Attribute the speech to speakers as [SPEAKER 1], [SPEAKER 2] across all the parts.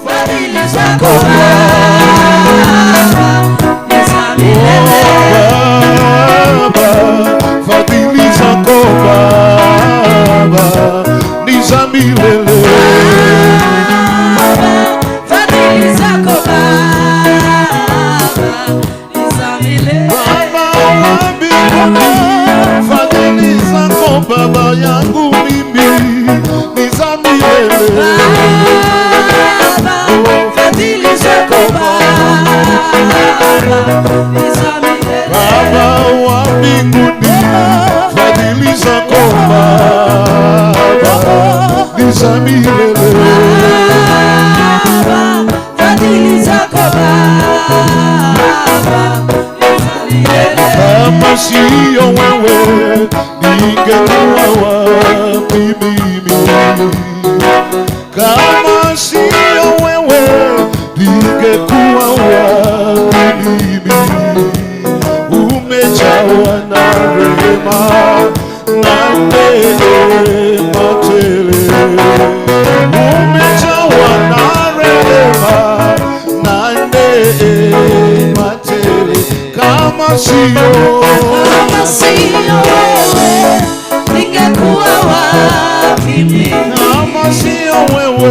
[SPEAKER 1] fadhili zako Baba ni za milele.
[SPEAKER 2] Fadhili zako Baba ni za milele.
[SPEAKER 1] Fadhili zako Baba ni za milele.
[SPEAKER 2] Baba wa mbinguni, fadhili zako Baba yangu mimi ni za milele.
[SPEAKER 1] Baba, fadhili zako Baba ni za milele.
[SPEAKER 2] Baba wa mbinguni, fadhili zako Baba ni za milele.
[SPEAKER 1] Baba, fadhili zako Baba ni za milele.
[SPEAKER 2] Kama sio wewe ningekuwa wapi mimi? Kama sio wewe ningekuwa wapi mimi? Umejawa na rehema na neema tele. Umejawa na rehema na neema tele. Kama sio
[SPEAKER 1] wewe ningekuwa wapi mimi?
[SPEAKER 2] Kama sio wewe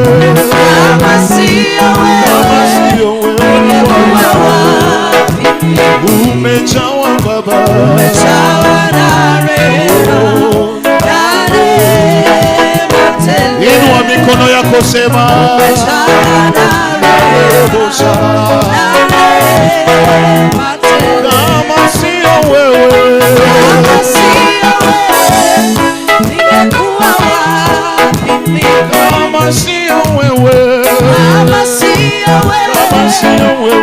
[SPEAKER 1] ningekuwa wapi mimi?
[SPEAKER 2] Umejawa Baba,
[SPEAKER 1] umejawa na rehema tele.
[SPEAKER 2] inua mikono yako sema,
[SPEAKER 1] umejawa na rehema tele.
[SPEAKER 2] kama sio wewe
[SPEAKER 1] ningekuwa wapi mimi?
[SPEAKER 2] kama sio wewe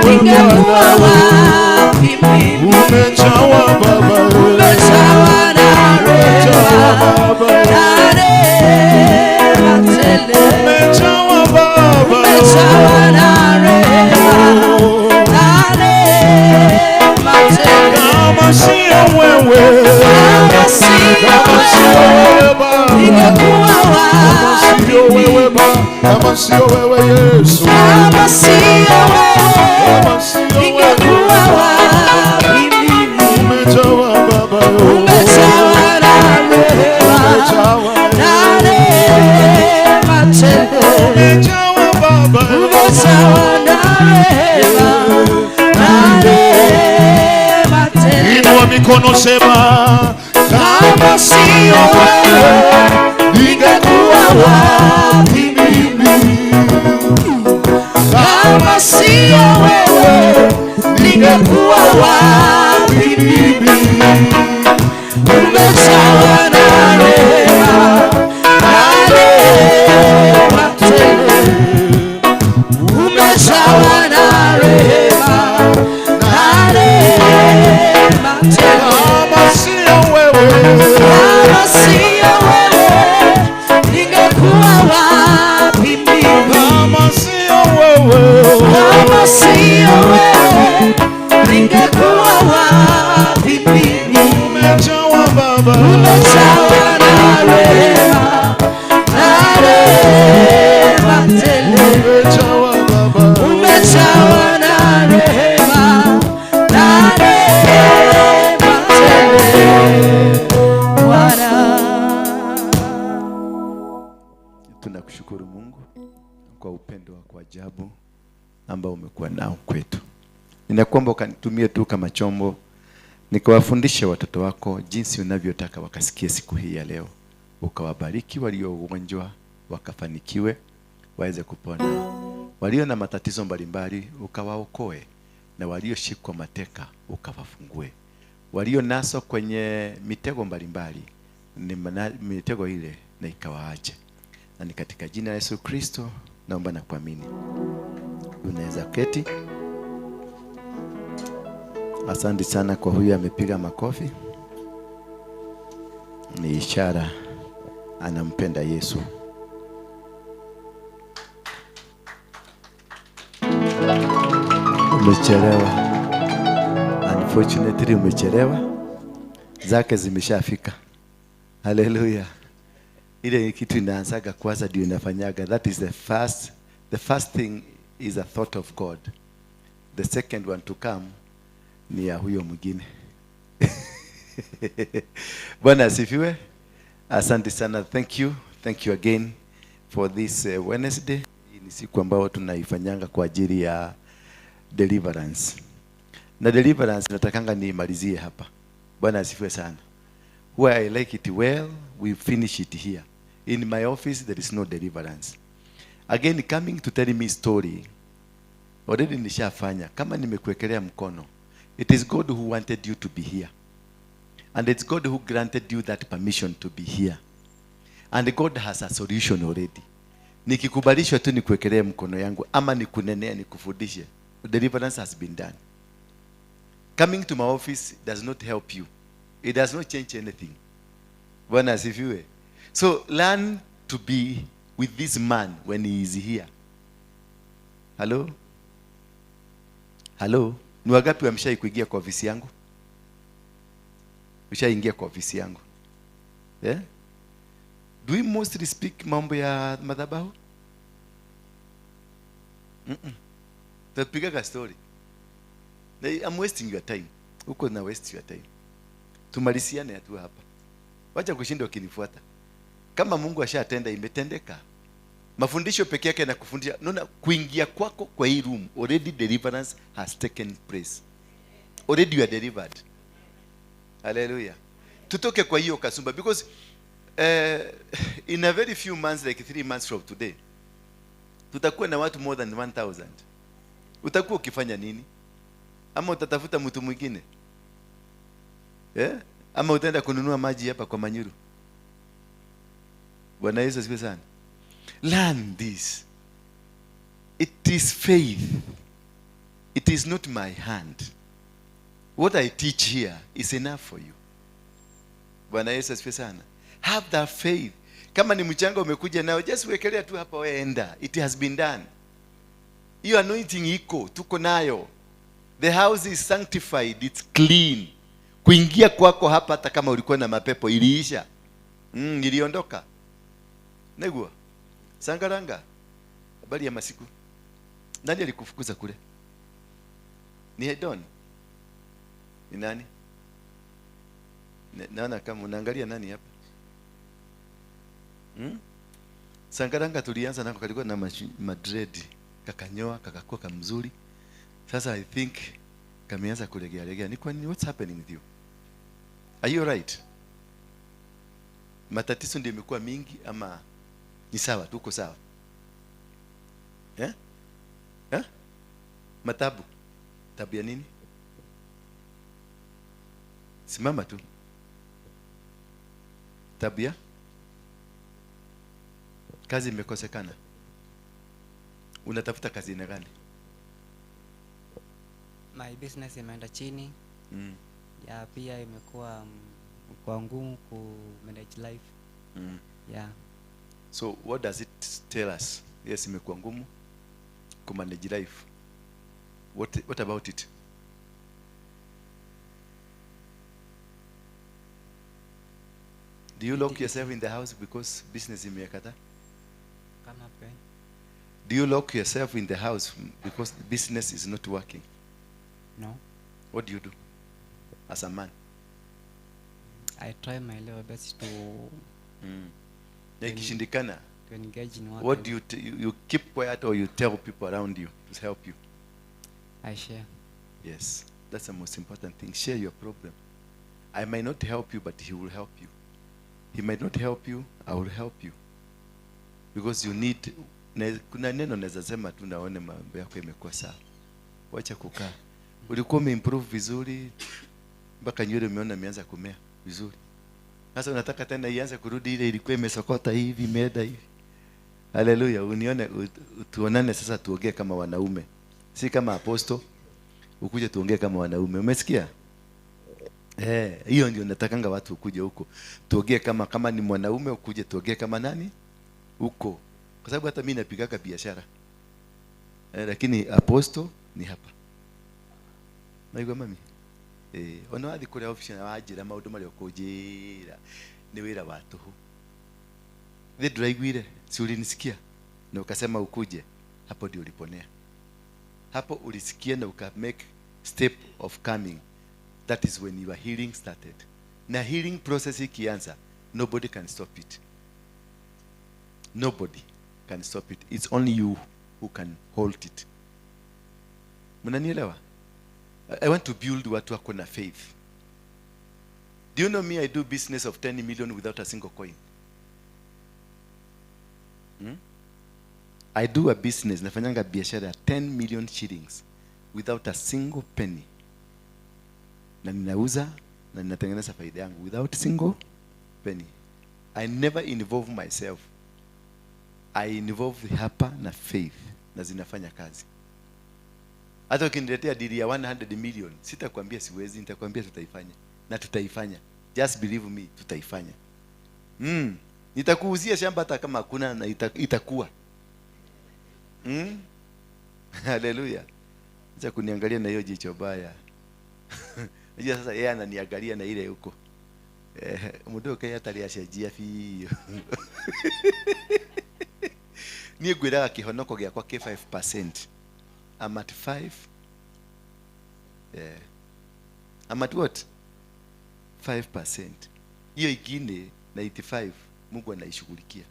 [SPEAKER 1] ningekuwa wapi mimi?
[SPEAKER 2] umejawa Baba,
[SPEAKER 1] umejawa na rehema tele.
[SPEAKER 2] umejawa Baba,
[SPEAKER 1] umejawa na rehema tele.
[SPEAKER 2] kama sio wewe
[SPEAKER 1] ningekuwa wapi mimi?
[SPEAKER 2] kama sio wewe Yesu,
[SPEAKER 1] kama sio wewe ningekuwa wapi mimi?
[SPEAKER 2] umejawa Baba,
[SPEAKER 1] umejawa na rehema tele.
[SPEAKER 2] umejawa Baba,
[SPEAKER 1] umejawa na rehema tele.
[SPEAKER 2] inua mikono sema,
[SPEAKER 1] kama sio wewe ningekuwa wapi mimi? Kama sio wewe ningekuwa wapi mimi? Umejawa na rehema tele. Umejawa na rehema tele.
[SPEAKER 2] kama sio wewe,
[SPEAKER 1] Kama sio wewe ningekuwa wapi mimi?
[SPEAKER 2] kama sio wewe,
[SPEAKER 1] Kama sio wewe ningekuwa wapi mimi?
[SPEAKER 2] umejawa Baba,
[SPEAKER 1] umejawa na rehema tele.
[SPEAKER 2] umejawa Baba,
[SPEAKER 1] umejawa na rehema tele. Bwana,
[SPEAKER 3] tunakushukuru Mungu kwa upendo wako ajabu ambao umekuwa nao kwetu. Ninakuomba ukanitumie tu kama chombo nikawafundishe watoto wako jinsi unavyotaka wakasikie siku hii ya leo. Ukawabariki walio wagonjwa wakafanikiwe waweze kupona. Walio na matatizo mbalimbali ukawaokoe, na walioshikwa mateka ukawafungue. Walio naso kwenye mitego mbalimbali mitego ile na ikawaache. Na ni katika jina la Yesu Kristo naomba na kuamini. Unaweza keti. Asante sana kwa huyu amepiga makofi. Ni ishara anampenda Yesu. Umechelewa. Unfortunately umechelewa. Zake zimeshafika. Hallelujah. Ile kitu inaanzaga kwanza ndio inafanyaga. That is the first The first thing is a thought of God. The second one to come ni ya huyo mwingine. Bwana asifiwe. Asante sana. Thank you again for this Wednesday. Hii ni siku ambayo tunaifanyanga kwa ajili ya deliverance. Na deliverance natakanga niimalizie hapa. Bwana asifiwe sana. Where I like it well, we finish it here. In my office there is no deliverance. Again, coming to tell me story. Already nishafanya. Kama nimekuwekelea mkono. It is God who wanted you to be here. And it's God who granted you that permission to be here. And God has a solution already. Nikikubalishwa tu nikuwekelee mkono yangu ama nikunenea nikufundishe. Deliverance has been done. Coming to my office does not help you. It does not change anything. Bwana asifiwe. So learn to be with this man when he is here. Hello? Hello? Ni wangapi wameshai kuingia kwa ofisi yangu? Ushaingia kwa ofisi yangu? Yeah? Do we mostly speak mambo ya madhabahu? Tupiga story. I'm wasting your time. Uko na waste your time. Tumalisiane tu hapa. Wacha kushinda ukinifuata. Kama Mungu ashatenda imetendeka. Mafundisho peke yake na kufundisha. Unaona kuingia kwako kwa hii room, already deliverance has taken place. Already you are delivered. Hallelujah. Tutoke kwa hiyo kasumba because in a very few months, like 3 months from today, tutakuwa na watu more than 1,000. Utakuwa ukifanya nini? Ama utatafuta mtu mwingine? Ama utaenda kununua maji hapa kwa Manyuru? Bwana Yesu asifiwe sana. Learn this. It is faith. It is not my hand. What I teach here is enough for you. Bwana Yesu asifiwe sana. Have that faith. Kama ni mchanga umekuja nao, just wekelea tu hapa weenda. It has been done. Hiyo anointing iko, tuko nayo. The house is sanctified, it's clean. Kuingia kwako hapa hata kama ulikuwa na mapepo iliisha. Iliondoka. Negua. Sangaranga. Habari ya masiku. Nani alikufukuza kule? Ni Hedon. Ni nani? Naona kama unaangalia nani hapa? Sangaranga tulianza nako kalikuwa na madred. Kakanyoa, kakakuwa kamzuri. Sasa I think kameanza kulegea. Ni kwa nini? What's happening with you? Are you right? Matatizo ndio imekuwa mingi ama ni sawa? Tuko sawa? Matabu. Tabu ya nini? Simama tu. Tabu ya? Kazi imekosekana. Unatafuta kazi ina gani?
[SPEAKER 4] My business imeenda chini. Ya pia imekuwa kwa ngumu ku manage life. Yeah.
[SPEAKER 3] So what does it tell us? Yes, imekuwa ngumu ku manage life. What about it? Do you lock yourself in the house because business imekata?
[SPEAKER 4] Kama pe.
[SPEAKER 3] Do you lock yourself in the house because the business is not working?
[SPEAKER 4] No.
[SPEAKER 3] What do you do as a man?
[SPEAKER 4] I try my level best to
[SPEAKER 3] Ikishindikana,
[SPEAKER 4] to engage in
[SPEAKER 3] what do you keep quiet or you tell people around you to help you?
[SPEAKER 4] I share.
[SPEAKER 3] Yes, that's the most important thing. Share your problem. I might not help you, but he will help you. He might not help you, I will help you. Because you need, kuna neno naweza sema tu naone mambo yako imekuwa sawa. Wacha kukaa. Ulikuwa umeimprove vizuri mpaka nywele umeona imeanza kumea vizuri. Sasa unataka tena ianze kurudi ile ilikuwa imesokota hivi, imeenda hivi. Haleluya, unione tuonane sasa tuongee kama wanaume. Si kama apostle. Ukuje tuongee kama wanaume. Umesikia? Hiyo ndio natakanga watu ukuje huko. Tuongee kama ni mwanaume ukuje tuongee kama nani? Huko. Kwa sababu hata mimi napigaka biashara. Lakini apostle ni hapa. Naigwa mami. Ono wathi kule office na wajira maundu mari ukujira ni wira watuhu. Ndiraiguire, si ulinisikia? Na ukasema ukuje. hapo ndio uliponea. Hapo ulisikia na uka make step of coming. That is when your healing started. Na healing process ikianza, nobody can stop it. Nobody can stop it. It's only you who can hold it. Mnanielewa? I want to build watu wako na faith. Do you know me, I do business of 10 million without a single coin. I do a business, nafanyanga biashara ya 10 million shillings without a single penny. Na ninauza na ninatengeneza faida yangu without a single penny. I never involve myself. I involve hapa na faith na zinafanya kazi. Hata ukiniletea deal ya 100 million, sitakwambia siwezi, nitakwambia tutaifanya. Na tutaifanya. Just believe me, tutaifanya. Nitakuuzia shamba hata kama hakuna na itakuwa. Hallelujah. Acha kuniangalia na hiyo jicho baya. Unajua sasa yeye ananiangalia na ile huko. Mudoka yeye ataliashajia fi. Ni gwiraga kihonoko giakwa ke 5%. I'm at 5. I'm at what? 5%. Hiyo ingine 95 Mungu anaishughulikia.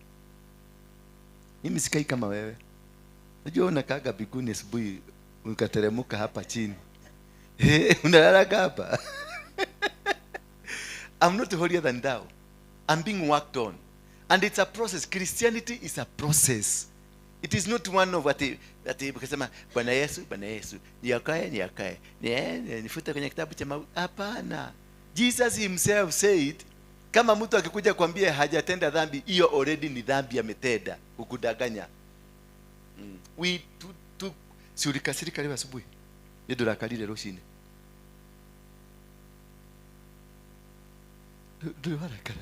[SPEAKER 3] Mimi sikai kama wewe. Unajua unakaaga biguni asubuhi ukateremka hapa chini. Unalala hapa. I'm not holier than thou. I'm being worked on. And it's a process. Christianity is a process. It is not one of that ukisema Bwana Yesu, niakae. Nifuta kwenye kitabu cha hapana. Jesus himself said, kama mtu akikuja kwambia hajatenda dhambi, hiyo already ni dhambi ametenda, kukudanganya. We tu si ulikasirika leo asubuhi. Ndio rakalile roshine. Ndio harakala.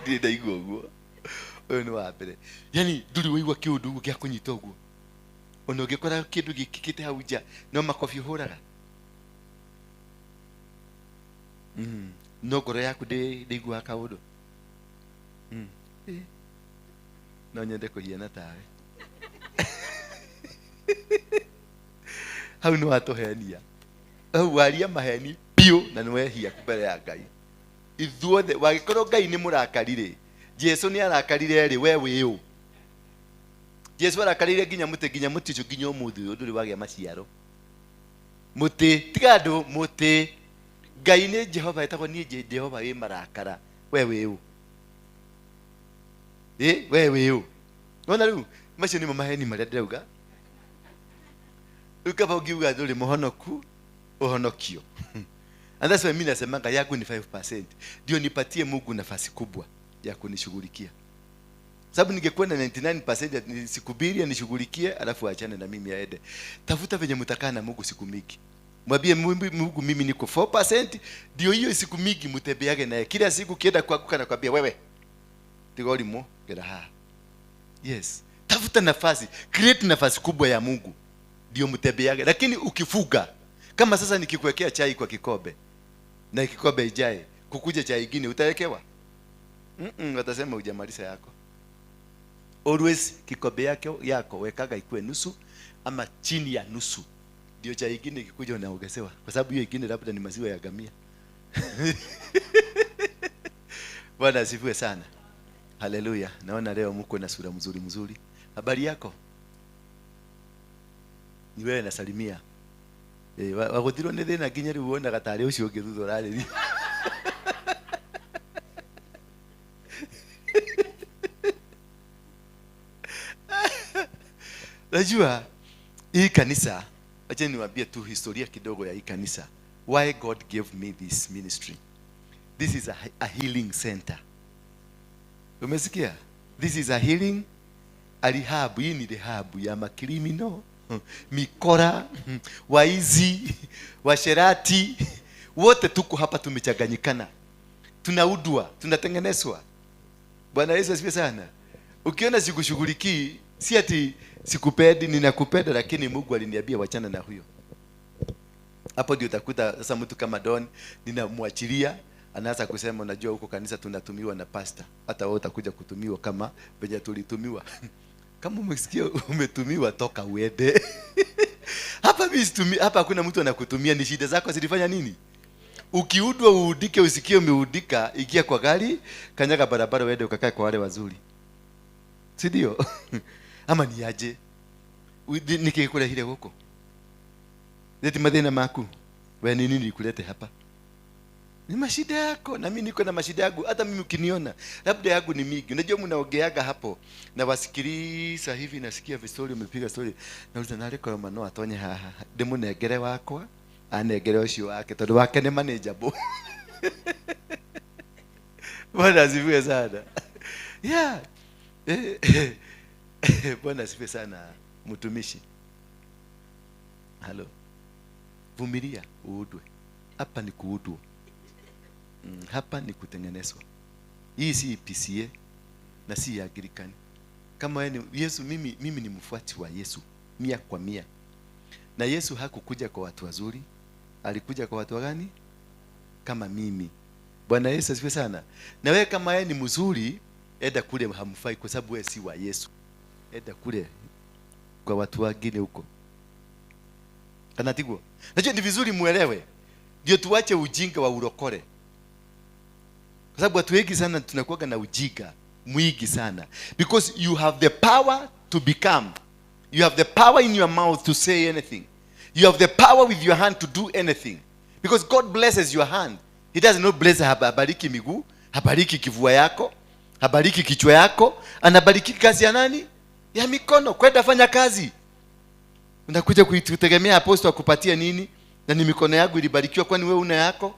[SPEAKER 3] Ndio daiguo. Oyo ni wapere. Yani nduri waigwa kiundu gya kunyita uguo. Ono gikora kindu gikikite hau nja no makofi huraga. No ngoro yaku ndeigua kaundu. No nyende kuhiana tawe. Hau no watohenia. Hau waria maheni piu na niwehia mbere ya Ngai. Ithuothe wagikorwo Ngai ni murakarire. Jesu ni arakarire ri wewe u. Jesu arakarire ginya muti ucio ginya umuthi nduri wagia maciaro. Muti tigando muti. Ngai ni Jehova etagwo ni Jehova wi marakara wewe u. Wewe u. Ona riu macio ni maheni maria ndirauga. Ukaba ugiuga nduri muhonoku uhonokio. And that's why mimi nasemanga yangu ni 5%. Ndio nipatie Mungu nafasi kubwa ya kunishughulikia. Sababu ningekuwa na 99% nisikubiri anishughulikie alafu aachane na mimi aende. Tafuta venye mtakaa na Mungu siku mingi. Mwambie Mungu mimi niko 4%, ndio hiyo siku mingi mtembeage naye. Kila siku kienda kuanguka na kwambia wewe. Tigoli mo geraha. Yes. Tafuta nafasi, create nafasi kubwa ya Mungu. Ndio mtembeage. Lakini ukifuga kama sasa nikikuwekea chai kwa kikombe na kikombe ijae, kukuja chai nyingine utawekewa? Watasema hujamaliza yako. Always kikombe yako wekaga ikuwe nusu ama chini ya nusu. Ndio chai nyingine ikikuja unaongezewa. Kwa sababu hiyo nyingine labda ni maziwa ya gamia. Bwana asifiwe sana. Haleluya. Naona leo mko na sura mzuri. Habari yako? Ni wewe nasalimia. Wagotirwo ni thina nginya riu wona gatari ucio ungi thutha rariri. Najua hii kanisa, acha niwaambie tu historia kidogo ya hii kanisa. Why God gave me this ministry. This is a healing center. Umesikia? This is a healing rehab. Hii ni rehab ya makrimino, mikora, waizi, washerati, wote tuko hapa tumechanganyikana. Tunaudwa, tunatengenezwa. Bwana Yesu asifiwe sana. Ukiona sikushughulikii, si ati sikupendi, ninakupenda, lakini Mungu aliniambia wachana na huyo. Hapo ndio utakuta sasa mtu kama Don ninamwachilia, anaanza kusema unajua huko kanisa tunatumiwa na pastor. Hata wewe utakuja kutumiwa kama venye tulitumiwa. Kama umesikia umetumiwa, toka uende. Hapa mimi situmi, hapa hakuna mtu anakutumia, ni shida zako zilifanya nini? Ukiudwa uudike, usikie umeudika, ikia kwa gari, kanyaga barabara uende ukakae kwa wale wazuri. Si ndio? Ama ni aje? Nikikula hile huko. Leti madhina maku. Wewe ni nini nikulete hapa? Ni mashida yako, na mimi niko na mashida yangu. Hata mimi ukiniona, labda yangu ni mingi. Unajua mnaogeaga hapo na wasikiliza hivi, nasikia vistori, umepiga story. Nauliza nareko mano atonye haha. Demu negere wakwa, anegere ucio wake, tondu wake ni manageable. Bwana asifiwe sana. Yeah. Bwana asifiwe sana mtumishi. Halo. Vumilia uudwe. Hapa ni kuudwa. Hapa ni kutengenezwa. Hii si PCA na si ya Anglikani. Kama wewe ni Yesu, mimi ni mfuati wa Yesu 100%. Na Yesu hakukuja kwa watu wazuri, alikuja kwa watu gani? Kama mimi. Bwana Yesu asifiwe sana. Na wewe kama wewe ni mzuri, enda kule hamfai kwa sababu wewe si wa Yesu. Enda kule kwa watu wengine huko. Kanatigwa. Najua ni vizuri muelewe. Ndio tuache ujinga wa urokore. Kwa sababu watu wengi sana tunakuwa na ujinga mwingi sana. Because you have the power to become. You have the power in your mouth to say anything. You have the power with your hand to do anything. Because God blesses your hand. He does not bless habariki miguu, habariki kivua yako, habariki kichwa yako, anabariki kazi ya nani? Ya mikono. Kwenda fanya kazi. Unakuja kuitegemea apostle akupatia nini? Na ni mikono yangu ilibarikiwa, kwani wewe una yako?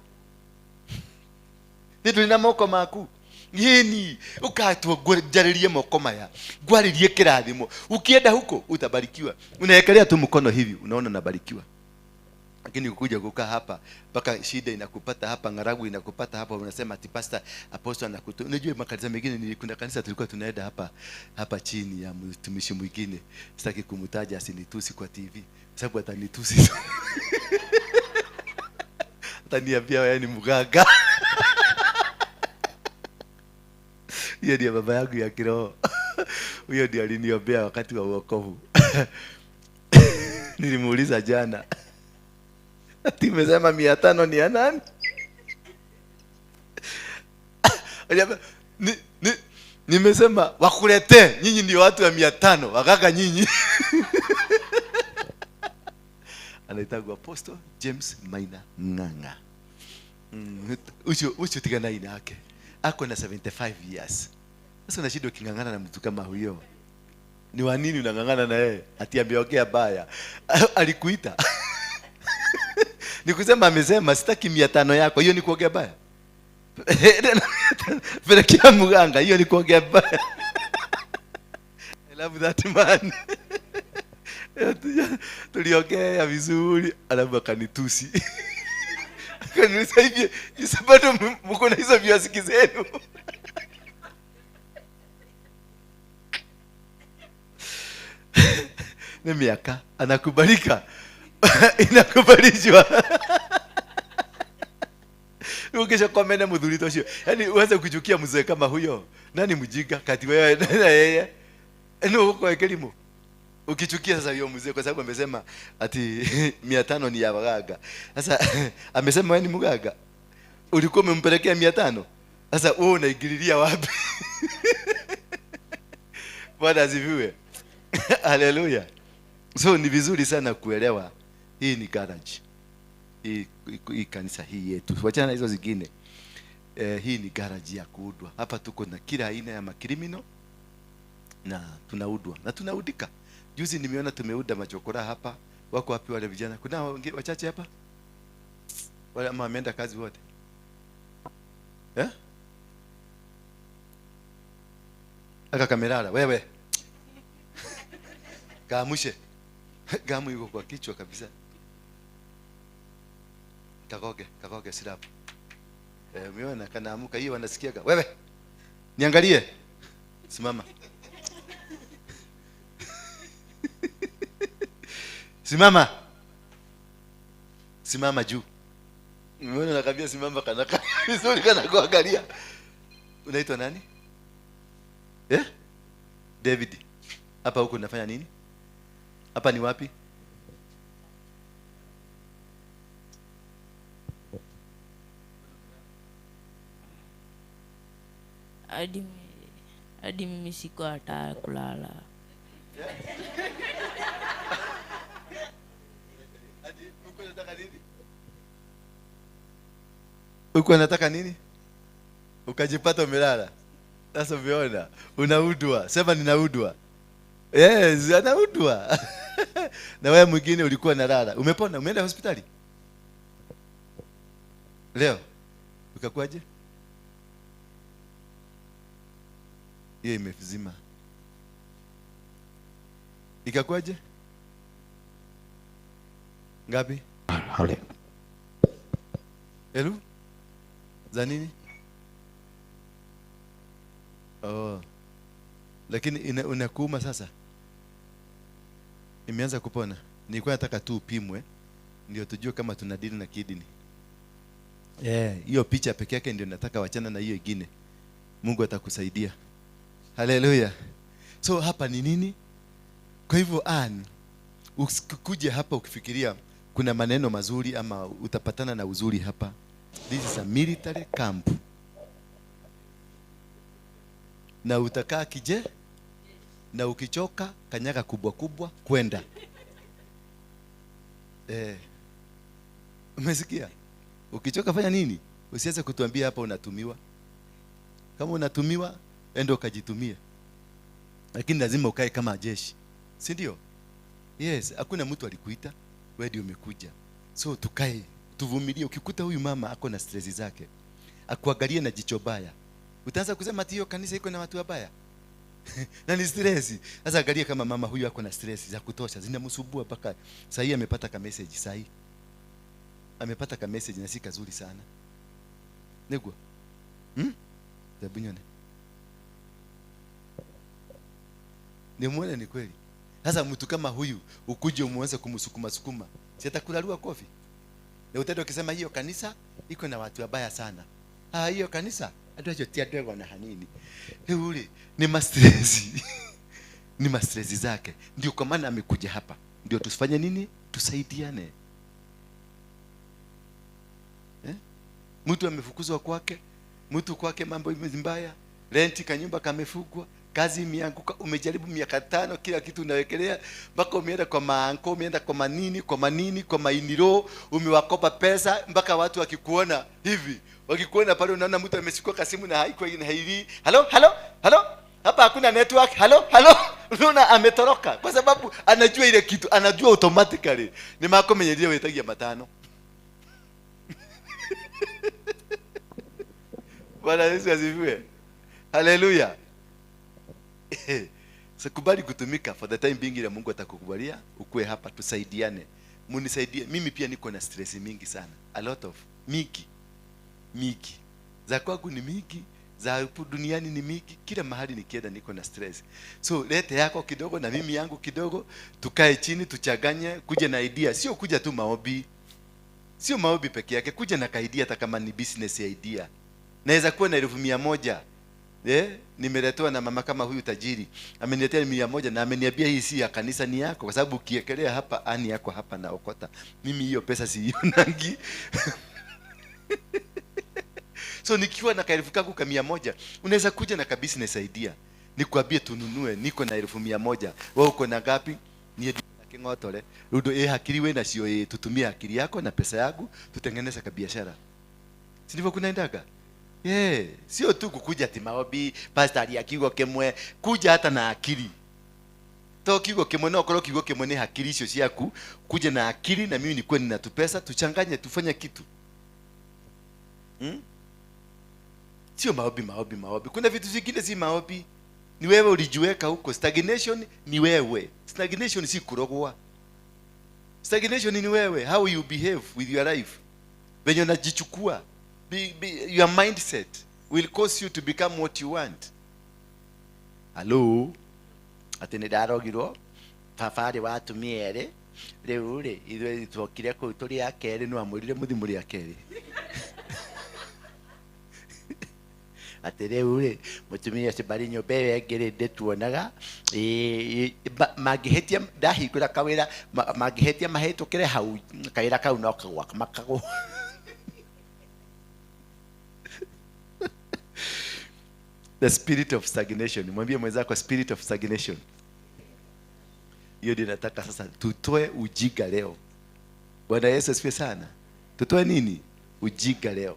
[SPEAKER 3] Ndio nina moko maku. Yeni ukatwa gwaririe moko maya. Gwaririe kirathimo. Ukienda huko utabarikiwa. Unaekelea tu mkono hivi, unaona nabarikiwa. Lakini ukuja kukaa hapa mpaka shida inakupata hapa, ngaragu inakupata hapa, unasema ati pastor apostle anakutoa. Unajua makanisa mengine, kuna kanisa tulikuwa tunaenda hapa chini ya mtumishi mwingine. Sitaki kumtaja asinitusi kwa TV. Sababu atanitusi. Ataniambia wewe ni mganga. Hiyo ndio baba yangu ya kiroho. Huyo ndio aliniombea wakati wa wokovu. Nilimuuliza jana. Ati umesema 500 ni ya nani? Nimesema wakulete, nyinyi ndio watu wa 500, wakaka nyinyi. Anaitwa Apostle James Maina Nganga. Ucho tigana ina yake. Ako na 75 years. Sasa unashindwa kingangana na mtu kama huyo. Ni wa nini unangangana na yeye? Ati ameongea baya. Alikuita. Nikusema amesema sitaki 500 yako. Hiyo ni kuongea baya. Pelekea mganga, hiyo ni kuongea baya. I love that man. Tuliongea vizuri, alafu akanitusi. Kanisa hivi, bado mko na hizo viasiki zenu. Ni miaka anakubalika. Inakubalishwa. Ukisha komena mudhuri toshio. Yaani uanze kuchukia mzee kama huyo. Nani mjinga kati wewe na yeye? Huko ekelimu. Ukichukia sasa hiyo mzee kwa sababu amesema ati 500 ni ya waganga. Sasa amesema wewe ni mganga. Ulikuwa umempelekea 500. Sasa wewe unaingililia wapi? Bwana asifiwe. Haleluya. So ni vizuri sana kuelewa hii ni garage. Hii kanisa hii yetu. Wachana na hizo zingine. Hii ni garage ya kuudwa. Hapa tuko na kila aina ya makrimino na tunaudwa. Na tunaudika. Juzi nimeona tumeuda machokora hapa. Wako wapi wale vijana? Kuna wachache hapa? Wale ama wameenda kazi wote? Aka kamerara wewe. Kamushe. Gamu yuko kwa kichwa kabisa. Kagoge silabu. Umeona kanaamuka hiyo wanasikiaga. Wewe. Niangalie. Simama. Simama. Simama juu. Umeona nakambia simama kanaka. Vizuri kana kuangalia. Unaitwa nani? David. Hapa huko unafanya nini? Hapa ni wapi?
[SPEAKER 5] Hadi mimi siko hata kulala.
[SPEAKER 3] Hadi huko unataka nini? Huko unataka nini? Ukajipata umelala. Sasa umeona, unaudwa. Sema ninaudwa. Yes, anaudwa. Na wewe mwingine ulikuwa unalala. Umepona, umeenda hospitali? Leo ukakuaje? Hiyo imezima. Ikakuaje? Ngapi?
[SPEAKER 6] Hale.
[SPEAKER 3] Elu? Za nini? Oh. Lakini unakuuma sasa? Imeanza kupona. Nilikuwa nataka tu upimwe ndio tujue kama tuna deal na kidney. Hiyo picha peke yake ndio nataka wachana na hiyo ingine. Mungu atakusaidia. Haleluya. So hapa ni nini? Kwa hivyo usikuje hapa ukifikiria kuna maneno mazuri ama utapatana na uzuri hapa. This is a military camp. Na utakaa kije na ukichoka kanyaga kubwa kubwa kwenda. Umesikia? Ukichoka fanya nini? Usianze kutuambia hapa unatumiwa. Kama unatumiwa enda ukajitumie. Lakini lazima ukae kama jeshi. Si ndio? Yes, hakuna mtu alikuita, wewe ndio umekuja. So tukae, tuvumilie. Ukikuta huyu mama ako na stress zake, akuangalie na jicho baya, utaanza kusema ati hiyo kanisa iko na watu wabaya. Na ni stress. Sasa angalia kama mama huyu ako na stress za kutosha, zinamsumbua mpaka sasa hii amepata ka message sasa hii. Amepata ka message na si kazuri sana. Negwa. Tabunyone. Nimuone ni kweli. Sasa mtu kama huyu ukuje umuanze kumsukuma sukuma, si atakulalua kofi? Na utaenda ukisema hiyo kanisa iko na watu wabaya sana. Hiyo kanisa atochotia dego na hanini. Ule ni mastress. Ni mastress zake. Ndio kwa maana amekuja hapa. Ndio tusifanye nini? Tusaidiane. Mtu amefukuzwa kwake, mtu kwake mambo mbaya, renti kanyumba kamefugwa, kazi imeanguka, umejaribu miaka 5 kila kitu unawekelea, mpaka umeenda kwa maanko, umeenda kwa manini, kwa mainiro, umewakopa pesa, mpaka watu wakikuona hivi, wakikuona pale unaona mtu ameshikwa kasimu na haiko hivi, hello, hapa hakuna network, hello, unaona ametoroka, kwa sababu anajua ile kitu, anajua automatically, ni mako menyedia wetagia matano. Bwana Yesu asifiwe. Haleluya. Sikubali kutumika for the time being, ile Mungu atakukubalia ukue hapa tusaidiane. Munisaidie. Mimi pia niko na stress mingi sana. A lot of mingi. Za kwangu ni mingi, za duniani ni mingi, kila mahali nikienda niko na stress. So lete yako kidogo na mimi yangu kidogo, tukae chini tuchanganye, kuja na idea, sio kuja tu maombi. Sio maombi peke yake, kuja na idea hata kama ni business idea. Naweza kuwa na 1,100. Nimeletewa na mama kama huyu tajiri. Ameniletea 100 na ameniambia hii si ya kanisa, ni yako, kwa sababu ukiekelea hapa ani yako hapa na okota. Mimi hiyo pesa siionangi. So nikiwa na 1,000 kwa 100, unaweza kuja na business idea. Nikwambie tununue, niko na 1,100. Wewe uko na ngapi? Ni ngotole. Rudo hakili wewe na sio tutumie akili yako na pesa yangu tutengeneze biashara. Si ndivyo kunaendaga? Sio tu kukuja ati maombi, pastor aliakigo kemwe, kuja hata na akili. To kigo kemwe no koro kigo kemwe ni akili hizo siaku, kuja na akili na mimi nikuwe nina tupesa, tuchanganye tufanye kitu. Sio maombi. Kuna vitu vingine si maombi. Ni wewe ulijiweka huko. Stagnation ni wewe. Stagnation si kurogwa. Stagnation ni wewe, how you behave with your life. When you unajichukua, your mindset will cause you to become what you want. Hello? Atene darogiro fafari watu miere reure idwe twokire ko turi yakere no amurire muthi muri yakere. atereu mutumia Sibarinyo bewe gerede tuonaga magihetia ndahingura kawira magihetia mahetũkĩre hau kaira kau no kagwaka makago. The spirit of stagnation. Mwambie mwenzako spirit of stagnation. Hiyo ndio nataka sasa tutoe ujiga leo. Bwana Yesu asifiwe sana. Tutoe nini? Ujiga leo.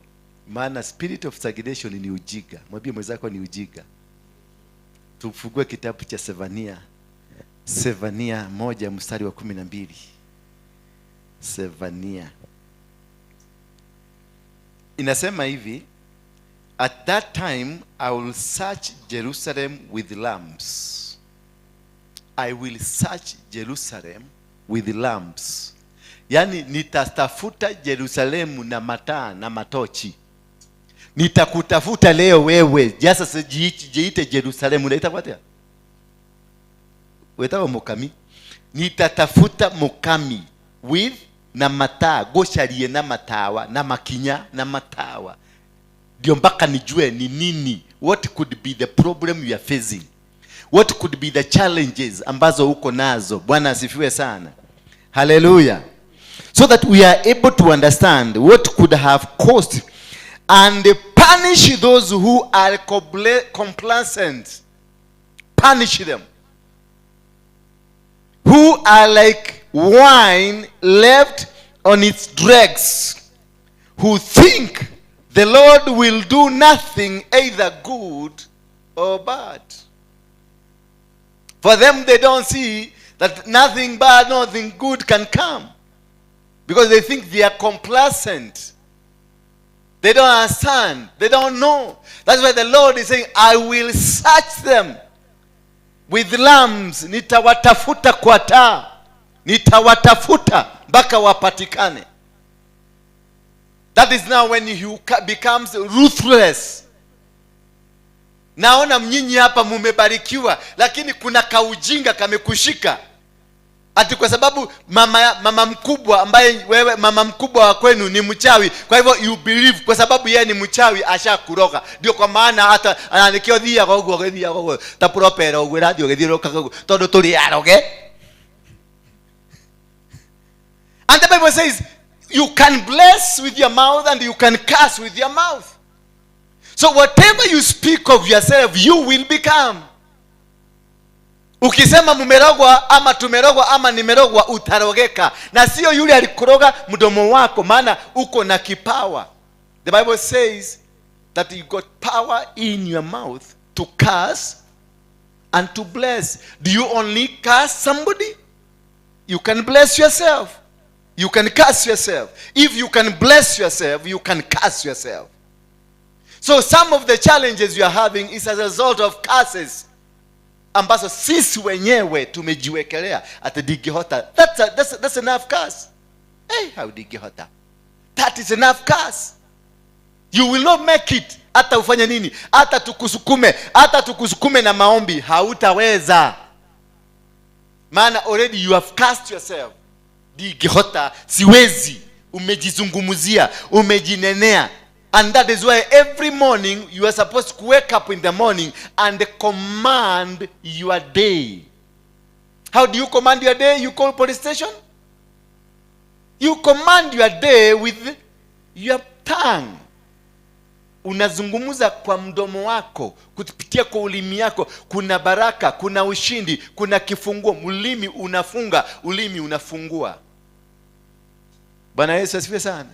[SPEAKER 3] Maana spirit of stagnation ni ujiga. Mwambie mwenzako ni ujiga. Tufungue kitabu cha Sefania 1:12. Sefania. Inasema hivi, at that time I will search Jerusalem with lamps. I will search Jerusalem with lamps. Yani nitatafuta Jerusalemu na mataa na matochi. Nitakutafuta leo wewe. Jasa jiite Jerusalemu. Unaita kwa tia? Wetawa mukami. Nitatafuta mukami with na mataa. Gosharie na matawa. Na makinya na matawa. Ndio mpaka nijue ni nini. What could be the problem you are facing? What could be the challenges ambazo uko nazo? Bwana asifiwe sana. Hallelujah. So that we are able to understand what could have caused and punish those who are complacent. Punish them. Who are like wine left on its dregs. Who think the Lord will do nothing either good or bad. For them, they don't see that nothing bad, nothing good can come. Because they think they are complacent. They don't understand. They don't know. That's why the Lord is saying, I will search them with lamps. Nitawatafuta kwa taa. Nitawatafuta mpaka wapatikane. That is now when he becomes ruthless. Naona mnyinyi hapa mumebarikiwa, lakini kuna kaujinga kamekushika. Ati kwa sababu mama mkubwa ambaye wewe mama mkubwa wa kwenu ni mchawi, kwa hivyo you believe kwa sababu yeye ni mchawi ashakuroga. Ndio kwa maana hata ananikio thia gogo ta propera ogwe radio githiro kago todo tuli aroge. And the Bible says you can bless with your mouth and you can curse with your mouth. So whatever you speak of yourself, you will become. Ukisema mumerogwa ama tumerogwa ama nimerogwa, utarogeka. Na sio yule alikuroga mdomo wako, maana uko na kipawa. The Bible says that you got power in your mouth to curse and to bless. Do you only curse somebody? You can bless yourself. You can curse yourself. If you can bless yourself, you can curse yourself. So some of the challenges you are having is as a result of curses ambazo sisi wenyewe tumejiwekelea. At digihota, that's enough curse. Hey, how digihota? That is enough curse. You will not make it. Hata ufanye nini? Hata tukusukume na maombi, hautaweza. Maana already you have cursed yourself. Digihota, siwezi. Umejizungumuzia, umejinenea. And that is why every morning you are supposed to wake up in the morning and command your day. How do you command your day? You call police station? You command your day with your tongue. Unazungumuza kwa mdomo wako, kupitia kwa ulimi yako. Kuna baraka, kuna ushindi, kuna kifunguo. Ulimi unafunga, ulimi unafungua. Bwana Yesu asifiwe sana.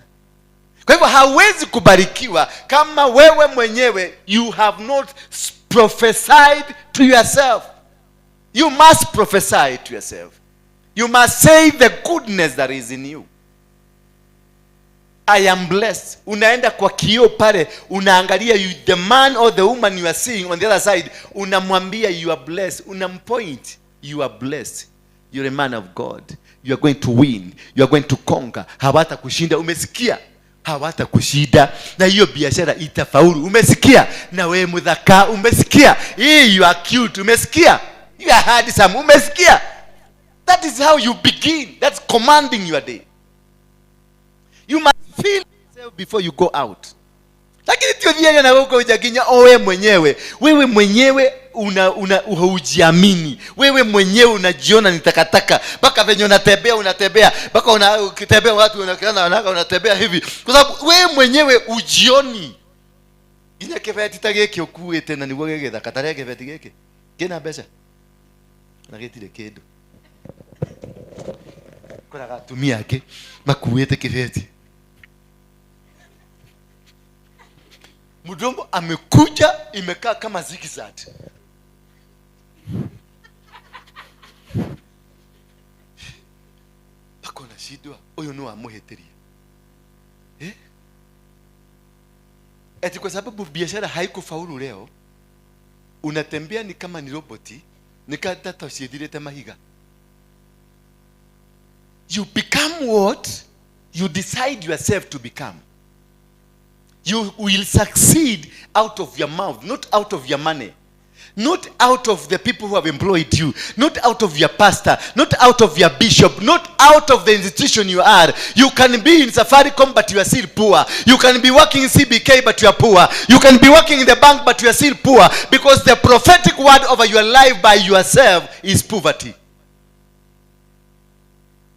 [SPEAKER 3] Kwa hivyo hauwezi kubarikiwa kama wewe mwenyewe you have not prophesied to yourself. You must prophesy to yourself. You must say the goodness that is in you. I am blessed. Unaenda kwa kioo pale, unaangalia the man or the woman you are seeing on the other side, unamwambia you are blessed, unampoint, you are blessed. You're a man of God. You are going to win. You are going to conquer. Hawata kushinda, umesikia? Hawata kushida na hiyo biashara itafaulu, umesikia? Na wewe mudhaka, umesikia? You are cute, umesikia? You are handsome, umesikia? That is how you begin. That's commanding your day. You must feel yourself before you go out. lakini tiothiaga na huko hujakinya. Wewe mwenyewe hujiamini. Wewe mwenyewe unajiona ni takataka. Mpaka venye unatembea mpaka ukitembea watu unatembea hivi, kwa sababu wewe mwenyewe ujioni. Ina kebeti tageke okuete na niwo gegetha katare kebeti geke kina mbeca na getire kindu kora gatumia ake makuete kebeti. Mdomo amekuja imekaa kama zigzag. Akona shidwa oyo no amuheteria. Eti kwa sababu biashara haikufaulu leo, unatembea ni kama ni roboti, nikatata usiedilete mahiga. You become what you decide yourself to become. You will succeed out of your mouth, not out of your money. Not out of the people who have employed you, not out of your pastor, not out of your bishop, not out of the institution you are. You can be in Safaricom but you are still poor. You can be working in CBK but you are poor. You can be working in the bank but you are still poor, because the prophetic word over your life by yourself is poverty.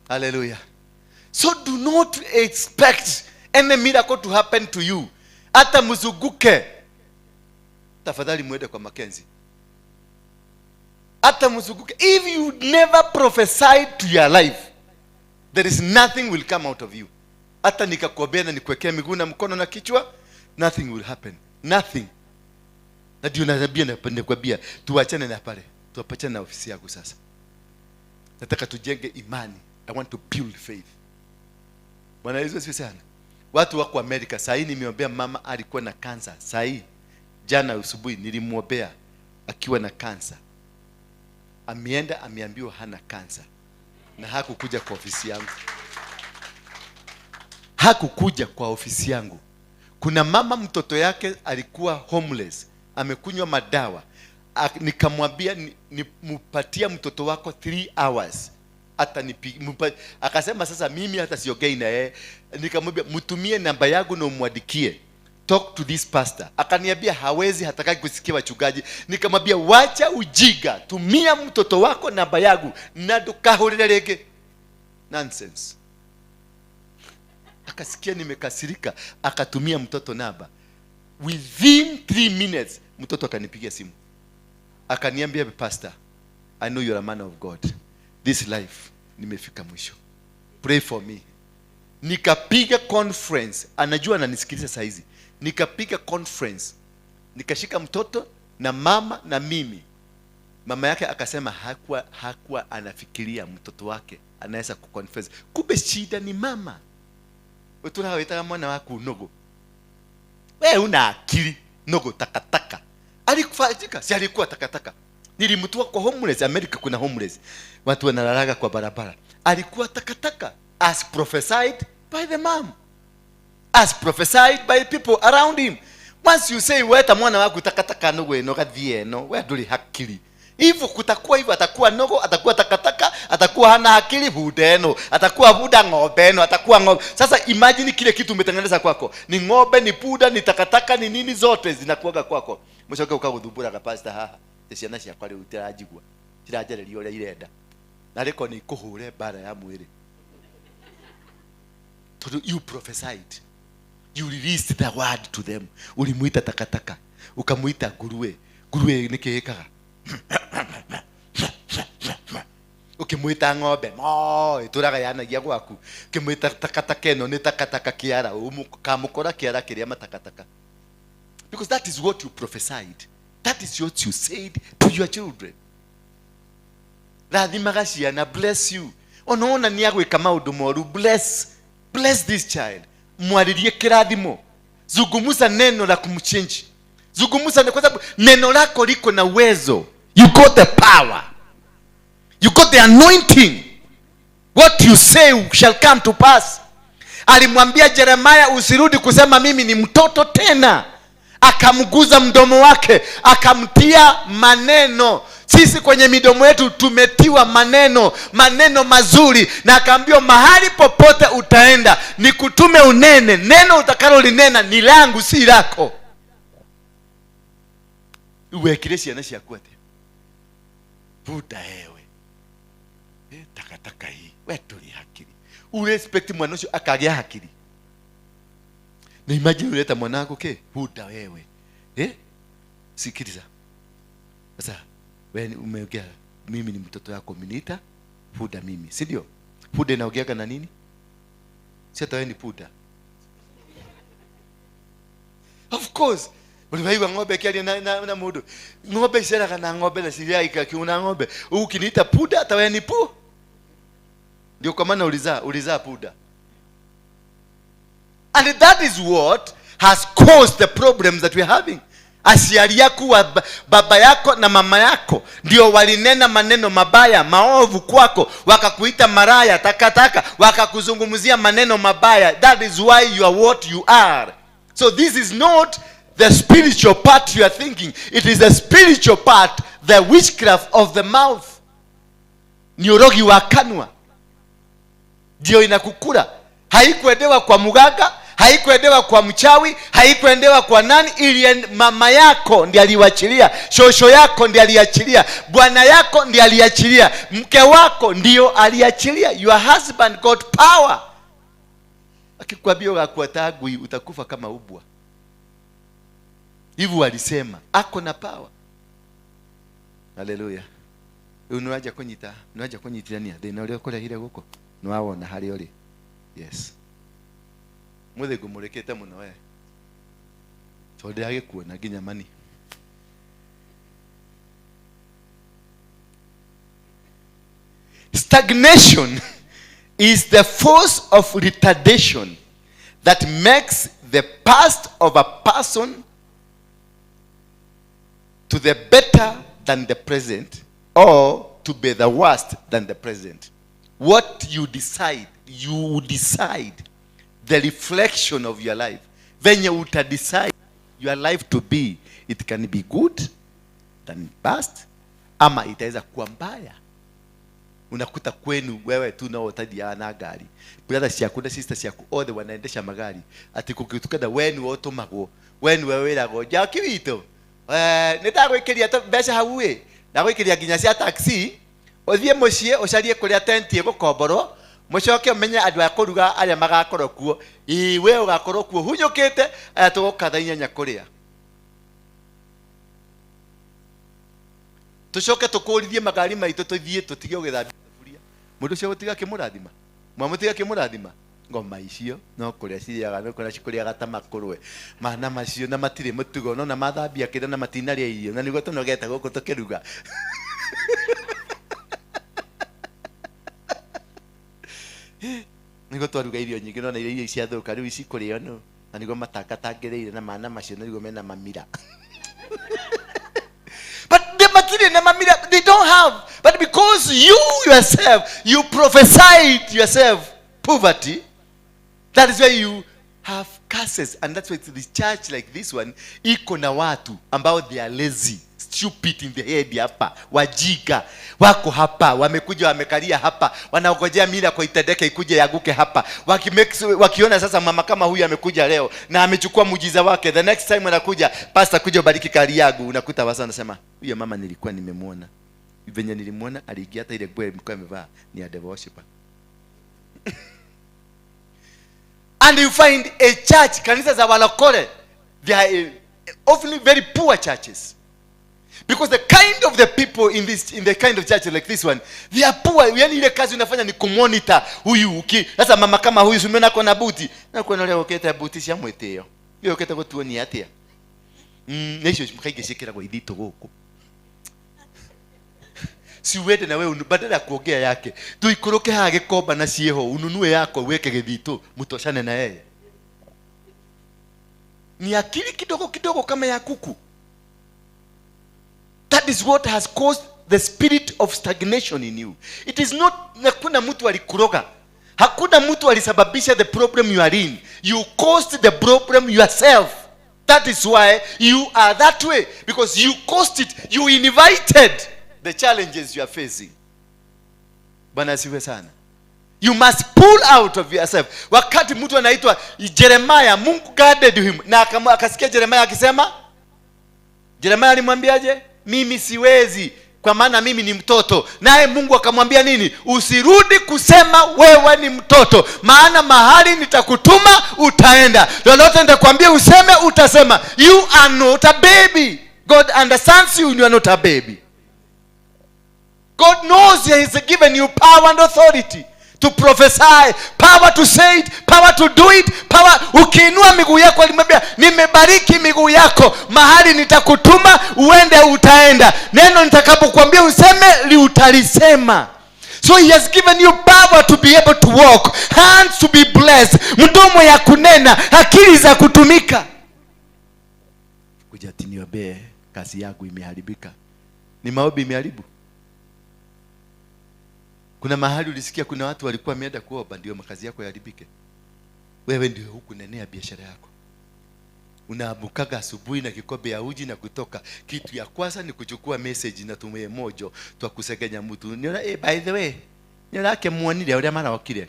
[SPEAKER 3] Hallelujah. So do not expect any miracle to happen to you. Hata mzuguke, tafadhali mwende kwa Mackenzie. Hata mzuguke. If you never prophesied to your life, there is nothing will come out of you. Hata nikakuombea na nikuwekea miguu na mkono na kichwa, nothing will happen. Nothing. Na ndio nakwambia tuachane na pale. Tuapachane na ofisi yako sasa. Nataka tujenge imani. I want to build faith. Bwana Yesu asifiwe sana. Watu wako Amerika, saa hii nimeombea mama alikuwa na kansa. Saa hii jana asubuhi nilimwombea akiwa na kansa. Ameenda ameambiwa hana kansa. Na hakukuja kwa ofisi yangu. Hakukuja kwa ofisi yangu. Kuna mama mtoto yake alikuwa homeless, amekunywa madawa. Nikamwambia nimpatia mtoto wako 3 hours. Hata akasema sasa mimi hata siongei na yeye. Nikamwambia mtumie namba yangu na umwadikie, talk to this pastor. Akaniambia hawezi, hataki kusikia wachungaji. Nikamwambia wacha ujiga, tumia mtoto wako namba yangu na dukahurira rege. Nonsense. Akasikia nimekasirika, akatumia mtoto namba. Within 3 minutes mtoto akanipigia simu, akaniambia pastor, I know you're a man of God. This life nimefika mwisho, pray for me. Nikapiga conference, anajua ananisikiliza saa hizi. Nikapiga conference, nikashika mtoto na mama na mimi. Mama yake akasema hakuwa anafikiria mtoto wake anaweza kuconfess. Kumbe shida ni mama. Wewe tunaweta mwana wako nogo. Wewe una akili nogo takataka. Alikufajika, si alikuwa takataka. Nilimtoa kwa homeless. America kuna homeless, watu wanalalaga kwa barabara. Alikuwa takataka, as prophesied by the mom, as prophesied by people around him. Once you say weta mwana wako takataka nogo eno gathie no, wewe nduli hakili. Hivyo kutakuwa hivyo, atakuwa nogo, atakuwa takataka, atakuwa hana akili budeno, atakuwa buda ng'ombe, atakuwa ng'ombe. Sasa imagine kile kitu umetengeneza kwako. Ni ng'ombe, ni buda, ni takataka, ni nini, zote zinakuaga kwako. Mwisho ukagudhubura ka pastor haha. Ciana cia kwari utirajigwa. Cirajereria uria irenda. Na riko ni kuhure bara ya mwiri. You prophesied. You released the word to them. Ulimuita takataka, ukamuita nguruwe. Nguruwe nikikaga. Ukimuita ng'ombe, ituraga yanagia gwaku. Ukimuita takataka eno ni takataka kiara, kamukora kiara kiria matakataka. Because that is what you prophesied. That is what you said to your children. Radhimaga ciana, bless you. Onaona ni agwika maundu moru, bless this child. Mwaririe kirathimo. Zungumuza neno la kumchange. Zungumuza kwa sababu neno lako liko na uwezo. You got the power. You got the anointing. What you say shall come to pass. Alimwambia Jeremiah, usirudi kusema mimi ni mtoto tena. Akamguza mdomo wake, akamtia maneno. Sisi kwenye midomo yetu tumetiwa maneno mazuri, na akaambiwa mahali popote utaenda nikutume unene, neno utakalo linena ni langu si lako. wekire ciana ciaku atia buda ewe takataka hii wetu ni hakiri urespect mwana ucio akagia hakiri na imagine uleta mwanako ke buda wewe sikiliza sasa wewe umeongea mimi ni mtoto wako miniita buda mimi si ndio buda inaongeaga na nini si hata wewe ni buda of course uliwaiwa ng'ombe kiali na mudu ng'ombe isera kana ng'ombe na siria ikakiuna ng'ombe ukiniita buda hata wewe ni pu ndio kwa maana ulizaa buda. And that is what has caused the problems that we are having. Asiari yako wa baba yako na mama yako ndio walinena maneno mabaya maovu kwako, wakakuita maraya, takataka, wakakuzungumzia maneno mabaya. That is why you are what you are. So this is not the spiritual part you are thinking. It is the spiritual part, the witchcraft of the mouth. Ni urogi wa kanwa ndio inakukura. Haikuendewa kwa muganga, haikuendewa kwa mchawi, haikuendewa kwa nani, ili mama yako ndiye aliwachilia, shosho yako ndiye aliachilia, bwana yako ndiye aliachilia, mke wako ndio aliachilia. Your husband got power. Akikwambia ukakuatagu utakufa kama ubwa. Hivyo walisema ako na power. Haleluya. Unawaja kunyitirania thina uri ukora hire guko nwawona hari uri. Yes. Muthego murekete muno we. Tonde agikuona ginya mani. Stagnation is the force of retardation that makes the past of a person to the better than the present, or to be the worst than the present. What you decide the reflection of your life. When you decide your life to be, it can be good than past, ama itaweza kuwa mbaya. Unakuta kwenu wewe tu na utadiana gari, brother siaku na sister siaku all the wanaendesha magari, ati kukitukana wenu otomagwo, wenu wewe rago jaki wito nitagwikiria mbeca hauwe na gwikiria nginya cia taxi othie mucie ucarie kuria tenti gukomborwo mucoke umenye andu akuruga aria magakorwo kuo we ugakorwo kuo hunyukite aya tugukathaia nyakuria tucoke tukurithie magari maitu tuthie tutige ugithambia thuria mundu cio gutiga kimurathima mwamutiga kimurathima ngoma icio no kuria ciriaga no kuria cikuriaga ta makurwe mana macio na matire mutugo no na mathambia kida na matinaria irio na nigo tunogeta guku tukiruga nigo twaruga irio nyingi no na irio cia thuka riu ici kurio no na nigo matakatangiriire na mana macio nigo mena mamira but the material na mamira they don't have, but because you yourself you prophesied yourself poverty, that is why you have curses. And that's why the church like this one iko na watu ambao they are lazy, stupid in the head hapa, wajiga wako hapa, wamekuja wamekalia hapa, wanaongojea mila kwa itendeke ikuje yaguke hapa, wakiona sasa mama kama huyu amekuja leo na amechukua muujiza wake, the next time anakuja pastor kuja bariki kali yangu, unakuta wasa anasema huyo mama nilikuwa nimemuona, venye nilimuona aliingia hata ile nguo mko amevaa ni a devil worshiper. And you find a church, kanisa za walokole, they are often very poor churches. Because the kind of the people in the kind of church like this one, they are poor. Yani ile kazi unafanya ni kumonitor huyu uki. Sasa mama kama huyu umeona ako na buti. Na kuona leo uketa buti cia mweteo. Hiyo uketa gutuoni atia. Nisho mkaige shikira kwa idito goko. Si wende na wewe badala ya kuongea yake tuikoroke hage koba na cieho ununue yako weke githito mutoshane na yeye. Ni akili kidogo kidogo kama ya kuku. That is what has caused the spirit of stagnation in you. It is not hakuna mtu alikuroga, hakuna mtu alisababisha the problem you are in. You caused the problem yourself. That is why you are that way, because you caused it. You invited the challenges you are facing. Bwana asifiwe sana. You must pull out of yourself. Wakati mtu anaitwa Jeremiah, Mungu guarded him, na akasikia Jeremiah akisema Yeremia alimwambiaje? Mimi siwezi, kwa maana mimi ni mtoto. Naye Mungu akamwambia nini? Usirudi kusema wewe ni mtoto, maana mahali nitakutuma utaenda. Lolote nitakwambia useme utasema. You are not a baby. God understands you, you are not a baby. God knows he has given you power and authority to prophesy, power to say it, power to do it, power. Ukiinua miguu yako, alimwambia nimebariki miguu yako, mahali nitakutuma uende utaenda. Neno nitakapokuambia useme utalisema. So he has given you power to be able to walk, hands to be blessed, mdomo ya kunena, akili za kutumika. Kujati niombe kazi yangu imeharibika. Ni maombi imeharibu. Kuna mahali ulisikia kuna watu walikuwa wameenda kuomba ndio makazi yako yaharibike. Wewe ndio huku nenea biashara yako. Unaamukaga asubuhi na kikombe ya uji na kutoka, kitu ya kwanza ni kuchukua message na tumwe mojo twa kusegenya mtu. Niona by the way, niona ke muonire uri mara okire.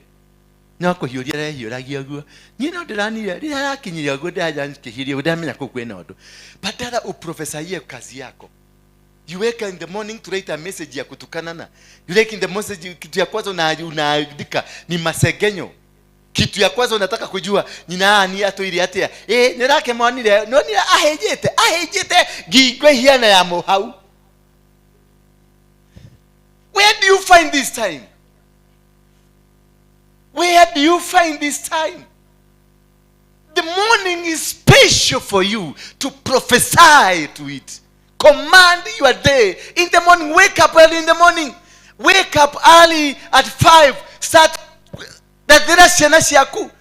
[SPEAKER 3] Nyako hiuria hiuragia guo. Nyina ndirani ri harakinyiria guo ndaja nkihiria ndamenya ko kwena undu. Badala uprofesaie kazi yako. You wake in the morning to write a message ya kutukanana. You wake in the message, kitu ya kwanza unaandika ni masegenyo. Kitu ya kwanza unataka kujua nyina ni atoiri atia. Nirake mwanire no ni ahejete gigwe hiana ya mohau. Where do you find this time? Where do you find this time? The morning is special for you to prophesy to it. Command your day in the morning. Wake up early in the morning. Wake up early at 5. Start. Radhira shenasi yaku,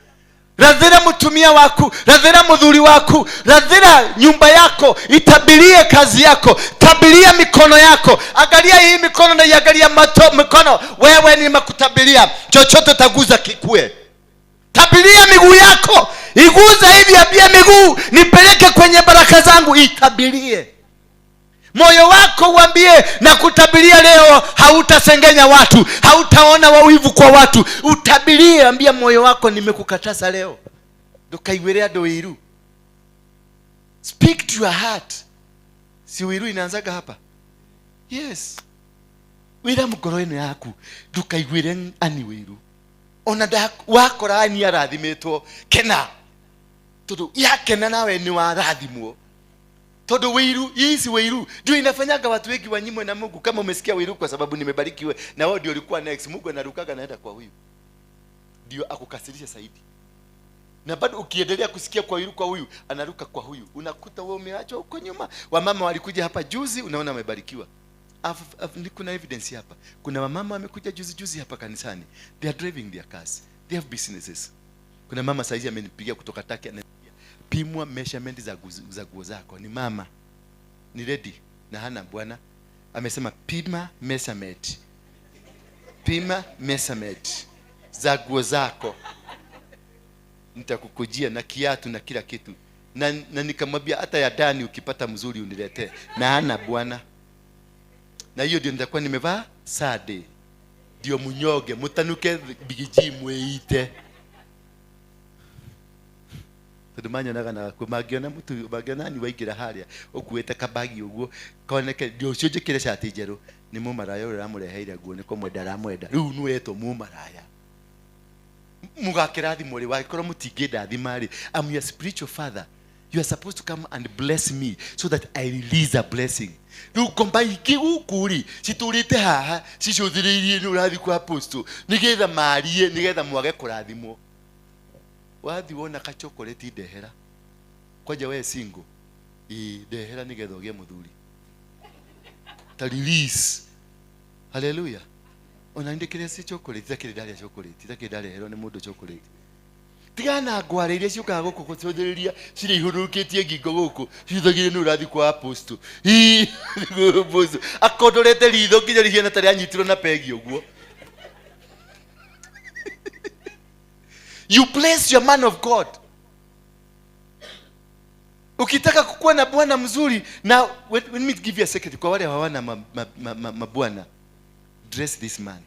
[SPEAKER 3] radhira mutumia waku, radhira mudhuri waku, radhira nyumba yako, itabirie kazi yako, tabiria mikono yako. Angalia hii mikono na angalia mikono. Wewe ni makutabiria, chochote taguza kikue. Tabiria miguu yako, iguza hivi, ambia miguu nipeleke kwenye baraka zangu, itabirie. Moyo wako uambie na kutabiria leo hautasengenya watu, hautaona wawivu kwa watu. Utabirie, ambia moyo wako nimekukataza leo. Ndokaiwerea doiru. Speak to your heart. Si wiru inaanzaga hapa. Yes. Wira mukoroeno yaku ndukaiwire ani wiru. Ona wako rani arathimetwo kena. Todo yakena nawe ni warathimwo. Todo wiru, hizi wiru ndio inafanyaga watu wengi wanyimwe na Mungu. Kama umesikia wiru kwa sababu nimebarikiwe na wao ndio ulikuwa next, Mungu anarukaga naenda kwa huyu ndio akukasirisha zaidi. Na bado ukiendelea kusikia kwa wiru kwa huyu anaruka kwa huyu, unakuta wewe umeachwa huko nyuma. Wamama walikuja hapa juzi, unaona wamebarikiwa. Kuna evidence hapa. Kuna wamama wamekuja juzi hapa kanisani, they are driving their cars, they have businesses. Kuna mama saizi amenipigia kutoka Taki, pimwa measurement za nguo zako. Ni mama, ni ready na hana bwana. Amesema pima measurement. Pima measurement za nguo zako, nitakukujia na kiatu na kila kitu. Na nikamwambia hata ya ndani ukipata mzuri uniletee. Na hana bwana. Na hiyo ndio nitakuwa nimevaa sade. Ndio munyoge, mutanuke bigiji mweite. Tudumanya na kumagiona mtu bagiona ni waigira haria okuweta kabagi uguo koneke ndio cio njikire shati njeru ni mumaraya ura mureheire guo niko mwendara mwenda riu nweto mumaraya mugakirathi muri wa ikoro mutingenda thimari. I'm your spiritual father. You are supposed to come and bless me so that I release a blessing. Riu komba iki ukuri citurite haha cicuthiririe ni urathi kwa apostle nigetha marie nigetha mwage kurathimwo. Wathi wona ka chocolate ndehera kwaja we single ndehera nigetha ugie muthuri ta release. Hallelujah. Ona ndikire si chocolate takire ndari chocolate takire ndari hero ni mundu chocolate tigana ngware iria ciukaga guku gucithiriria ciri ihurukitie ngingo guku cithagire ni urathi kwa apostle apostle akondorete ritho nginya rihiana tari anyitirwo na pegi uguo. You bless your man of God. Ukitaka kukuwa na bwana mzuri, now let me give you a secret. Kwa wale hawana mabwana, dress this man.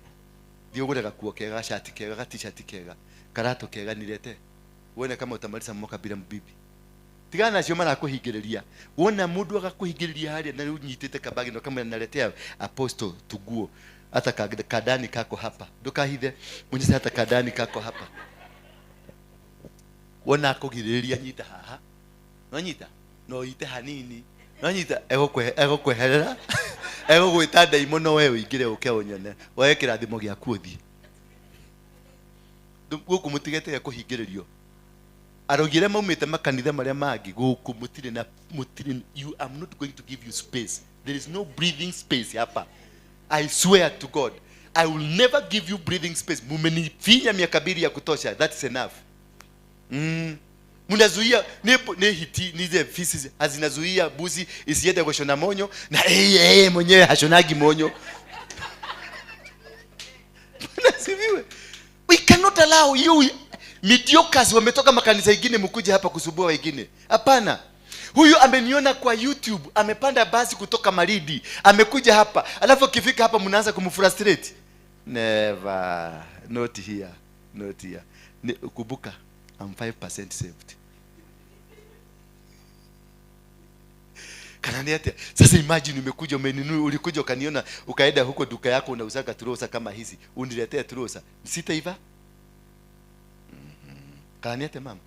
[SPEAKER 3] Ndio gurega kuokega shati kega, t-shirt kega, karato kega nilete. Uone kama utamaliza mwaka bila mbibi. tigana nacio marakuhingĩrĩria. Wona mũndũ agakuhingĩrĩria harĩa na rĩu nyitĩte kabagi no kama naletea apostle tuguo hata kadani kako hapa ndukahithe mwenyezi hata kadani kako hapa. Wona akugirĩrĩria nyita haha no nyita no ite hanini no nyita egũkweherera egũgwĩta ndaimono wewe ingĩre ũke ũnyone woe kĩrathimo gĩaku ũthiĩ gũkũ mũtigete kũhingĩrĩrio. Arogire maumĩte makanitha marĩa mangĩ gũkũ mũtirĩ na mũtirĩ. You am not going to give you space. There is no breathing space hapa. I swear to God, I will never give you breathing space. Mumenifinya miaka 2 ya kutosha. That's enough. Munazuia ne hiti nize feces hazinazuia buzi isiende kushona monyo na mwenyewe hashonagi monyo. Munasifiwe. We cannot allow you mediocres wametoka makanisa mengine mkuje hapa kusubua wengine. Hapana. Huyu ameniona kwa YouTube, amepanda basi kutoka Maridi, amekuja hapa. Alafu kifika hapa mnaanza kumfrustrate. Never. Not here. Not here. Kubuka, I'm 5% saved. Kananiate. Sasa imagine umekuja umeninunua, ulikuja ukaniona, ukaenda huko duka yako unauzaka turosa kama hizi. Uniletea turosa. Sitaiva? Kananiate mama.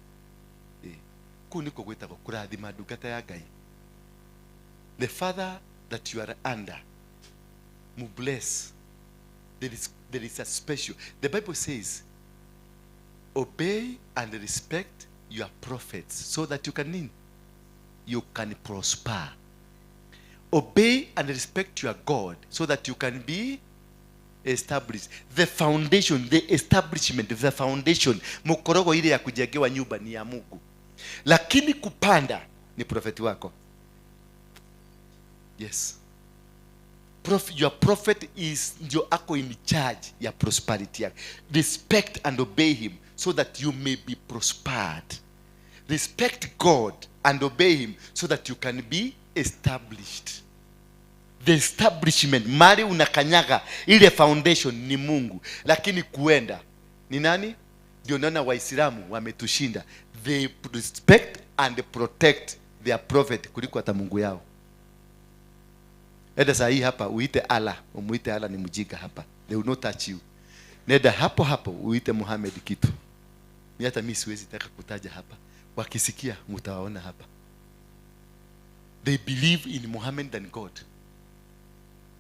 [SPEAKER 3] Kuniko gwetagwo kurathima ndungata ya Ngai. The father that you are under mu bless. There is a special. The Bible says, obey and respect your prophets so that you can prosper. Obey and respect your God so that you can be established. The foundation, the establishment, the foundation. Mukorogo ile ya kujengewa nyumba ni ya Mungu. Lakini kupanda ni prophet wako. Yes. Your prophet is ndio ako in charge ya prosperity yako. Respect and obey him so that you may be prospered. Respect God and obey him so that you can be established. The establishment, mali unakanyaga, ile foundation ni Mungu. Lakini kuenda ni nani? Ndio naona Waislamu wametushinda. They respect and protect their prophet kuliko hata Mungu yao. Eda sahi hapa uite Allah, umuite Allah ni mjinga hapa. They will not touch you. Nenda hapo uite Muhammad kitu. Ni hata mimi siwezi taka kutaja hapa. Wakisikia mtawaona hapa. They believe in Muhammad than God.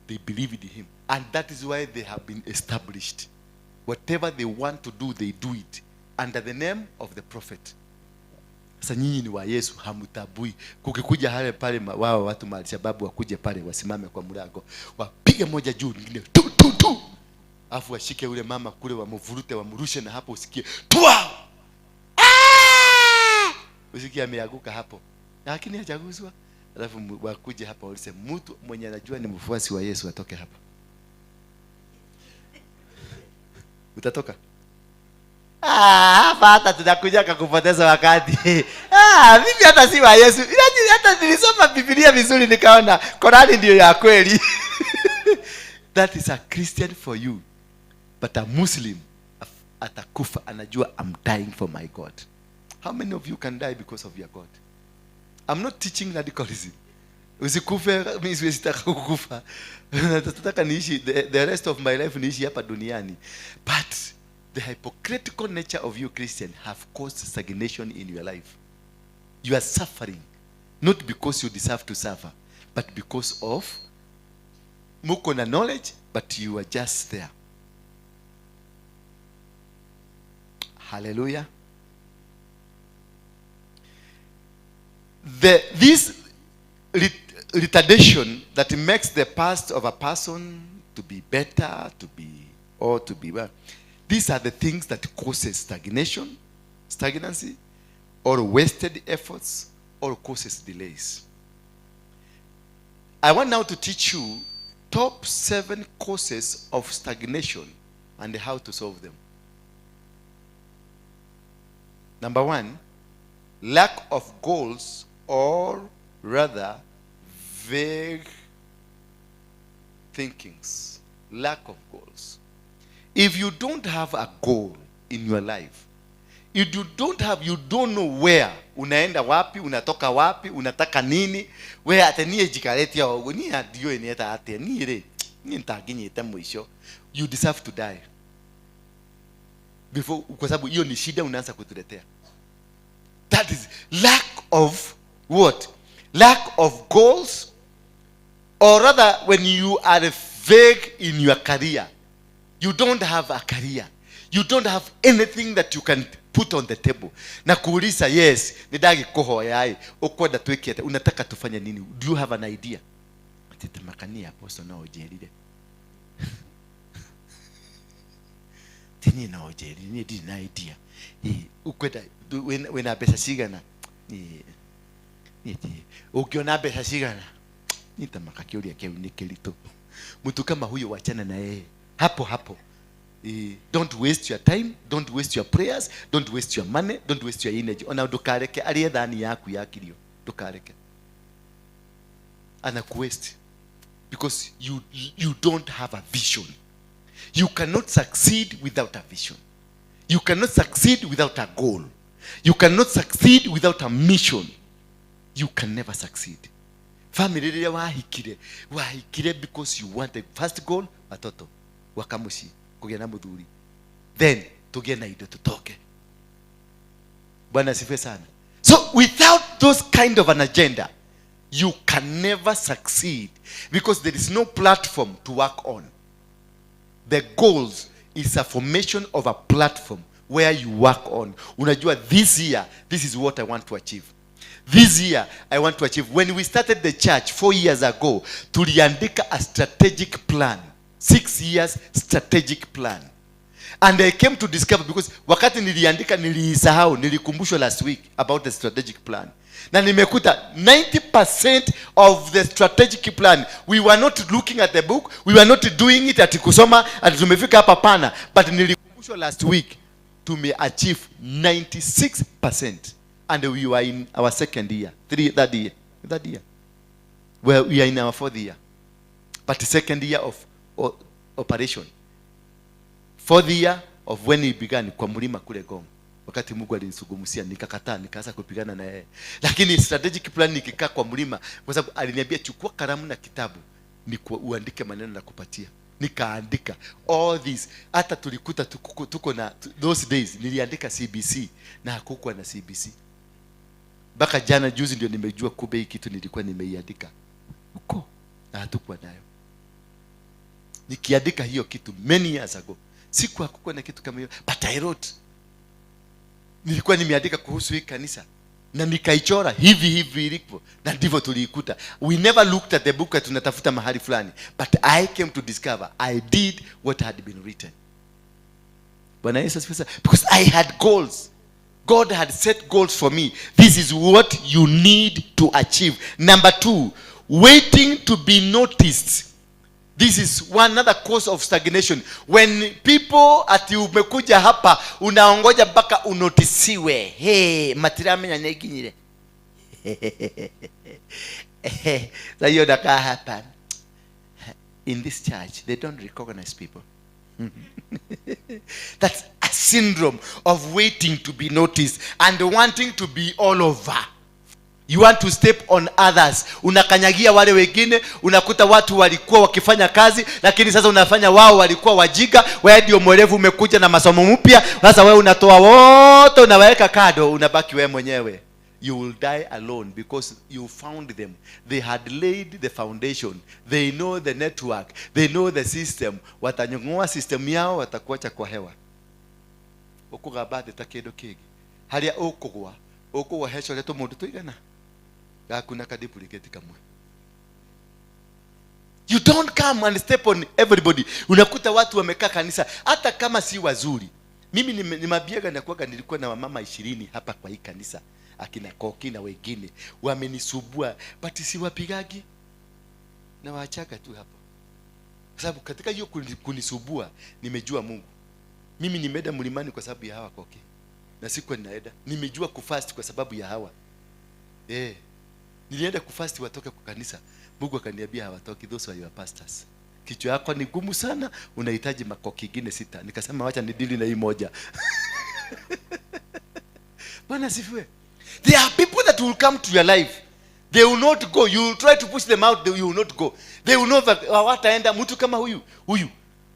[SPEAKER 3] They believe in him, and that is why they have been established. Whatever they want to do, they do it under the name of the prophet. Sasa nyinyi ni wa Yesu, hamutabui. Kukikuja hale pale wao watu mali sababu wakuje pale wasimame kwa mlango. Wapige moja juu nyingine tu. Afu washike yule mama kule wamvurute wamrushe na hapo usikie. Tua! Usikie ameanguka hapo. Lakini hajaguswa. Alafu wakuje hapa walisema mtu mwenye anajua ni mfuasi wa Yesu atoke hapa. Utatoka? Hata tunakuja kukupoteza wakati. Mimi hata si wa Yesu. Hata nilisoma Biblia vizuri nikaona Korani ndio ya kweli. That is a Christian for you. But a Muslim atakufa anajua I'm dying for my God. How many of you can die because of your God? I'm not teaching radicalism. Usikufe mimi siwezi taka kukufa. Nataka niishi the rest of my life niishi hapa duniani. But the hypocritical nature of you Christian have caused stagnation in your life. You are suffering not because you deserve to suffer, but because of muko na knowledge, but you are just there. Hallelujah. This retardation that makes the past of a person to be better, to be well. These are the things that causes stagnancy, or wasted efforts, or causes delays. I want now to teach you top 7 causes of stagnation and how to solve them. Number 1, lack of goals, or rather vague thinkings. Lack of goals. If you don't have a goal in your life, If you don't have, you don't know where. Unaenda wapi, unatoka wapi, unataka nini. Where atenie jikareti ya ni adio enieta ate ni re. Ni ntaginyete mwisho. You deserve to die. Before, kwa sababu hiyo ni shida unaanza kutuletea. That is lack of what? Lack of goals, or rather when you are vague in your career. You don't have a career. You don't have anything that you can put on the table. Na kuuliza, yes, nidagi kuhoya ai, ukwenda tuwekete, unataka tufanye nini? Do you have an idea? Atitamakania apostle na ojerire. Tini na ojerire, ni di na idea. Ukwenda wena pesa sigana. Ukiona pesa sigana. Nitamaka kiuria kia unikelito. Mtu kama huyo wachana na yeye. Hapo. Don't waste your time, don't waste your prayers, don't waste your money, don't waste your energy. Ona dukareke aliye dhani yaku yakilio. Dukareke. Ana waste because you don't have a vision. You cannot succeed without a vision. You cannot succeed without a goal. You cannot succeed without a mission. You can never succeed. Family wahikire because you want the first goal, watoto wakamushi kugia na mudhuri, then tugie na ido tutoke. Bwana sifiwe sana. So without those kind of an agenda, you can never succeed because there is no platform to work on. The goals is a formation of a platform where you work on. Unajua, this year, this is what I want to achieve. This year, I want to achieve. When we started the church 4 years ago, tuliandika a strategic plan. 6 years strategic plan. And I came to discover, because wakati niliandika nilisahau, nilikumbushwa last week about the strategic plan. Na nimekuta 90% of the strategic plan, we were not looking at the book, we were not doing it at kusoma, at tumefika hapa pana, but nilikumbushwa last week, tume achieve 96%. And we were in our second year, that year. Well, we are in our 4th year. But the second year of operation. 4th year of when we began kwa mlima kule Goma. Wakati Mungu alinisugumusia nikakataa, nikaanza kupigana na yeye. Lakini strategic plan nikikaa kwa mlima, kwa sababu aliniambia chukua kalamu na kitabu uandike maneno na kupatia. Nikaandika all this. Hata tulikuta tuko na those days niliandika CBC na hakukuwa na CBC. Baka jana juzi ndio nimejua kumbe hii kitu nilikuwa nimeiandika uko na hatukuwa nayo. Nikiandika hiyo kitu many years ago, siku hakukuwa na kitu kama hiyo, but I wrote. Nilikuwa nimeandika kuhusu hii kanisa na nikaichora hivi ilipo, na ndivyo tuliikuta. We never looked at the book tunatafuta mahali fulani, but I came to discover I did what had been written. Bwana Yesu asifiwe. Because I had goals. God had set goals for me. This is what you need to achieve. Number 2, waiting to be noticed. This is one other cause of stagnation. When people ati umekuja hapa, unaongoja mpaka unotisiwe. Hey, matirame na neginyire. So you nakaa hapa. In this church, they don't recognize people. That's a syndrome of waiting to be noticed and wanting to be all over. You want to step on others. Unakanyagia wale wengine, unakuta watu walikuwa wakifanya kazi, lakini sasa unafanya wao walikuwa wajiga, wewe ndio mwerevu umekuja na masomo mpya, sasa wewe unatoa wote unaweka kado, unabaki wewe mwenyewe. You will die alone because you found them. They had laid the foundation. They know the network. They know the system. Watanyongoa system yao, watakuacha kwa hewa. Okugabade takedo kigi. Halia okugwa hesho leto mundu tuigana. Hakuna kaduplicate kamwe. You don't come and step on everybody. Unakuta watu wamekaa kanisa hata kama si wazuri. Mimi ni mabiaga na kuaga, nilikuwa na mama 20 hapa kwa hii kanisa. Akina Koki na wengine wamenisubua, but si wapigagi na waachaka tu hapa. Kwa sababu katika hiyo kunisubua nimejua Mungu. Mimi nimeenda mlimani kwa sababu ya hawa Koki. Na sikuwa ninaenda. Nimejua kufast kwa sababu ya hawa. Nilienda kufast watoke kwa kanisa. Mungu akaniambia hawatoki, those are your pastors. Kichwa yako ni gumu sana, unahitaji makoki ingine 6. Nikasema wacha nidili na hii moja. Bwana sifiwe. There are people that will come to your life. They will not go. You will try to push them out, you will not go. They will know that wataenda mtu kama huyu.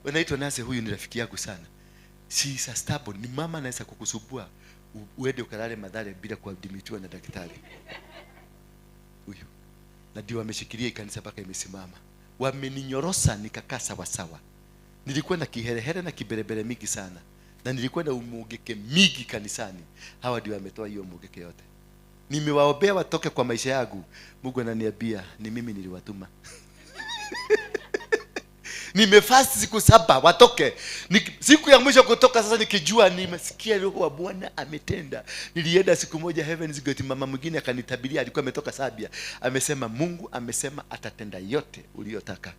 [SPEAKER 3] Wanaitwa nase, huyu ni rafiki yangu sana. She is a stubborn. Ni mama anaweza kukusubua uende ukalale madhare bila kuadhimitiwa na daktari. Huyu. Na ndio wameshikilia kanisa mpaka imesimama. Wameninyorosa nikakaa sawa sawa. Nilikuwa na kiherehere na kiberebere mingi sana. Na nilikuwa na umugeke mingi kanisani. Hawa ndio wametoa hiyo umugeke yote. Nimewaombea watoke kwa maisha yangu. Mungu ananiambia ni mimi niliwatuma. Nimefast siku 7 watoke. Siku ya mwisho kutoka sasa nikijua nimesikia roho wa Bwana ametenda. Nilienda siku moja Heaven's Gate, mama mwingine akanitabiria, alikuwa ametoka Sabia. Amesema Mungu amesema atatenda yote uliyotaka.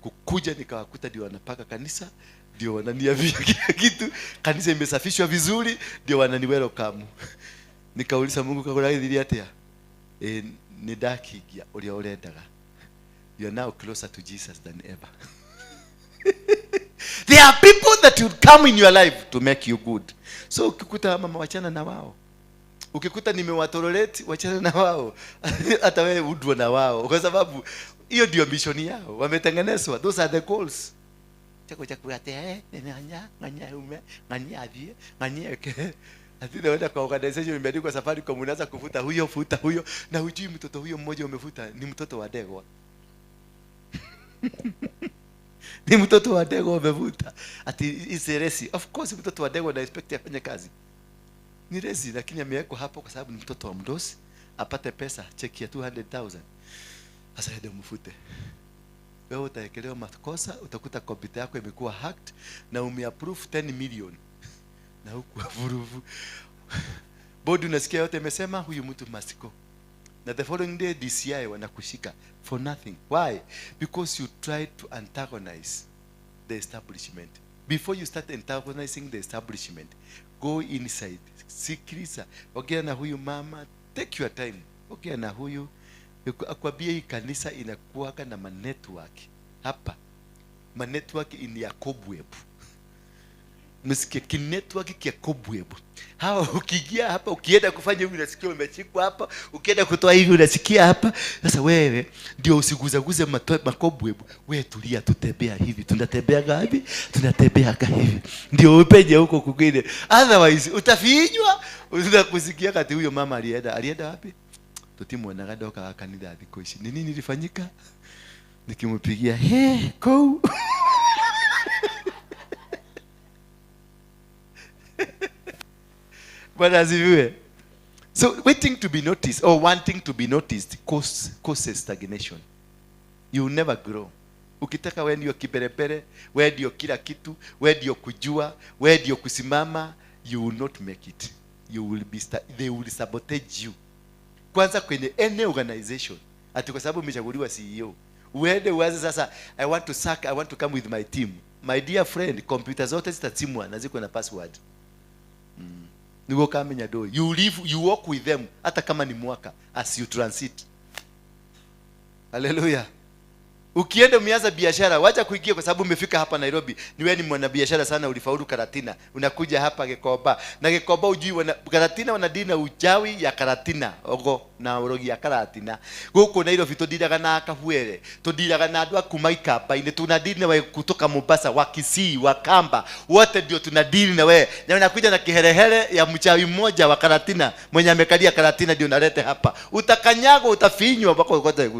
[SPEAKER 3] Kukuja nikawakuta ndio wanapaka kanisa, ndio wananiambia kila kitu, kanisa imesafishwa vizuri, ndio wanani welcome. Nikauliza Mungu kakora hivi atia? Ni daki ya uliolendaga. You are now closer to Jesus than ever. There are people that will come in your life to make you good. So ukikuta mama wachana na wao. Ukikuta nimewatolerate wachana na wao. Hata wewe udwa na wao. Kwa sababu hiyo ndio mission yao. Wametengenezwa. Those are the goals. Chako ate nganya avie ati naenda kwa organization imeandikwa safari kwa mnaanza kufuta huyo futa huyo na hujui mtoto huyo mmoja umefuta ni mtoto wa Degwa. Ni mtoto wa Degwa umevuta. Ati is resi. Of course mtoto wa Degwa na expect afanye kazi. Ni resi lakini amewekwa hapo kwa sababu ni mtoto wa mdosi, apate pesa cheki ya 200,000. Sasa ndio mfute. Wewe utaekelewa makosa, utakuta kompyuta yako imekuwa hacked na umeapprove 10 million. Na huku vuruvu. Bodi unasikia yote imesema huyu mtu must go. Na the following day DCI wanakushika for nothing. Why? Because you tried to antagonize the establishment. Before you start antagonizing the establishment, go inside. Sikiliza. Ongea na huyu mama, take your time. Ongea na huyu. Akwambia hii kanisa inakuwa na network. Hapa. Network in ya cobweb. Msikia kinetwork kia cobweb. Hawa ukiingia hapa ukienda kufanya hivi unasikia umechikwa hapa, ukienda kutoa hivi unasikia hapa. Sasa wewe ndio usiguzaguze makobweb. Wewe tulia, tutembea hivi, tunatembea gapi? Tunatembea hivi. Ndio upeje huko kwingine. Otherwise utafinywa, unakusikia kati huyo mama alienda wapi? Tutimwona gadoka kanida adikoishi. Nini nilifanyika? Nikimpigia, go. But as you so waiting to be noticed or wanting to be noticed causes stagnation. You will never grow. Ukitaka wewe ndio kiberepere, wewe ndio kila kitu, wewe ndio kujua, wewe ndio kusimama, you will not make it. You will be they will sabotage you. Kwanza kwenye any organization, ati kwa sababu umechaguliwa CEO. Uende uanze sasa, I want to come with my team. My dear friend, computer zote zitatimwa na ziko na password. Nigo kamenya do. You walk with them hata kama ni mwaka as you transit. Hallelujah. Ukienda umeanza biashara, wacha kuingia kwa sababu umefika hapa Nairobi. Ni wewe ni mwanabiashara sana, ulifaulu Karatina. Unakuja hapa Gekoba. Na Gekoba ujui Karatina wanadini na ujawi ya Karatina. Ogo na urogi ya Karatina. Guko Nairobi tudiraga na Kahuere. Tudiraga na andũ kuma Ikamba. Ine tunadini na wewe kutoka Mombasa, wa Kisii, wa Kamba. Wote ndio tunadini na wewe. Na unakuja na kiherehere ya mchawi mmoja wa Karatina. Mwenye amekalia Karatina ndio unalete hapa. Utakanyago, utafinywa mpaka ukote.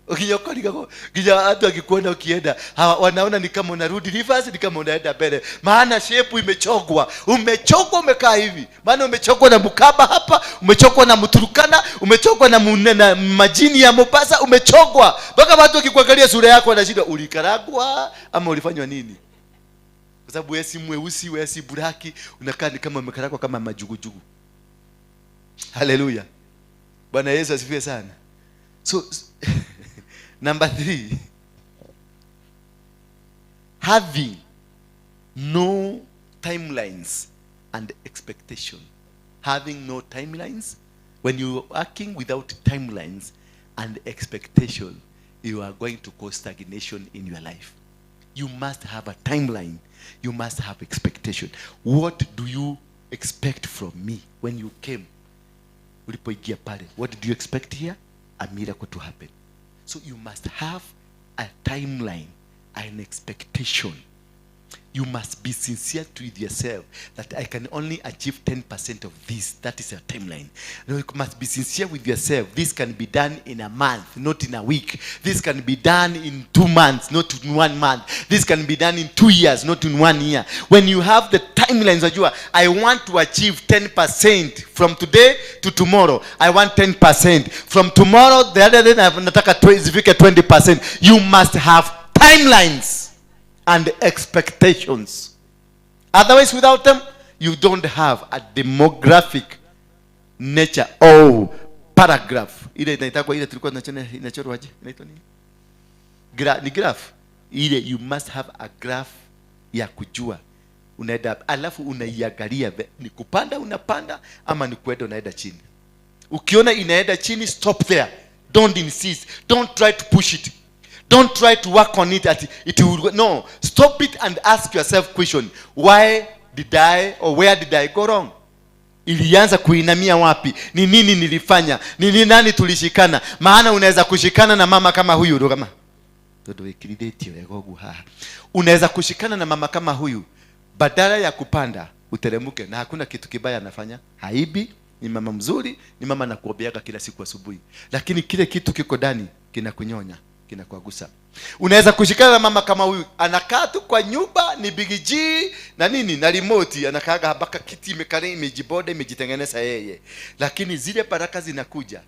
[SPEAKER 3] Ukiyokoliga kija watu akikuona ukienda wanaona ni kama unarudi reverse, ni kama unaenda mbele, maana shape imechogwa. Umechogwa, umekaa hivi, maana umechogwa na Mkaba hapa, umechogwa na Mturukana, umechogwa na majini ya Mombasa, umechogwa mpaka watu wakikuangalia sura yako wanashindwa ulikaragwa ama ulifanywa nini, kwa sababu wewe si mweusi, wewe si buraki, unakaa ni kama umekaragwa kama majugujugu. Haleluya, Bwana Yesu asifiwe sana. So number 3, having no timelines and expectation. Having no timelines. When you are working without timelines and expectation, you are going to cause stagnation in your life. You must have a timeline. You must have expectation. What do you expect from me when you came? Ulipoingia pale, what did you expect here? A miracle to happen. So you must have a timeline, an expectation. You must be sincere with yourself that I can only achieve 10% of this. That is a timeline. You must be sincere with yourself. This can be done in a month, not in a week. This can be done in 2 months, not in 1 month. This can be done in 2 years, not in 1 year. When you have the timelines, I want to achieve 10% from today to tomorrow. I want 10%. From tomorrow, the other day, nataka 20%. You must have timelines and expectations. Otherwise, without them, you don't have a demographic nature or paragraph. Ile inaitwa ile tulikuwa tunachorwaje? Inaitwa nini? Ni graph. Ile you must have a graph ya kujua. Unaenda alafu unaiangalia ni kupanda unapanda ama ni kwenda unaenda chini. Ukiona inaenda chini, stop there. Don't insist. Don't try to push it. Don't try to work on it at it will no. Stop it and ask yourself question. Why did I or where did I go wrong? Ilianza kuinamia wapi? Ni nini nilifanya? Ni nani tulishikana? Maana unaweza kushikana na mama kama huyu ndo kama todo ikilideti legogu ha. Unaweza kushikana na mama kama huyu badala ya kupanda uteremuke na hakuna kitu kibaya anafanya. Haibi, ni mama mzuri, ni mama anakuobeaga kila siku asubuhi. Lakini kile kitu kiko ndani kinakunyonya, kinakuagusa. Unaweza kushikana na mama kama huyu anakaa tu kwa nyumba, ni big G na nini na remote, anakaaga habaka kiti imekare imejiboda imejitengeneza yeye. Lakini zile baraka zinakuja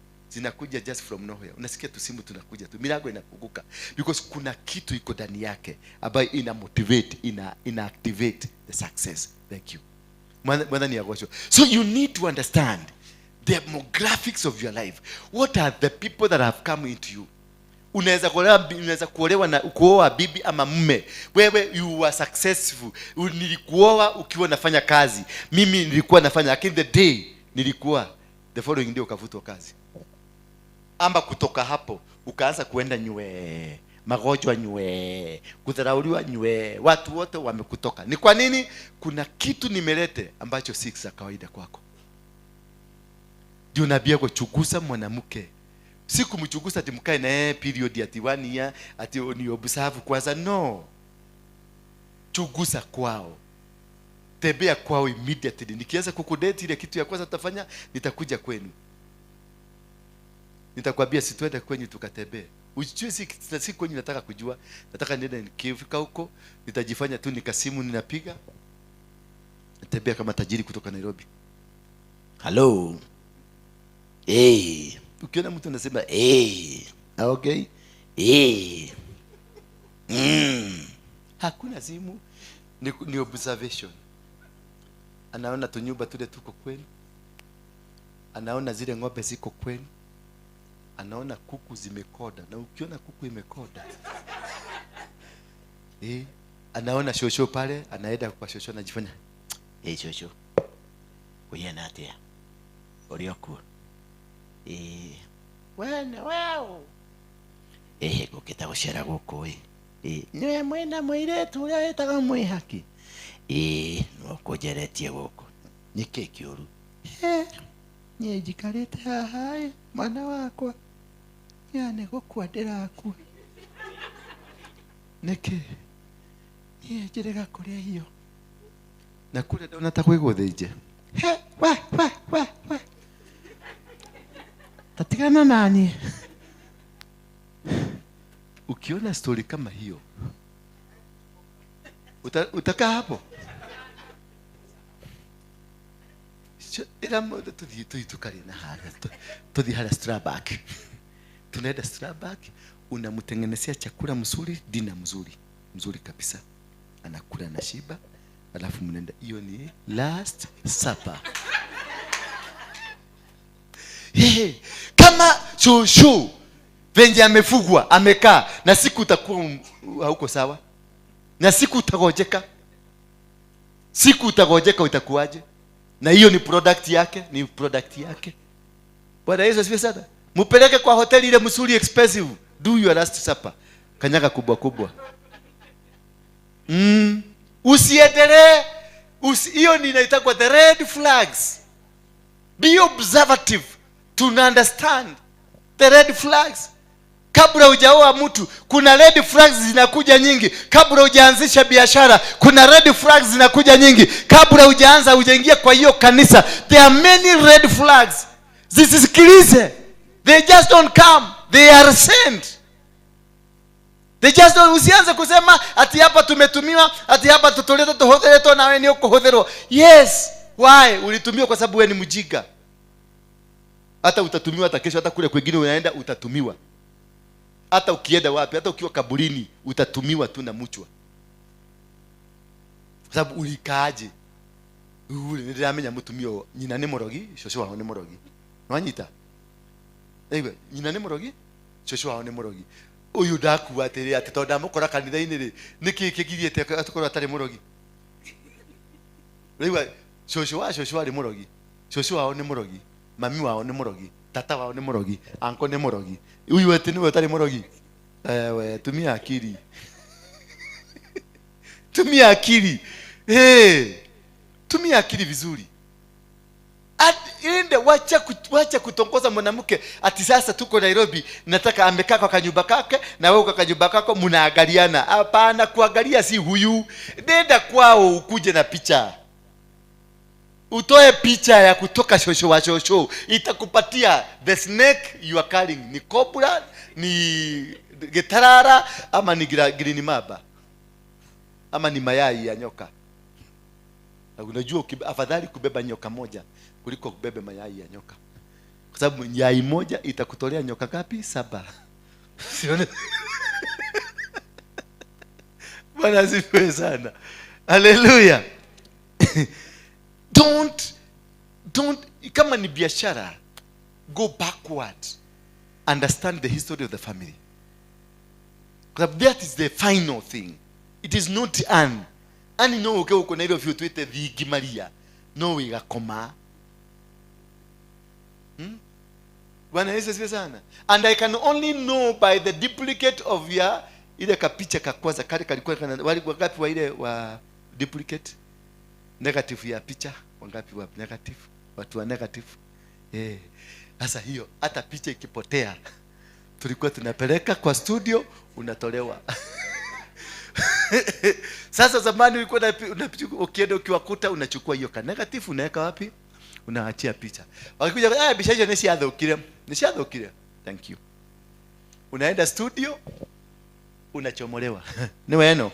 [SPEAKER 3] just from nowhere. Unasikia tu simu tunakuja tu, milango inafunguka because kuna kitu iko ndani yake ambayo ina motivate, ina activate the success. Thank you. Mwana ni agosho. So you need to understand the demographics of your life. What are the people that have come into you? Unaweza kuolewa na kuoa bibi ama mume. Wewe you are successful. Nilikuoa ukiwa nafanya kazi. Mimi nilikuwa nafanya, lakini the day nilikuwa the following day ukavutwa kazi. Amba kutoka hapo ukaanza kuenda nywe, magonjwa nywe, kudharauliwa nywe, watu wote wamekutoka. Ni kwa nini? Kuna kitu nimelete ambacho si za kawaida kwako. Ndio nabii kuchugusa mwanamke. Si kumchugusa ati mkae na period ati 1 year ati ni observe kwanza, no. Chugusa kwao. Tembea kwao immediately. Nikianza kukudate ile kitu ya kwanza tutafanya, nitakuja kwenu. Nitakwambia situende kwenyu tukatembee. Ujue si kwenyu nataka kujua. Nataka niende nikifika huko, nitajifanya tu nikasimu ninapiga. Natembea kama tajiri kutoka Nairobi. Hello. Hey. Ukiona mtu anasema okay. Hakuna simu, ni observation. Anaona tunyumba tule tuko kwenu. Anaona zile ng'ombe ziko kwenu. Anaona kuku zimekoda, na ukiona kuku imekoda anaona shosho pale, anaenda kwa shosho anajifanya shosho wewe natia orioku wana wao gukita gucera guku niwe mwena mwiretu uria wetaga mwihaki no kujeretie guku niki kiuru nie jikarite haha mwana wakwa yani gukua ndirakua niki nie jirega kuria hiyo na kule unataka kwiguthinje wa tatigana nani. Ukiona story kama hiyo utakaa hapo. Ila moja tukali na haya tudihara Starbuck. Tunaenda Starbuck, unamtengenezea chakula mzuri, dina mzuri kabisa. Anakula na shiba, alafu mnaenda, hiyo ni last supper. Kama shushu venye amefugwa amekaa, na siku utakuwa hauko sawa, na siku utagojeka utakuwaje? Na hiyo ni product yake. Bwana Yesu asifiwe sana. Mupeleke kwa hoteli ile mzuri expensive, do your last supper, kanyaga kubwa. Usiendelee Hiyo ni inaitwa the red flags. Be observative to understand the red flags. Kabla hujaoa mtu, kuna red flags zinakuja nyingi. Kabla hujaanzisha biashara, kuna red flags zinakuja nyingi. Kabla hujaingia kwa hiyo kanisa, there are many red flags. Zisikilize. They just don't come. They are sent. They just don't. Usianze kusema ati hapa tumetumiwa, ati hapa tutoleta tuhodhereto na wewe ni uko hodhero. Yes. Why? Ulitumiwa kwa sababu wewe ni mjinga. Hata utatumiwa hata kesho, hata kule kwingine unaenda utatumiwa. Hata ukienda wapi, hata ukiwa kaburini utatumiwa tu na mchwa. Kwa sababu ulikaaje? Ndiramenya mutumio nyina ni morogi, shosho wao ni morogi. Nwanyita. Ewe, nyina ni morogi, shosho wao ni morogi. Uyu ndaku atiri ati tonda mukora kanitha-ini ri niki kigiriete atukorwo atari morogi. Ewe, shosho wao ni morogi. Shosho wao ni morogi. Mami wao ni morogi. Tata wao ni morogi. Anko ni morogi. Uyu ati ni utari morogi. Ewe, tumia akili. Tumia akili. Tumia akili vizuri. Ende wacha kutongoza mwanamke ati sasa tuko Nairobi, nataka amekaa kwa kanyumba kake na wewe kwa kanyumba kako mnaangaliana. Hapana, kuangalia si huyu. Nenda kwao ukuje na picha. Utoe picha ya kutoka shosho wa shosho. Itakupatia the snake you are carrying. Ni cobra, ni getarara, ama ni green mamba, ama ni mayai ya nyoka. Unajua afadhali kubeba nyoka moja kuliko kubeba mayai ya nyoka. Kwa sababu yai moja itakutolea nyoka ngapi? 7. Sione. Bwana asifiwe sana. Hallelujah. Don't kama ni biashara, go backward. Understand the history of the family. Because that is the final thing. It is not ani no uko na ile twite thigi Maria no wigakoma. Bwana Yesu asifiwe sana. And I can only know by the duplicate of your ile kapicha kakwaza kale kalikuwa kana wali wangapi wa ile wa duplicate negative ya picha, wangapi wa negative, watu wa negative. Sasa hiyo hata picha ikipotea tulikuwa tunapeleka kwa studio, unatolewa. Sasa zamani ulikuwa ukienda ukiwakuta unachukua hiyo ka negative unaweka wapi? Unaachia picha. Wakikuja bishaje nisiadhokire. Thank you. Unaenda studio unachomolewa. Ni weno.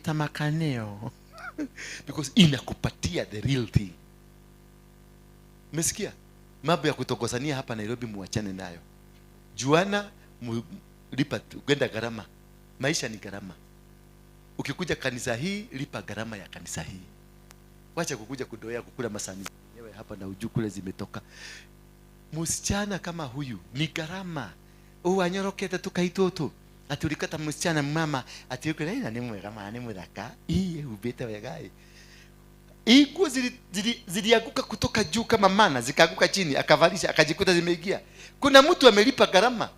[SPEAKER 3] Tamakaneo. Because inakupatia the real thing. Umesikia? Mambo ya kutokosania hapa Nairobi muachane nayo. Juana lipa kwenda gharama. Maisha ni gharama. Ukikuja kanisa hii, lipa gharama ya kanisa hii. Wacha kukuja kudoea kukula masani yenyewe hapa na ujuu kule zimetoka. Msichana kama huyu ni gharama. Anyorokete tukaitoto. Ati ulikata msichana mama, ati yuko na ni mwega mani mudaka. Ubeta wegai. Nguo zilianguka kutoka juu kama mana, zikaanguka chini, akavalisha, akajikuta zimeingia. Kuna mtu amelipa gharama.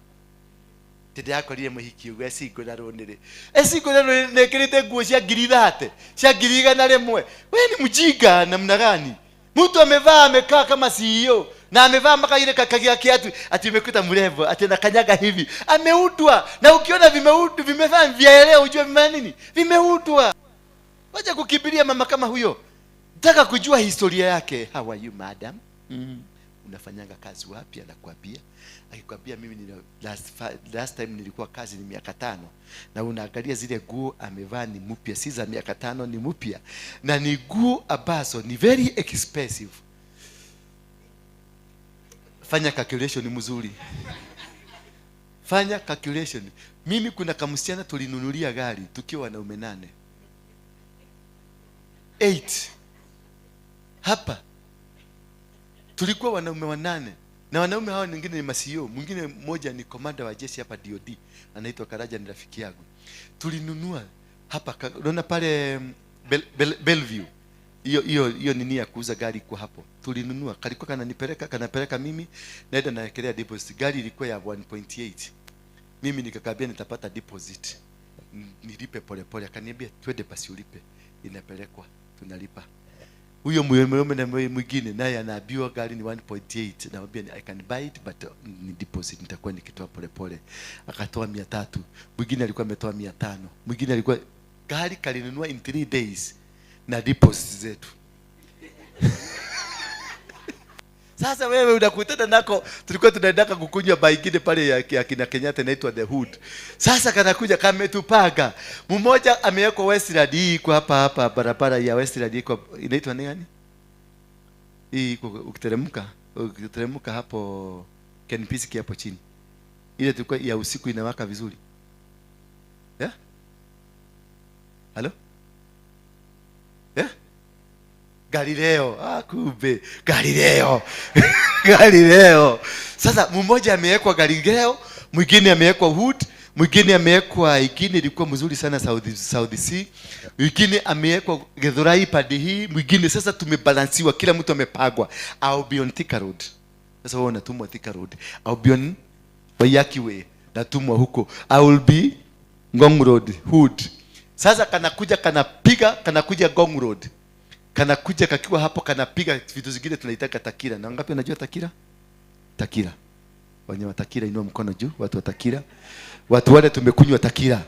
[SPEAKER 3] Tete yako lile muhiki uwe siko na ronere. Siko na ronere nekirite nguo cia ngiri cia ngiri igana rimwe. Wewe ni mjinga namna gani? Mtu amevaa amekaa kama CEO na amevaa mpaka ile kakagia kiatu ati umekuta mrevo ati anakanyaga hivi. Ameudwa. Na ukiona vimevaa vyaeleo ujue vimefanya nini? Vimeudwa. Wacha kukimbilia mama kama huyo. Nataka kujua historia yake. How are you madam? Unafanyanga kazi wapi? Anakuambia. Akikwambia mimi ni last time nilikuwa kazi ni miaka 5, na unaangalia zile nguo amevaa ni mpya, si za miaka 5, ni mpya, na ni nguo ambazo ni very expensive. Fanya calculation mzuri. Fanya calculation. Mimi kuna kamsichana tulinunulia gari tukiwa wanaume 8 hapa, tulikuwa wanaume 8. Na wanaume hao wengine ni masio, mwingine mmoja ni komanda wa jeshi hapa DOD, anaitwa Karaja, ni rafiki yangu. Tulinunua hapa, unaona pale Bellevue. Hiyo nini ya kuuza gari kwa hapo. Tulinunua, kalikuwa kanapeleka mimi, naenda naekelea deposit. Gari ilikuwa ya 1.8. Mimi nikakabia nitapata deposit. Nilipe pole pole, akaniambia twende basi ulipe. Inapelekwa, tunalipa. Huyo mume na mwingine naye anaambiwa gari ni 1.8, namwambia I can buy it but ni deposit, nitakuwa nikitoa pole. Akatoa 300. Mwingine alikuwa ametoa 500. Mwingine alikuwa gari kalinunua in 3 days na deposit zetu. Sasa wewe unakutana nako, tulikuwa tunaendaka kukunywa baingine pale ya kina Kenyatta inaitwa The Hood. Sasa kanakuja kametupaga. Mmoja amewekwa Westland hii kwa hapa barabara ya Westland iko inaitwa nani? Hii ukiteremka hapo Kenpisiki hapo chini. Ile tulikuwa ya usiku inawaka vizuri. Yeah? Hello? Yeah? Galileo, kumbe Galileo. Galileo. Sasa mmoja amewekwa Galileo, mwingine amewekwa Hood, mwingine amewekwa ingine ilikuwa mzuri sana South Sea. Mwingine amewekwa Githurai pande hii, mwingine sasa tumebalansiwa, kila mtu amepagwa. I'll be on Thika Road. Sasa wewe unatumwa Thika Road. I'll be on Waiyaki Way, natumwa huko. I will be Ngong Road, Hood. Sasa kanakuja Ngong Road. Kanakuja kakiwa hapo kanapiga vitu zingine tunaitaka takira. Na ngapi unajua takira? Takira. Wenye takira inua mkono juu, watu wa takira. Watu wale tumekunywa takira.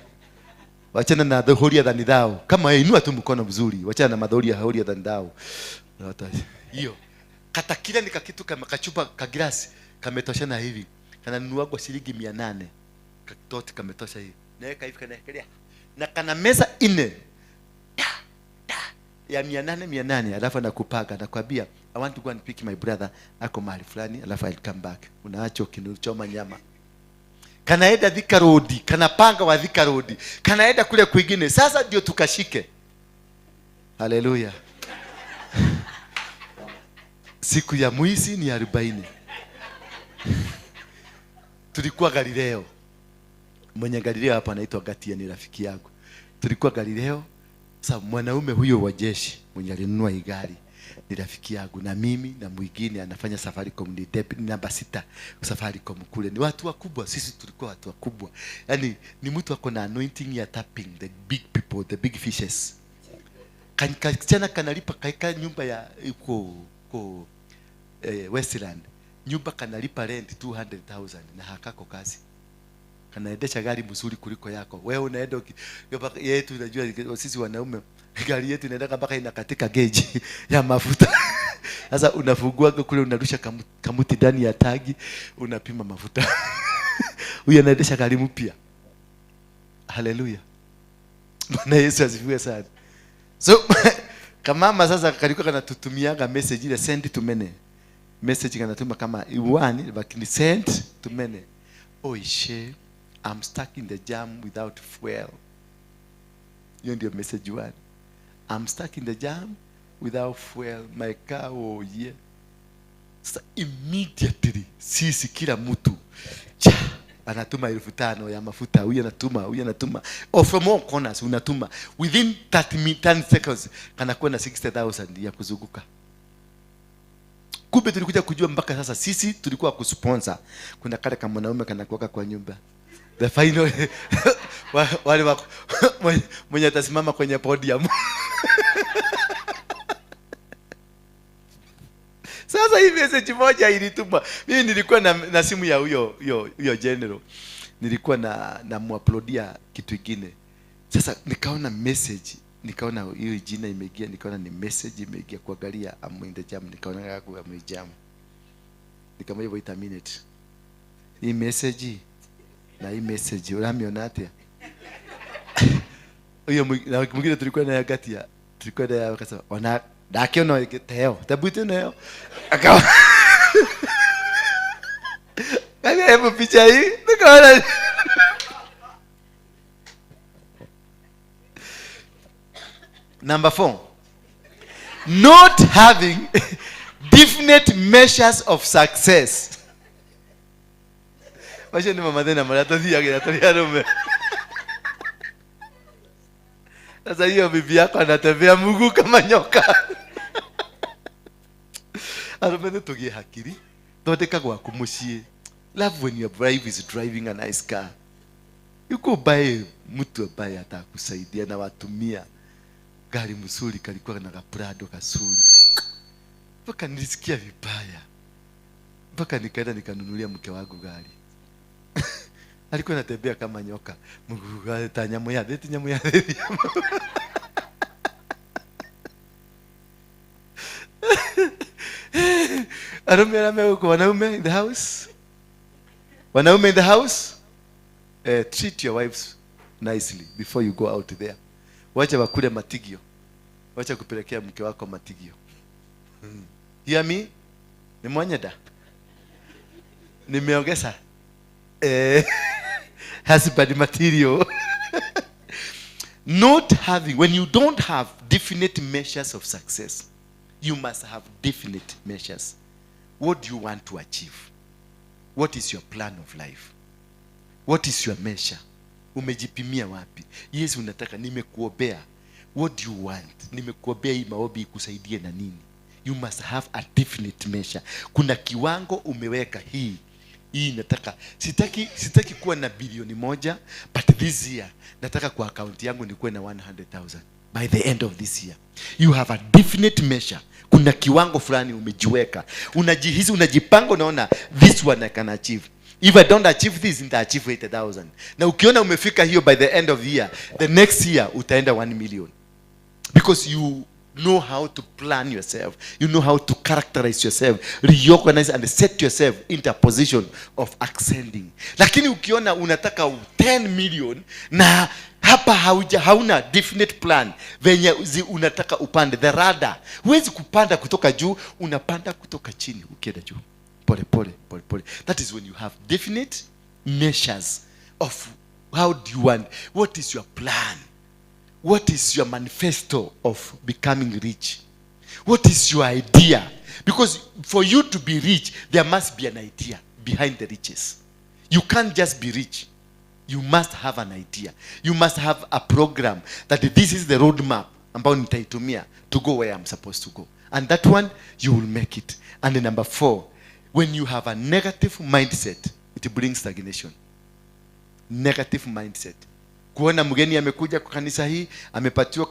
[SPEAKER 3] Wachana na the holier than thou. Kama inua tu mkono mzuri, wachana na madhori ya holier than thou. Hiyo. Katakira ni kakitu kama kachupa ka glass kametoshana hivi. Kananunua kwa shilingi 800. Kakitoti kametosha hivi. Naweka hivi kanaekelea. Na kana meza 4. Ya 800 alafu anakupaga nakwambia I want to go and pick my brother ako mahali fulani alafu I'll come back. Unaacho kinuchoma nyama. Kanaenda Thika Road, kanapanga wa Thika Road. Kanaenda kule kwingine. Sasa ndio tukashike. Haleluya. Siku ya mwizi ni 40. Tulikuwa Galileo. Mwenye Galileo hapa anaitwa Gatia, ni rafiki yangu. Tulikuwa Galileo. Sasa mwanaume huyo wa jeshi mwenye alinunua gari ni rafiki yangu, na mimi na mwingine anafanya Safaricom, ni namba 6 Safaricom kule. Ni watu wakubwa, sisi tulikuwa watu wakubwa. Yaani ni mtu wako na anointing ya tapping the big people, the big fishes. Kachana kanalipa kaika nyumba ya uko Westland. Nyumba kanalipa rent 200,000 na hakako kazi. Kanaendesha gari mzuri kuliko yako. Wewe unaenda yetu, unajua sisi wanaume gari yetu inaenda mpaka inakatika gauge ya mafuta. Sasa unafungua kule, unarusha kamuti ndani ya tagi, unapima mafuta. Huyu anaendesha gari mpya. Haleluya. Bwana Yesu asifiwe sana. So kama sasa kalikuwa kanatutumiaga message ile send to many. Message kanatuma kama one lakini send to many. Oh ishe, I'm stuck in the jam without fuel. Hiyo ndio message one. I'm stuck in the jam without fuel. My car, oh yeah. So immediately sisi kila mtu anatuma 5,000 ya mafuta. Huyu anatuma. Or from all corners unatuma. Within 10 seconds kanakuwa na 60,000 ya kuzunguka. Kumbe tulikuja kujua mpaka sasa sisi tulikuwa kusponsor. Kuna kale kama mwanaume kanakuwa kwa nyumba. The final wale wako mwenye atasimama kwenye podium. Sasa hii message moja ilituma. Mimi nilikuwa na simu ya huyo general. Nilikuwa na muuploadia kitu kingine. Sasa nikaona message, nikaona hiyo jina imeingia, nikaona ni message imeingia kuangalia amuende jam, nikaona yako amejam. Nikamwambia wait a minute. Hii message na hii message unamiona atia? Huyo mwingine tulikuwa na Gatia. Tulikuwa na akasema wana dakio no teo. Tabuti nayo. Akawa kama hapo picha hii nikaona. Number 4. Not having definite measures of success. Wacha ni mama tena mara tatu yake natolia rume. Sasa hiyo bibi yako anatembea mguu kama nyoka. Arumene tugie hakiri. Tondeka kwa kumushie. Love when your wife is driving a nice car. Yuko bae mtu ambaye atakusaidia na watumia gari mzuri kalikuwa na Prado kasuri. mpaka nilisikia vibaya, mpaka nikaenda nikanunulia mke wangu gari. Alikuwa anatembea kama nyoka, Mungu tanyamu ya dheti nyamu ya dheti. Wanaume in the house, wanaume in the house, treat your wives nicely before you go out there. Wacha wakule matigio, wacha kupelekea mke wako matigio. Hear me? Ni mwanyeda, nimeongeza husband material. Not having, when you don't have definite measures of success, you must have definite measures. What do you want to achieve? What is your plan of life? What is your measure? Umejipimia wapi? Yes, unataka nimekuombea. What do you want? Nimekuombea hii maombi ikusaidie na nini? You must have a definite measure. Kuna kiwango umeweka hii nataka, sitaki kuwa na bilioni 1, but this year nataka kwa account yangu nikuwe na 100,000 by the end of this year. You have a definite measure. Kuna kiwango fulani umejiweka, unajihisi, unajipanga, unaona this one I can achieve. If I don't achieve this, nita achieve 80,000. Na ukiona umefika hiyo by the end of the year, the next year utaenda 1 million, because you know how to plan yourself, you know how to characterize yourself, reorganize and set yourself into a position of ascending. Lakini ukiona unataka 10 million na hapa hauna definite plan venye unataka upande the radar, huwezi kupanda kutoka juu, unapanda kutoka chini ukienda juu pole pole pole pole. That is when you have definite measures of how do you want, what is your plan, what is your manifesto of becoming rich, what is your idea, because for you to be rich there must be an idea behind the riches. You can't just be rich, you must have an idea, you must have a program that this is the roadmap ambao nitaitumia to go where I'm supposed to go, and that one you will make it. And the number 4, when you have a negative mindset, it brings stagnation. Negative mindset. Kuona mgeni amekuja kwa kanisa hii, amepatiwa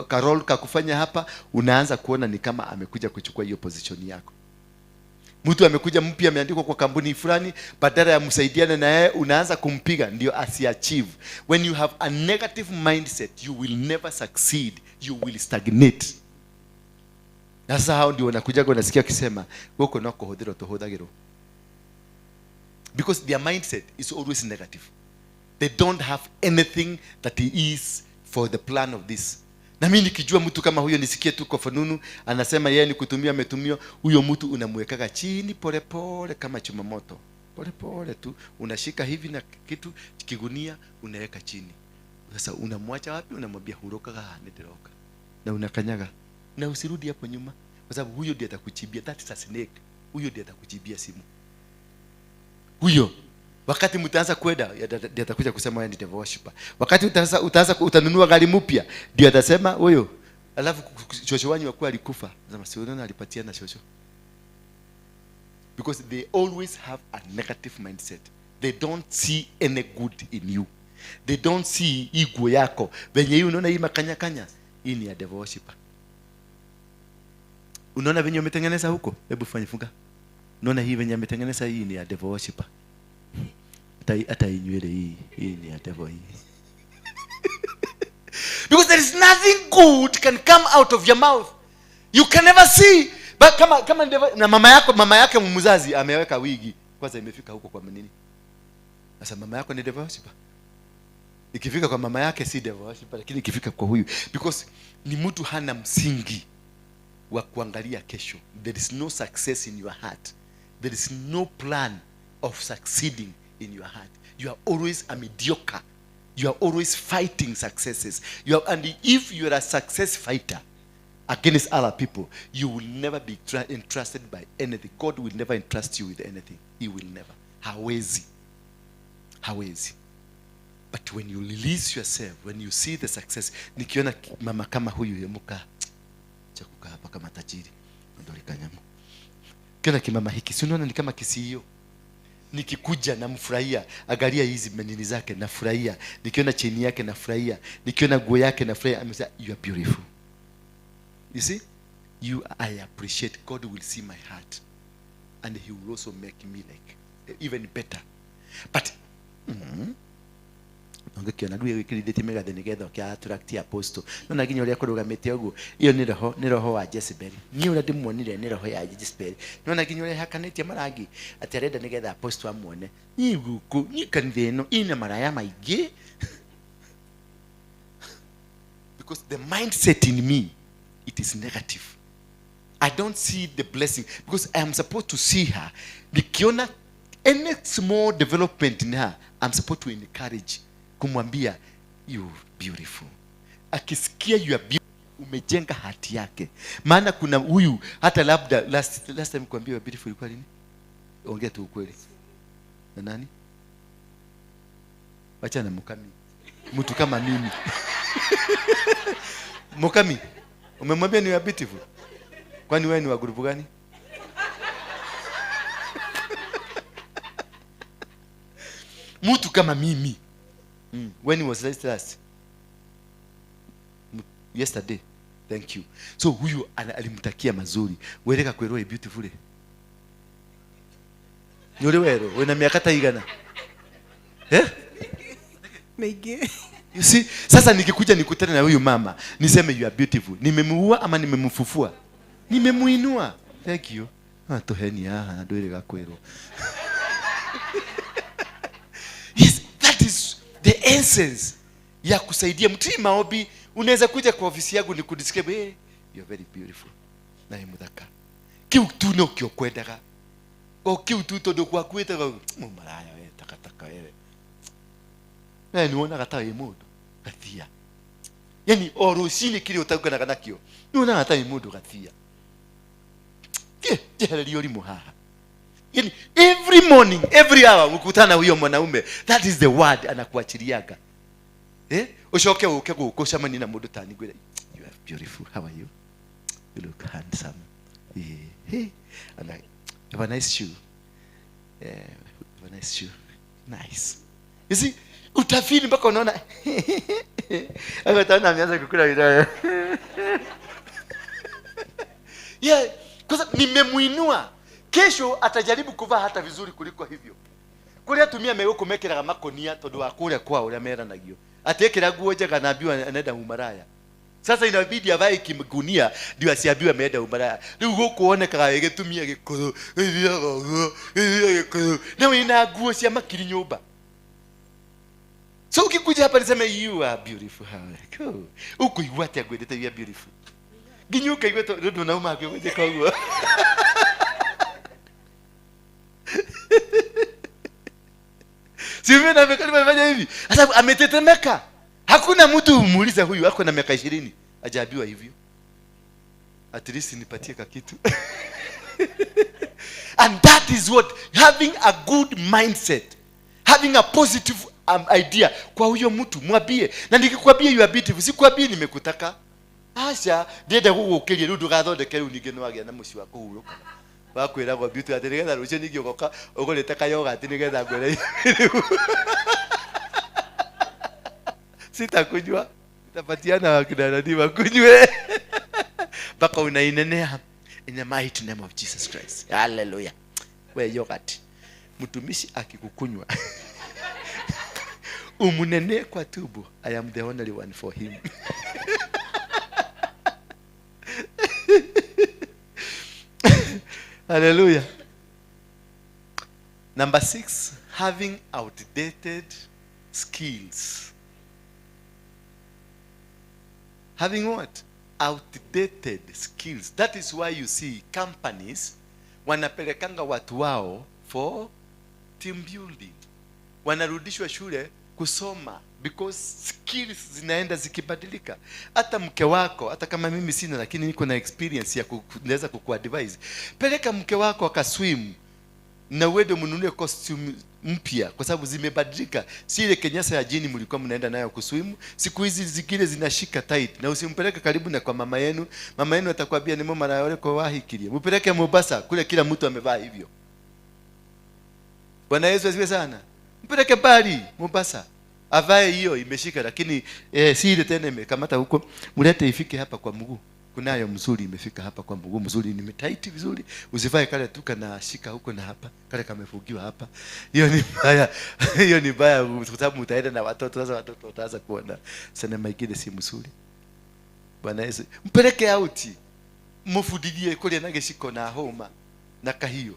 [SPEAKER 3] ka role ka kufanya hapa, unaanza kuona ni kama amekuja kuchukua hiyo position yako. Mtu amekuja mpya, ameandikwa kwa kampuni fulani, badala ya msaidiane na yeye unaanza kumpiga ndio asiachieve. When you have a negative mindset, you will never succeed, you will stagnate. Sasa hao ndio wanakuja unasikia akisema wako nako hodero to hodagero, because their mindset is always negative. They don't have anything that is for the plan of this. Na mimi nikijua mtu kama huyo, nisikie tu kwa fununu anasema yeye ni kutumia ametumio, huyo mtu unamweka chini pole pole kama chuma moto. Pole pole tu unashika hivi na kitu kigunia unaweka chini. Sasa unamwacha wapi? Unamwambia huroka nederoka. Na unakanyaga. Na usirudi hapo nyuma, kwa sababu huyo ndiye atakuchibia. That is a snake. Huyo ndiye atakuchibia simu. Huyo wakati mtaanza kwenda ndiye atakuja kusema yeye ni devil worshiper. Wakati utanunua gari mpya ndiye atasema huyo, alafu shosho wanyu wako alikufa, sema si unaona alipatiana shosho. Because they always have a negative mindset. They don't see any good in you. They don't see ego yako. Venye hii unaona hii makanya hii ni ya devil worshiper. Unaona venye umetengeneza huko, hebu fanya funga. Unaona hii venye umetengeneza hii ni ya devil worshiper. Hata inywele hii ni ya devil hii. Because there is nothing good can come out of your mouth. You can never see. But kama na mama yake mzazi ameweka wigi, kwanza imefika huko kwa nini? Sasa mama yako ni devil worshiper. Ikifika kwa mama yake si devil worshiper, lakini ikifika kwa huyu, because ni mtu hana msingi wa kuangalia kesho. There is no success in your heart. There is no plan of succeeding in your heart. You are always a mediocre. You are always fighting successes. And if you are a success fighter against other people, you will never be entrusted by anything. God will never entrust you with anything. He will never. Hawezi. But when you release yourself, when you see the success, nikiona mama kama huyu yemuka chakuka hapa kama tajiri ndoli kanyamu. Kiona kimama hiki, si unaona ni kama kisio. Nikikuja na mfurahia, angalia hizi menini zake na furahia, nikiona cheni yake na furahia, nikiona nguo yake na furahia. Amesema you are beautiful. You see? I appreciate. God will see my heart, and He will also make me like even better. But ongekiona rũĩ wĩkĩrithĩtie mĩgathĩ nĩgetha ũkĩatũrakti apostle no na nginya ũrĩa kũrũgamĩte ũguo iyo nĩ roho wa Jezebel. Niĩ ũrĩa ndĩmuonire nĩ roho ya Jezebel, no na nginya ũrĩa hakanĩtie marangi atĩ arenda nĩgetha apostle amuone. Niĩ gũkũ niĩ kanitha ĩno ina maraya maingĩ because the mindset in me, it is negative. I don't see the blessing because I am supposed to see her. Nikiona any small development in her, I'm supposed to encourage, kumwambia you beautiful. Akisikia you are beautiful, umejenga hati yake. Maana kuna huyu hata labda last time kuambia you are beautiful ilikuwa nini? Ongea tu ukweli. Na nani? Wacha na Mukami. Mtu kama mimi. Mukami, umemwambia ni you are beautiful? Kwani wewe ni wa grupu gani? Mtu kama mimi. When was last? Yesterday. Thank you. So huyu alimtakia mazuri. Wereka kwero beautiful. Nyore wero, wena miaka taigana.
[SPEAKER 1] Mege.
[SPEAKER 3] You see, sasa nikikuja nikutane na huyu mama, niseme you are beautiful. Nimemuua ama nimemfufua? Nimemuinua. Thank you. Toheni aha ndwire gakwero. Yes, that is the essence ya kusaidia mtu. Maombi unaweza kuja kwa ofisi yangu nikudescribe, hey, you are very beautiful. Na imudaka. Kiu tu no kyo kwendaga. Ko kiu tu to do kwa kweta mu maraya we takataka wewe. Na niona kata imudu kathia. Yani oroshini kile utakuwa na kanakio. Niona hata imudu kathia. Yani every morning, every hour ukutana huyo mwanaume, that is the word anakuachiliaga. Ushoke ukosha mani na mundu tani gwira, you are beautiful, how are you? You look handsome. And I have a nice shoe. Have a nice shoe. Nice. You see, utafili mpaka unaona akatana ameanza kukula wilaya. Yeah, kwa nimemuinua. Kesho atajaribu kuvaa hata vizuri kuliko hivyo. Kule atumia meweko mekera makonia todo akure kwa ule mera nagio. Atekera guo njega naambiwa anaenda umaraya. Sasa inabidi avae kimgunia ndio asiambiwe ameenda umaraya. Rĩu gũkuonekaga ĩgĩtumia gĩkũyũ. Na ina guo cia makiri nyumba. So ukikuja hapa niseme you are beautiful. Cool. Ukuigua ati agwendete you are beautiful. Ginyuka igwe ndo nauma akweje kwa. Sivyo na amefanya hivi. Sasa ametetemeka. Hakuna mtu umuuliza huyu ako na miaka 20 ajabiwa hivyo. At least nipatie kitu. And that is what having a good mindset, having a positive idea kwa huyo mtu mwambie. Na nikikwambia you are beautiful, sikwambie nimekutaka. Asha ndenda gugukiria rundu gathondeke ru ninge no agia na muci wa kuhuruka. Wakwira go beauty atirega rucio ningi ugoka ugurite kayoga ati nigetha ngwere. Sitakujua. Tapatiana wakidana ni wakunywe. Baka unainenea in the mighty name of Jesus Christ. Hallelujah. We yogurt. Mtumishi akikukunywa. Umunene kwa tubo. I am the only one for him. Hallelujah. Number 6, having outdated skills. Having what? Outdated skills. That is why you see companies wanapelekanga watu wao for team building. Wanarudishwa shule kusoma because skills zinaenda zikibadilika. Hata mke wako, hata kama mimi sina lakini niko na experience ya kuweza kukuadvise. Peleka mke wako akaswim na uende mnunue costume mpya kwa sababu zimebadilika. Si ile kenyasa ya jini mlikuwa mnaenda nayo kuswim, siku hizi zingine zinashika tight. Na usimpeleke karibu na kwa mama yenu. Mama yenu atakwambia ni mama na yule kwa wahikiria. Mpeleke Mombasa, kule kila mtu amevaa hivyo. Bwana Yesu asifiwe sana. Mpeleke Bali, Mombasa. Avae hiyo imeshika lakini si ile tena imekamata huko. Mlete ifike hapa kwa mguu. kunayo mzuri imefika hapa kwa mguu mzuri nimetaiti vizuri, usivae kale tu kana shika huko na hapa, kale kamefugiwa hapa. Hiyo ni mbaya. Hiyo ni mbaya kwa sababu utaenda na watoto, sasa watoto wataanza kuona sinema ingine si mzuri. Bwana Yesu, mpeleke out. Mufudidie kule na geshiko na homa na kahio.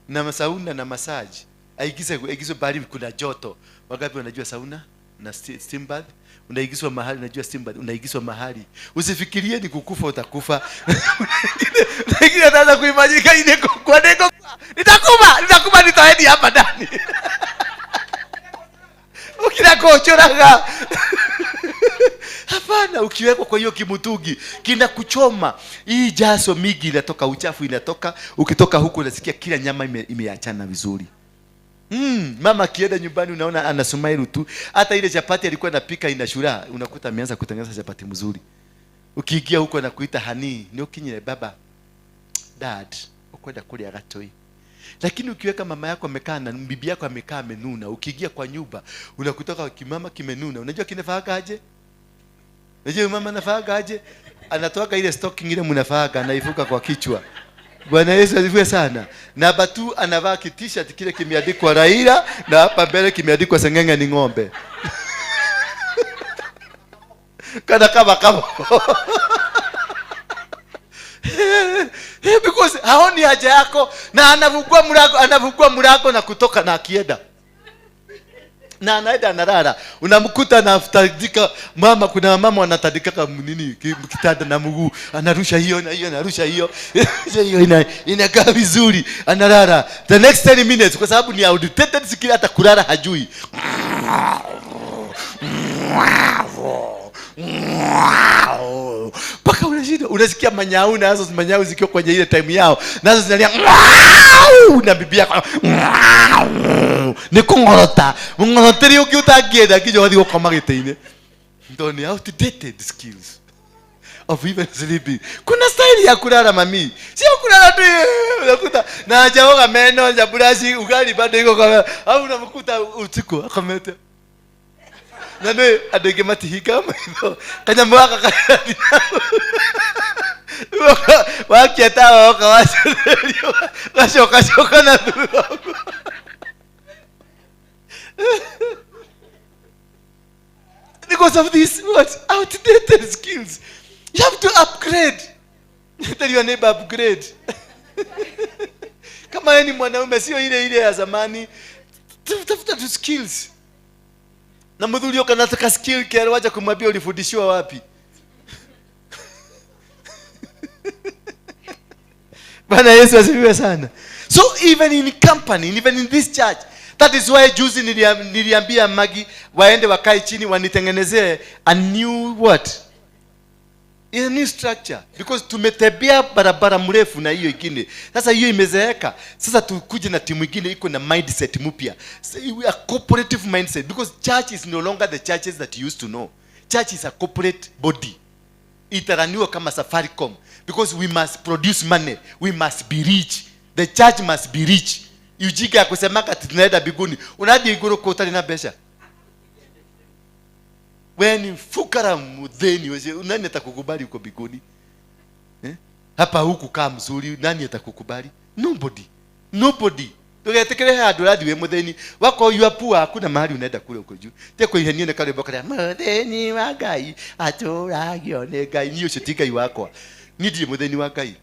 [SPEAKER 3] Na sauna na massage. Aigize bali kuna joto. Wangapi wanajua sauna na steam bath? Unaigizwa mahali, unajua steam bath unaigizwa mahali. Usifikirie ni kukufa utakufa. Lakini ataanza kuimagine ile kwa ndeko. Nitakufa nitaedi hapa ndani. Ukinakochoraga. Hapana, ukiwekwa kwa hiyo kimutungi kinakuchoma. Hii jaso migi inatoka, uchafu inatoka, ukitoka huko unasikia kila nyama imeachana vizuri. Mama kienda nyumbani unaona anasumairu tu. Hata ile chapati alikuwa anapika inashura, unakuta ameanza kutengeneza chapati mzuri. Ukiingia huko na kuita hani, ni ukinyile baba. Dad, ukwenda kule agatoi. Lakini ukiweka mama yako amekaa na bibi yako amekaa amenuna, ukiingia kwa nyumba unakutoka kimama kimenuna. Unajua kinafaaga aje? Unajua mama anafaaga aje? Anatoka ile stocking ile mnafaaga anaifuka kwa kichwa. Bwana Yesu asifiwe sana. Na batu anavaa t-shirt kile kimeandikwa Raila na hapa mbele kimeandikwa Sengenge ni ng'ombe. Kana kama because haoni haja yako na anavugua mlango na kutoka na akienda. Na anaenda analala. Unamkuta anatandika mama, kuna mama wanatandika nini kitanda na mguu, anarusha hiyo na hiyo, anarusha hiyo. Hiyo inakaa vizuri, analala. The next 10 minutes kwa sababu ni outdated skill, hata kulala hajui. Paka unasikia manyau, nazo manyau zikiwa kwenye ile time yao, nazo zinalia na bibi yako ni kungorota ngoroteri ukiutagienda kijo hadi kwa magiteine. Ndoni outdated skills of even sleeping. Kuna style ya kulala mami, sio kulala tu unakuta na hajaoga meno ya brush, ugali bado iko kwa au unamkuta usiku akameta na ndio adege matihika mno kanya mwaka wakiata wakashoka na because of this what outdated skills. You have to upgrade. Tell your neighbor upgrade. Kama yeye ni mwanaume sio ile ya zamani, tafuta tu skills. Na mdhulio kanataka skill care, wacha kumwambia ulifundishwa wapi. Bwana Yesu asifiwe sana. So even in company, even in this church, that is why juzi niliambia Magi waende wakae chini wanitengenezee a new what? A new structure. Because tumetembea barabara mrefu na hiyo ingine. Sasa hiyo imezeeka. Sasa tukuje na timu ingine iko na mindset mpya. A cooperative mindset. Because church is no longer the churches that you used to know. Church is a corporate body. Itaraniwa kama Safaricom. Because we must produce money. We must be rich. The church must be rich. Ujika kusemaka tunaenda biguni. Unadi iguru kotali na besha. When fukara mudheni nani atakukubali uko biguni? Hapa huku kaa mzuri, nani atakukubali? Nobody. Tugetekele aduradi we mudheni wako yuapua, hakuna mahali unaenda kule uko juu. Teko iheniene kale bokara mudheni wa Ngai aturagio Ngai niyo shitika iwako. Nidi mudheni wa Ngai.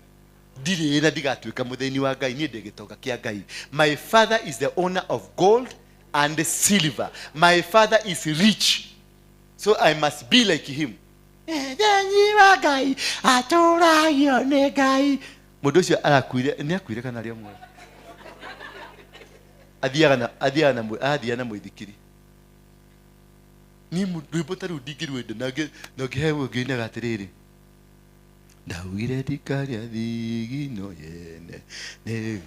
[SPEAKER 3] Dile ena digatuika mudheni wa Ngai ni degetoka kia Ngai. My father is the owner of gold and silver. My father is rich. So I must be like him. Mudheni wa Ngai aturagio Ngai. Mudoshi alakuire ni akuire kana ria mwe. Adiana muithikiri. Ni rwimbo rudingirwe ndo nage hewe gine gatiriri. Ndawire dikaria thigino yene. Ne.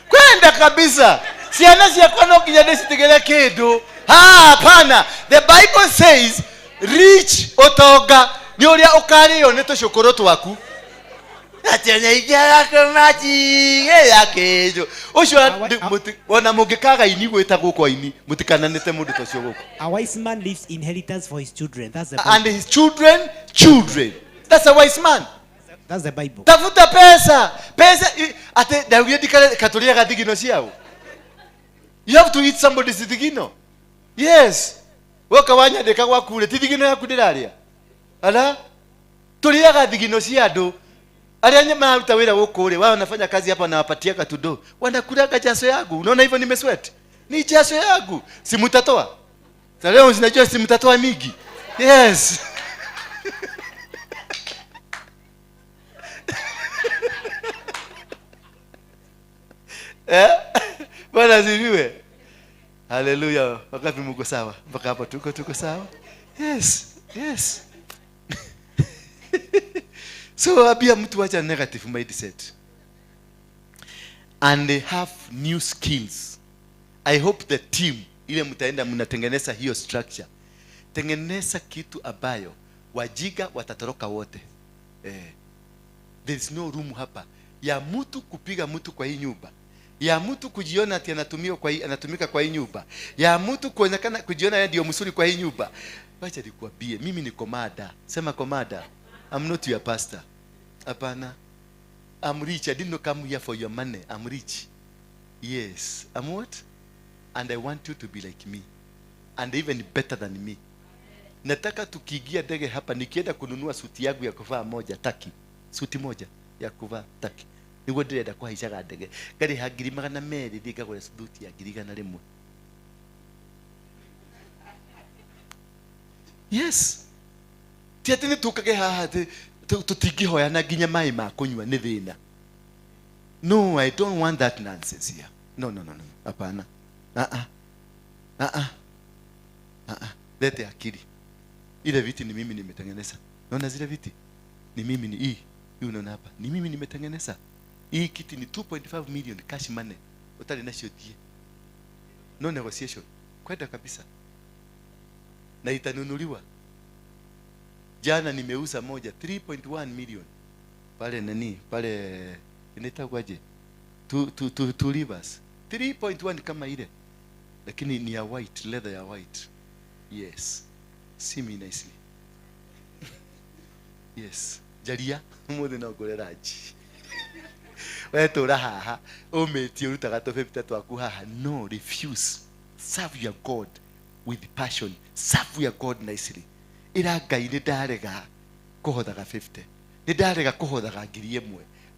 [SPEAKER 3] Kwenda kabisa. Siana siakono kinyadesi tegele kedo. Hapana. The Bible says rich otoga ni uria ukariyo ni tushukuru twaku. atenya igera kamaji yakejo ucio wana mungikaga ini gwita guko ini mutikananite mundu tocio guko.
[SPEAKER 6] A wise man leaves inheritance for his children. That's the Bible.
[SPEAKER 3] And his children. That's a wise man.
[SPEAKER 6] That's the Bible.
[SPEAKER 3] Tafuta pesa ate Daudi katolia gadigino ciao. You have to eat somebody's digino. Yes. Woka wanya deka gwakure tidigino yaku ndiraria. Ala tulia gadigino ciado. Alia nyama utawira wokore wao wanafanya kazi hapa na wapatia katudo. Wanakulaga jasho yangu. Unaona hivyo nimesweat? Ni jasho yangu. Si mtatoa. Sasa leo zinajua si mtatoa migi. Yes. Bwana ziviwe. Hallelujah. Wakati mko sawa? Mpaka hapa tuko sawa? Yes. So abia mtu wacha negative mindset. And they have new skills. I hope the team ile mtaenda mnatengeneza hiyo structure. Tengeneza kitu abayo wajiga watatoroka wote. There is no room hapa ya mtu kupiga mtu kwa hii nyumba, ya mtu kujiona ati anatumika kwa hii nyumba, ya mtu kuonekana kujiona yeye ndio msuri kwa hii nyumba. Wacha nikwambie, mimi ni komada. Sema komada. I'm not your pastor. Hapana. I'm rich. I didn't come here for your money. I'm rich. Yes. I'm what? And I want you to be like me. And even better than me. Nataka tukiingia ndege hapa nikienda kununua suti yangu ya kuvaa moja taki. Suti moja ya kuvaa taki. Nigo ndirenda kuhaicaga ndege. Ngari hangiri magana meri ndikagura suti ya ngirigana rimwe. Yes. Tiatini tukage haha tutigihoya na ginya mai ma kunywa ni thina. No, I don't want that nonsense here. No. Hapana. Lete akili. Ile viti ni mimi nimetengeneza. Unaona zile viti? Ni mimi ni hii unaona hapa. Ni mimi nimetengeneza. Hii kiti ni 2.5 million cash money. Utali na shotie. No negotiation. Kwenda kabisa. Na itanunuliwa. Jana nimeuza moja 3.1 million. Pale nani? Pale inaitwaje? Two rivers. 3.1 kama ile. Lakini ni ya white, leather ya white. Yes. See me nicely. Yes. Jaria muthe no ngoreraji. Wewe haha umeti urutaga tofe bitatu aku haha. No, refuse. Serve your God with passion. Serve your God nicely. Ira Ngai ni ndarega kuhothaga 50. Ni ndarega kuhothaga 1000.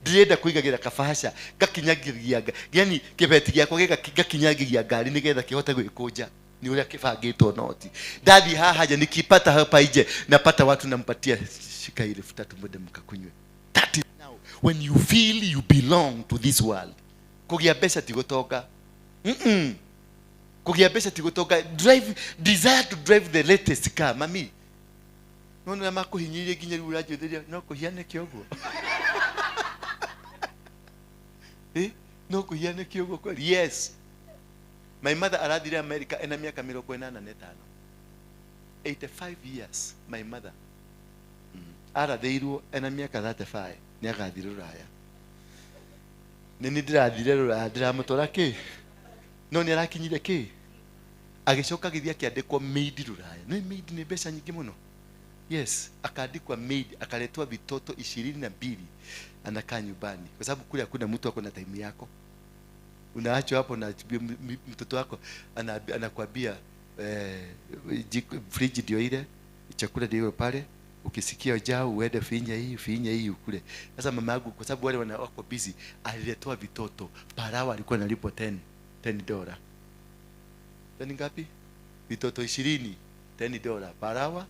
[SPEAKER 3] Ndirenda kuigagira kabasha gakinyagiria yani kibeti giakwa gakinyagiria ngari nigetha kihote gwikuja ni uria kibangitwo noti. Dadi haja nikipata hapa nje napata watu nampatia shika ile 3000 mwende mkakunywe. That is now when you feel you belong to this world. Kugia pesa tigotoka. Kugia pesa tigotoka. Desire to drive the latest car mami. Nono makuhinyirie ginya uraje thiria no kuhiane kiogo. No kuhiane kiogo kweli. Yes. My mother aradire America ena miaka 85. 85 years my mother. Arathirwo ena miaka 35 ni agathire Ruraya. Nini ndirathire Ruraya ndiramutora ki? No ni arakinyire ki? Agicoka githia kiandikwo maid Ruraya. No maid ni mbeca nyingi muno. Yes, akaandikwa maid, akaletwa vitoto 22 anakaa nyumbani. Kwa sababu kule hakuna mtu ako na time yako. Unaachwa hapo na mtoto wako anakuambia fridge ndio ile, chakula ndio pale, ukisikia njaa uende finya hii ukule. Sasa mama yangu kwa sababu wale wako busy aliletwa vitoto. Parawa alikuwa analipo $10. Tani ngapi? Vitoto 20, $10. Parawa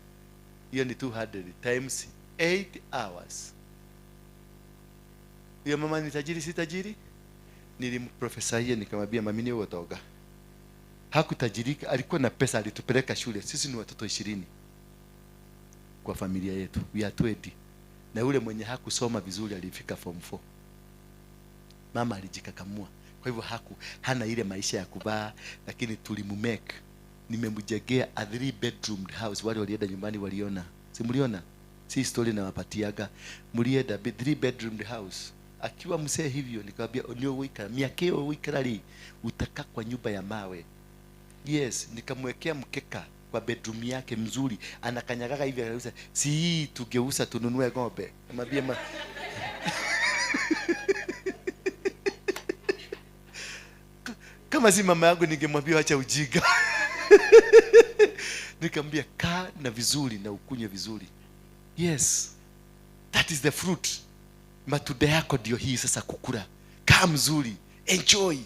[SPEAKER 3] hiyo ni 200 times 8 hours. Huyo mama ni tajiri si tajiri? Nilimprofesaia nikamwambia mami ni utoga. Hakutajirika, alikuwa na pesa, alitupeleka shule. Sisi ni watoto 20 kwa familia yetu. We are 20. Na yule mwenye hakusoma vizuri alifika form 4. Mama alijikakamua. Kwa hivyo hana ile maisha ya kuvaa, lakini nimemjengea a 3 bedroom house. Wale walienda nyumbani waliona. Simuliona? si story na wapatiaga, mlienda 3 bedroom house. Akiwa msee hivyo nikamwambia onio wika miakeo wikrali utakaa kwa nyumba ya mawe. Yes, nikamwekea mkeka kwa bedroom yake mzuri, anakanyagaga hivi anauza, si tugeuza tununue ng'ombe. Namwambia kama si mama yangu ningemwambia acha ujinga. Nikamwambia kaa na vizuri na ukunywe vizuri. Yes, that is the fruit. Matunda yako ndio hii sasa kukula. Kaa mzuri, enjoy.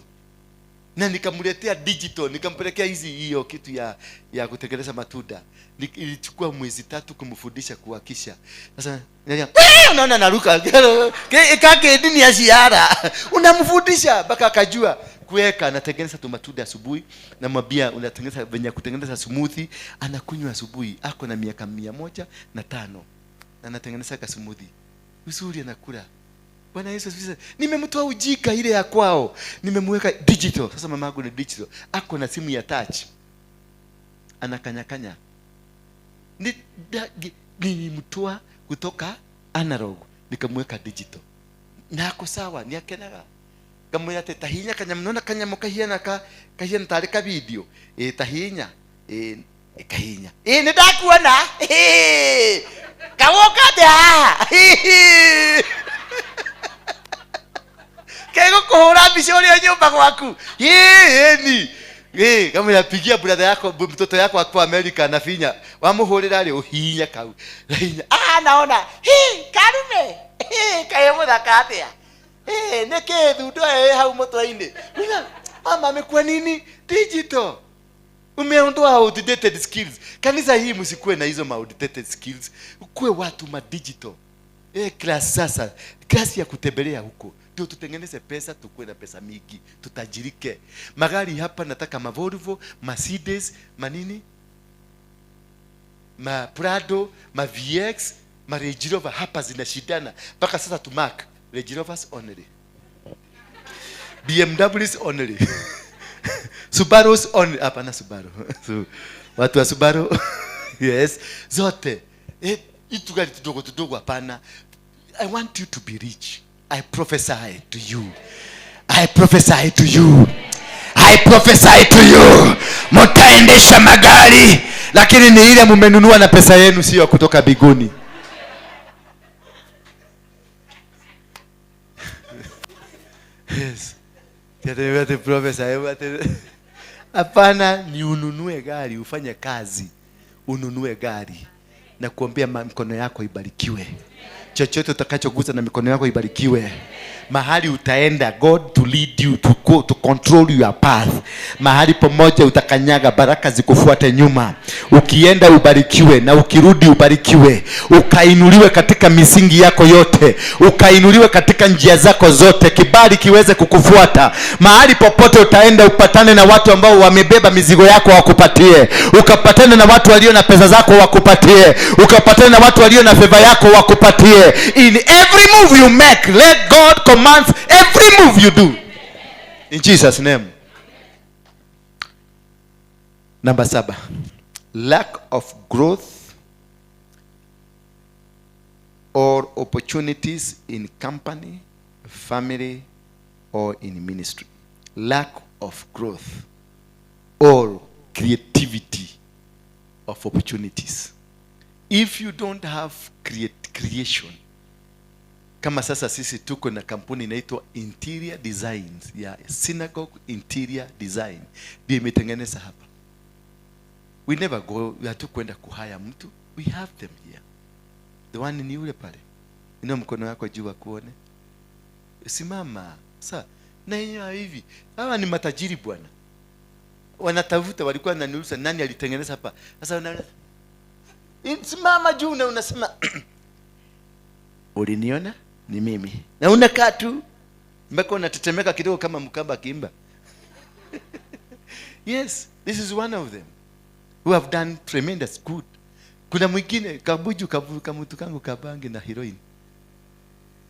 [SPEAKER 3] Na nikamletea digital, nikampelekea hiyo kitu ya kutengeneza matunda. Ilichukua mwezi 3 kumfundisha kuhakisha. Sasa unaona naruka. Kake dini ya ziara. Unamfundisha mpaka akajua kuweka, anatengeneza tu matunda asubuhi, na mwambia unatengeneza venye kutengeneza smoothie, anakunywa asubuhi. Ako na miaka 105 na anatengeneza ka smoothie. Uzuri anakula. Bwana Yesu asifiwe. Nimemtoa ujika ile ya kwao, nimemweka digital. Sasa mama yangu ni digital, ako na simu ya touch, anakanyakanya. Nilimtoa kutoka analog nikamweka digital, na ako sawa, ni akenaga. Kama yate tahinya kanyamnona kanyamukahiana kahiana tareka video tahinya kahinya ndakuona kawoka da kego kuhura bishori nyumba kwaku ni kama yapigia brother yako mtoto yako kwa America anafinya wamuhurira ali uhinya kau hinya naona karume kayo thakatia neke thudo hau motwaine mama amekuwa nini digital, umeondoa outdated skills. Kanisa hii msikuwe na hizo outdated skills, ukuwe watu ma digital. Class sasa, class ya kutembelea huko ndio tutengeneze pesa, tukue na pesa mingi, tutajirike. Magari hapa nataka ma Volvo, Mercedes, manini, ma Prado, ma VX, ma Range Rover hapa zinashindana. Mpaka sasa tu mark Range Rovers only, BMWs only, Subarus only. Hapana Subaru. Watu wa Subaru yes, zote itu gari tudogo hapana. I want you to be rich. I prophesy to you. I prophesy to you. I prophesy to you. Mtaendesha magari, lakini ni ile mmenunua na pesa yenu, sio kutoka biguni. Yes. Tete prophesy. Hapana, ni ununue gari, ufanye kazi, ununue gari na kuombea mikono yako ibarikiwe. Chochote utakachogusa na mikono yako ibarikiwe. Mahali utaenda, God to lead you, to go to control your path. Mahali pamoja utakanyaga, baraka zikufuate nyuma. Ukienda ubarikiwe na ukirudi ubarikiwe. Ukainuliwe katika misingi yako yote, ukainuliwe katika njia zako zote, kibali kiweze kukufuata. Mahali popote utaenda upatane na watu ambao wamebeba mizigo yako wakupatie. Ukapatane na watu walio na pesa zako wakupatie. Ukapatane na watu walio na favor yako wakupatie. In every move you make, let God commands every move you do. In Jesus' name. Number 7. Lack of growth or opportunities in company, family, or in ministry. Lack of growth or creativity of opportunities. If you don't have creation, kama sasa sisi tuko na kampuni inaitwa Interior Designs ya Synagogue Interior Design, ndio imetengeneza hapa. We never go, we have to kwenda kuhaya mtu, we have them here. The one ni yule pale, ina mkono wako juu kuone, simama sasa. Na hivi hawa ni matajiri bwana, wanatafuta, walikuwa wananiuliza nani alitengeneza hapa. Sasa unaona simama juu na unasema uliniona ni mimi, na unakaa tu mpaka unatetemeka kidogo kama mkamba kimba. Yes, this is one of them who have done tremendous good. Kuna mwingine kabuju kamutu kangu kabangi na heroin.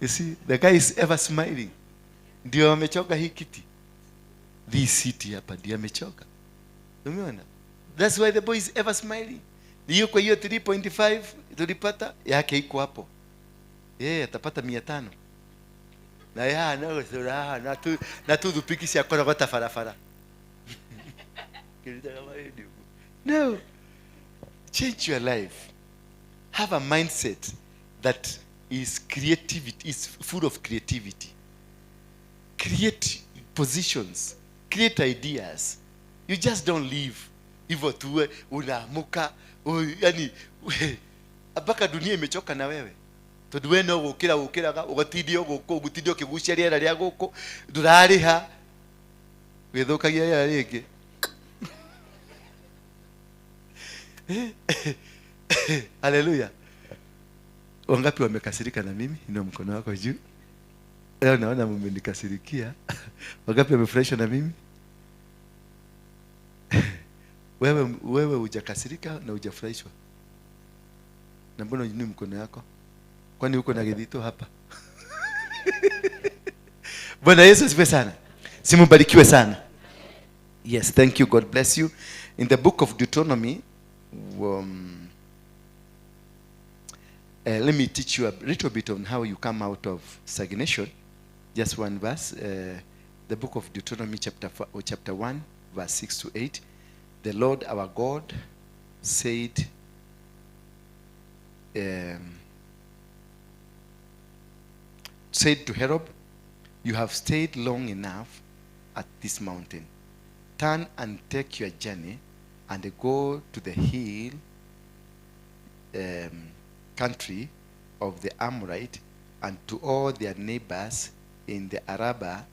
[SPEAKER 3] You see, the guy is ever smiling. Ndio amechoka hii kiti, this city hapa ndio amechoka, umeona? That's why the boy is ever smiling. Hiyo kwa hiyo 3.5 tulipata yake iko hapo. Yeye atapata 500. Na ya na sura na tu dupikisha kwa tafarafara. No. Change your life. Have a mindset that is creativity, is full of creativity. Create positions, create ideas. You just don't live hivyo tu unaamuka yani mpaka dunia imechoka na wewe. Tondu we no gukira ugatidio guku gutidio kigucia riera ria guku ndurariha withukagia ya ringi. Haleluya. Wangapi wamekasirika na mimi? Inua mkono wako juu. Leo naona mmenikasirikia. Wangapi wamefurahishwa na mimi? Wewe hujakasirika na hujafurahishwa. Na mbona unyi mkono yako? Kwani uko na gidhito hapa? Bwana Yesu asifiwe sana. Simubarikiwe sana. Yes, thank you. God bless you. In the book of Deuteronomy, let me teach you a little bit on how you come out of stagnation. Just one verse. The book of Deuteronomy chapter 1, verse 6 to 8. The Lord our God said, said to Herob, you have stayed long enough at this mountain. Turn and take your journey and go to the hill country of the Amorite and to all their neighbors in the Araba,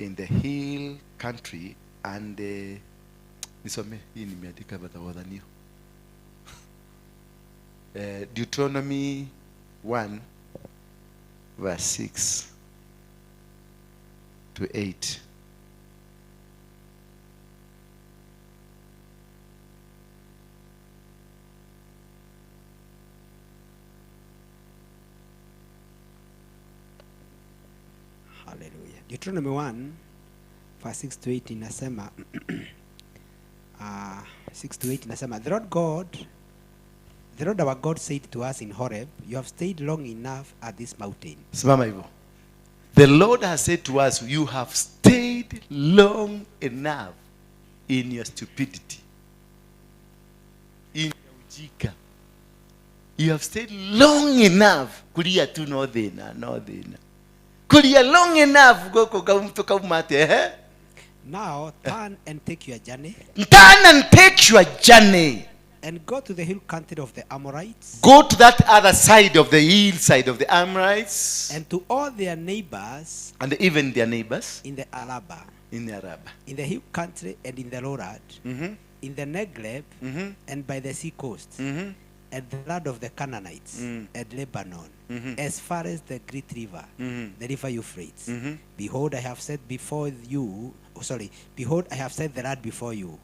[SPEAKER 3] in the hill country, and nisome hii nimeandika batawadhanio. Deuteronomy 1 verse 6 to 8.
[SPEAKER 6] Hallelujah. Deuteronomy 1 verse 6 to 8 inasema 6 to 8 inasema, the Lord our God said to us in Horeb, you have stayed long enough at this mountain.
[SPEAKER 3] Simama hivyo. The Lord has said to us, you have stayed long enough in your stupidity, in your ujika. You have stayed long enough. Kulia tu no thina. Kulia long enough. Go kaumate.
[SPEAKER 6] Now turn and take your journey.
[SPEAKER 3] Turn and take your journey.
[SPEAKER 6] And go to the hill country of the Amorites.
[SPEAKER 3] Go to that other side of the hillside of the Amorites.
[SPEAKER 6] And to all their neighbors.
[SPEAKER 3] And even their neighbors.
[SPEAKER 6] In the Araba.
[SPEAKER 3] In the Araba.
[SPEAKER 6] In the hill country and in the lowland.
[SPEAKER 3] Mm-hmm.
[SPEAKER 6] In the Negev. Mm-hmm. And by the sea coast. Mm-hmm. And the land of the Canaanites. Mm-hmm. And Lebanon. Mm-hmm. As far as the great river. Mm-hmm. The river Euphrates. Mm-hmm. Behold, I have set before you. Behold, I have set the land before you.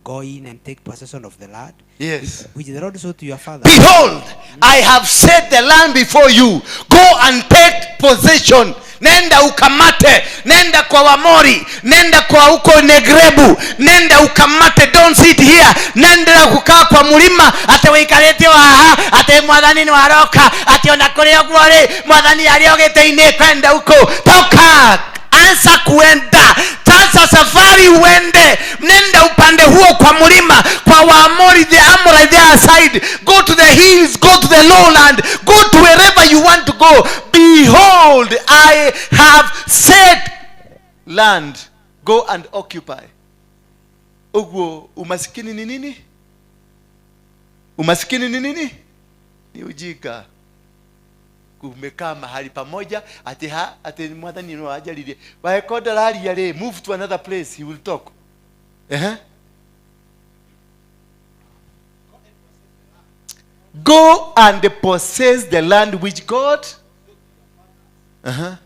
[SPEAKER 6] Go in and take possession of the land.
[SPEAKER 3] Yes.
[SPEAKER 6] Which the Lord showed to your father.
[SPEAKER 3] Behold, I have set the land before you. Go and take possession. Nenda ukamate. Nenda kwa Wamori. Nenda kwa uko Negrebu. Nenda ukamate. Don't sit here. Nenda kukaa kwa mulima. Ate wikarete wa aha. Ate mwadhani ni waroka. Ate onakoreo gwore. Mwadhani aliogete ine kwenda uko. Toka. Ansa kuenda. Sasa safari uende. Nenda upande huo kwa mulima. Kwa Waamori, the Amorite, their side. Go to the hills. Go to the lowland. Go to wherever you want to go. Behold, I have set land. Go and occupy. Ogwo, umasikini ni nini? Umasikini ni nini? Ni ujika. Kumekaa mahali pamoja ati mwadhani no ajalile waekoda lali yale move to another place, he will talk. Go and possess the land which God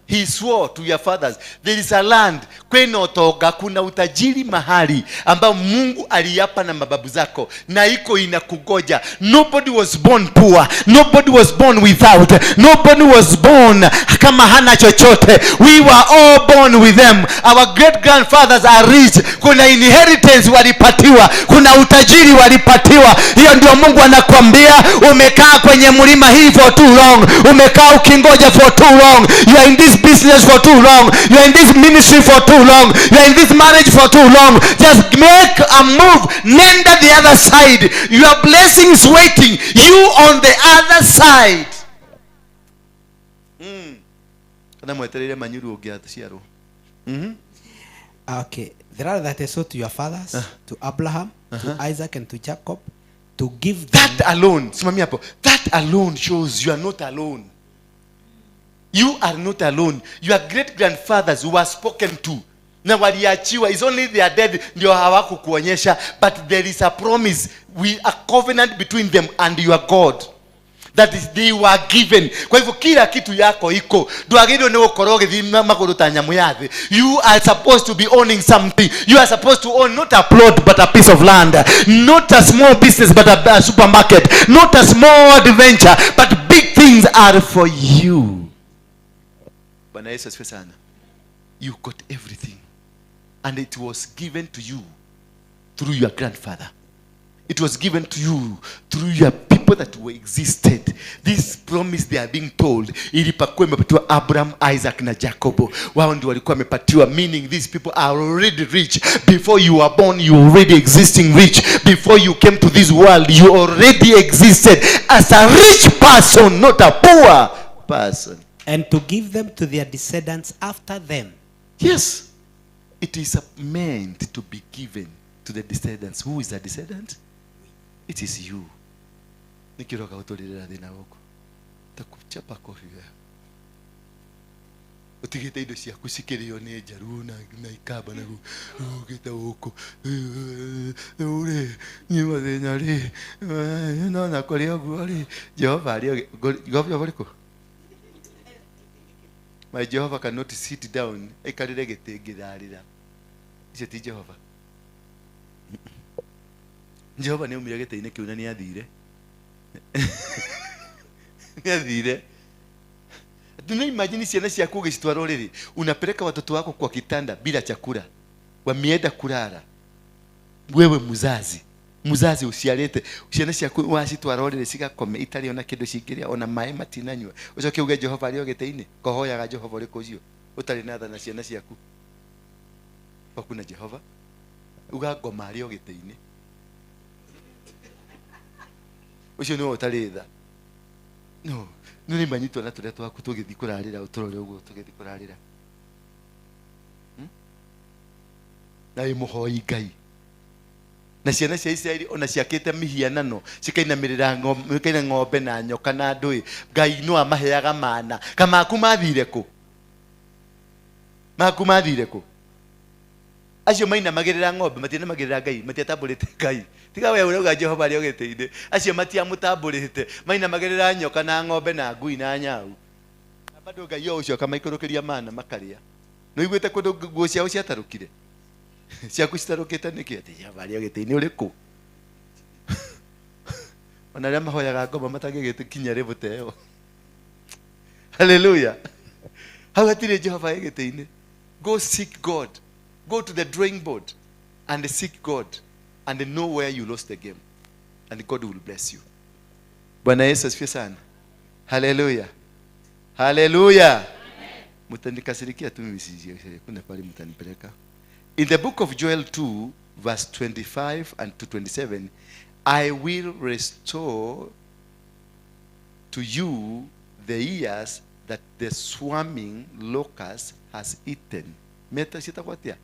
[SPEAKER 3] He swore to your fathers, there is a land kweno toga, kuna utajiri mahali ambao Mungu aliapa na mababu zako, na iko inakugoja. Nobody was born poor, nobody was born without, nobody was born kama hana chochote. We were all born with them. Our great grandfathers are rich. Kuna inheritance walipatiwa, kuna utajiri walipatiwa. Hiyo ndio Mungu anakuambia, umekaa kwenye mlima hii for too long, umekaa ukingoja for too long, you are in this business for too long, you are in this ministry for too long, you are in this marriage for too long. Just make a move, nenda the other side. Your blessing is waiting you on the other side. Kana mweterere manyuru ugiaciarwo.
[SPEAKER 6] Okay, the land that I sold to your fathers, to Abraham, to Isaac, and to Jacob, to give them.
[SPEAKER 3] That alone, simamia hapo. That alone shows you are not alone. You are not alone. Your great grandfathers were spoken to, na waliachiwa, is only they are dead ndio hawakukuonyesha, but there is a promise, a covenant between them and your God, that is they were given. Kwa hivyo kila kitu yako iko. Duagiro ne okoroge di maguru tanyamu yathi. You are supposed to be owning something. You are supposed to own not a plot but a piece of land. Not a small business but a supermarket. Not a small adventure but big things are for you. Bwana Yesu asifiwe sana. You got everything, and it was given to you through your grandfather. It was given to you through your people that were existed. This promise they are being told, ilipakuwa imepatiwa Abraham, Isaac na Jacob. Wao ndio walikuwa wamepatiwa, meaning these people are already rich. Before you were born, you already existing rich. Before you came to this world, you already existed as a rich person, not a poor person.
[SPEAKER 6] And to give them to their descendants after them.
[SPEAKER 3] Yes. It is meant to be given to the descendants. Who is the descendant? It is you. Nikiroka utolirira thina goko. Takuchapa kofi wewe. Utigete indo ciaku cikirio ni njaru na ikamba na ugita goko. Ure nyima thina ri. No na kori oguo ri. Jehova ri gofio boriko. My Jehovah cannot sit down. Ekarire gete ngitharira. Icio ti Jehova. Jehova ni umire gete-ini kiu na ni athire. Ni athire. Tuna imagine ciana ciaku ugicitwara riri. Unapeleka watoto wako kwa kitanda bila chakula. Wameenda kulala. Wewe muzazi uciarite ciana ciaku wacitwara riri cigakome itari ona kindu cingiria ona mai matinanywa. Ucoke uge Jehova ri ogete-ini. Kohoyaga Jehova ri kucio. Utari na tha na ciana ciaku. Hakuna Jehova. Ugangoma ri ogete-ini. Ucio ni utari tha. No. Nuni manyitwo na turia twaku tugithi kurarira uturore uguo tugithi kurarira. Na imuhoi Ngai. Na ciana cia Israeli ona ciakite mihianano cikainamirira ng'ombe na nyoka na ndui. Ngai no amaheaga mana. Kamaku mathire ku. Maku mathire ku. Acio mainamagirira ng'ombe matiinamagirira Ngai, matiatamburite Ngai. Tiga wewe urauga Jehova ri ogete-ini. Acio matiamutamburite. Mainamagirira nyoka na ng'ombe na ngui na nyau. Na bado Ngai ucio kamaikurukiria mana makaria. No igwete kundu nguo ciao ciatarukire. Ciaku citarukite niki ati Jehova ri ogete-ini uriku. Ona ria mahoyaga ngoma matangigite kinya ributeo. Hallelujah. Hau hatire Jehova ogete-ini. Go seek God. Go to the drawing board and seek God and know where you lost the game, and God will bless you. Bwana Yesu asifiwe sana. Hallelujah. Hallelujah. Mutanikasirikia tu mimi sije kuna pale mtanipeleka. In the book of Joel 2 verse 25 and to 27, I will restore to you the years that the swarming locust has eaten. Meta sitakwatia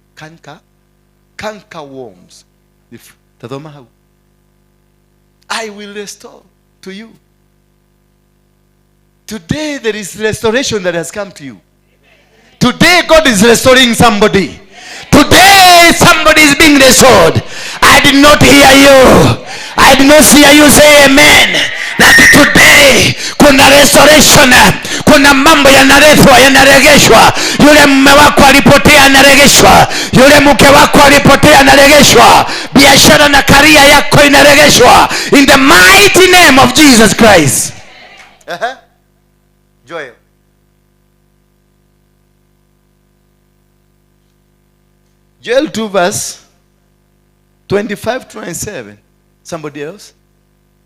[SPEAKER 3] canker worms. If tadoma how I will restore to you. Today there is restoration that has come to you. Today God is restoring somebody. Today somebody is being restored. I did not hear you. I did not hear you say amen. That today Today kuna restoration, kuna mambo yanaregeshwa. Yule mume wako alipotea anaregeshwa, yule mke wako alipotea anaregeshwa, biashara na karia yako inaregeshwa in the mighty name of Jesus Christ. Joel, Joel 2 verse 25-27. Somebody else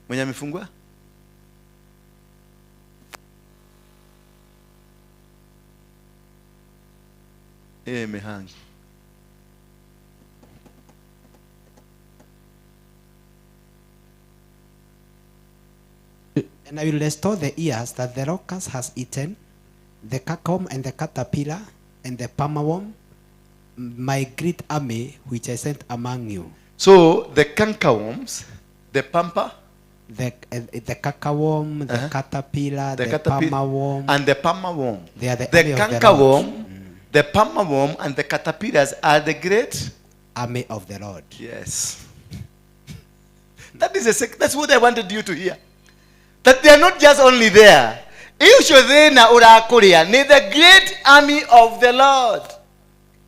[SPEAKER 3] mwenye amefungua? Mehangi.
[SPEAKER 6] And I will restore the ears that the locust has eaten, the cacom and the caterpillar and the palmerworm, my great army which I sent among you.
[SPEAKER 3] So the cankerworms, the pampa,
[SPEAKER 6] the cacaworm, the caterpillar, the palmerworm,
[SPEAKER 3] and the palmerworm.
[SPEAKER 6] They are the
[SPEAKER 3] cankerworm, the palmerworm, and the caterpillars are the great
[SPEAKER 6] army of the Lord.
[SPEAKER 3] Yes. That's what I wanted you to hear. That they are not just only there. The great army of the Lord.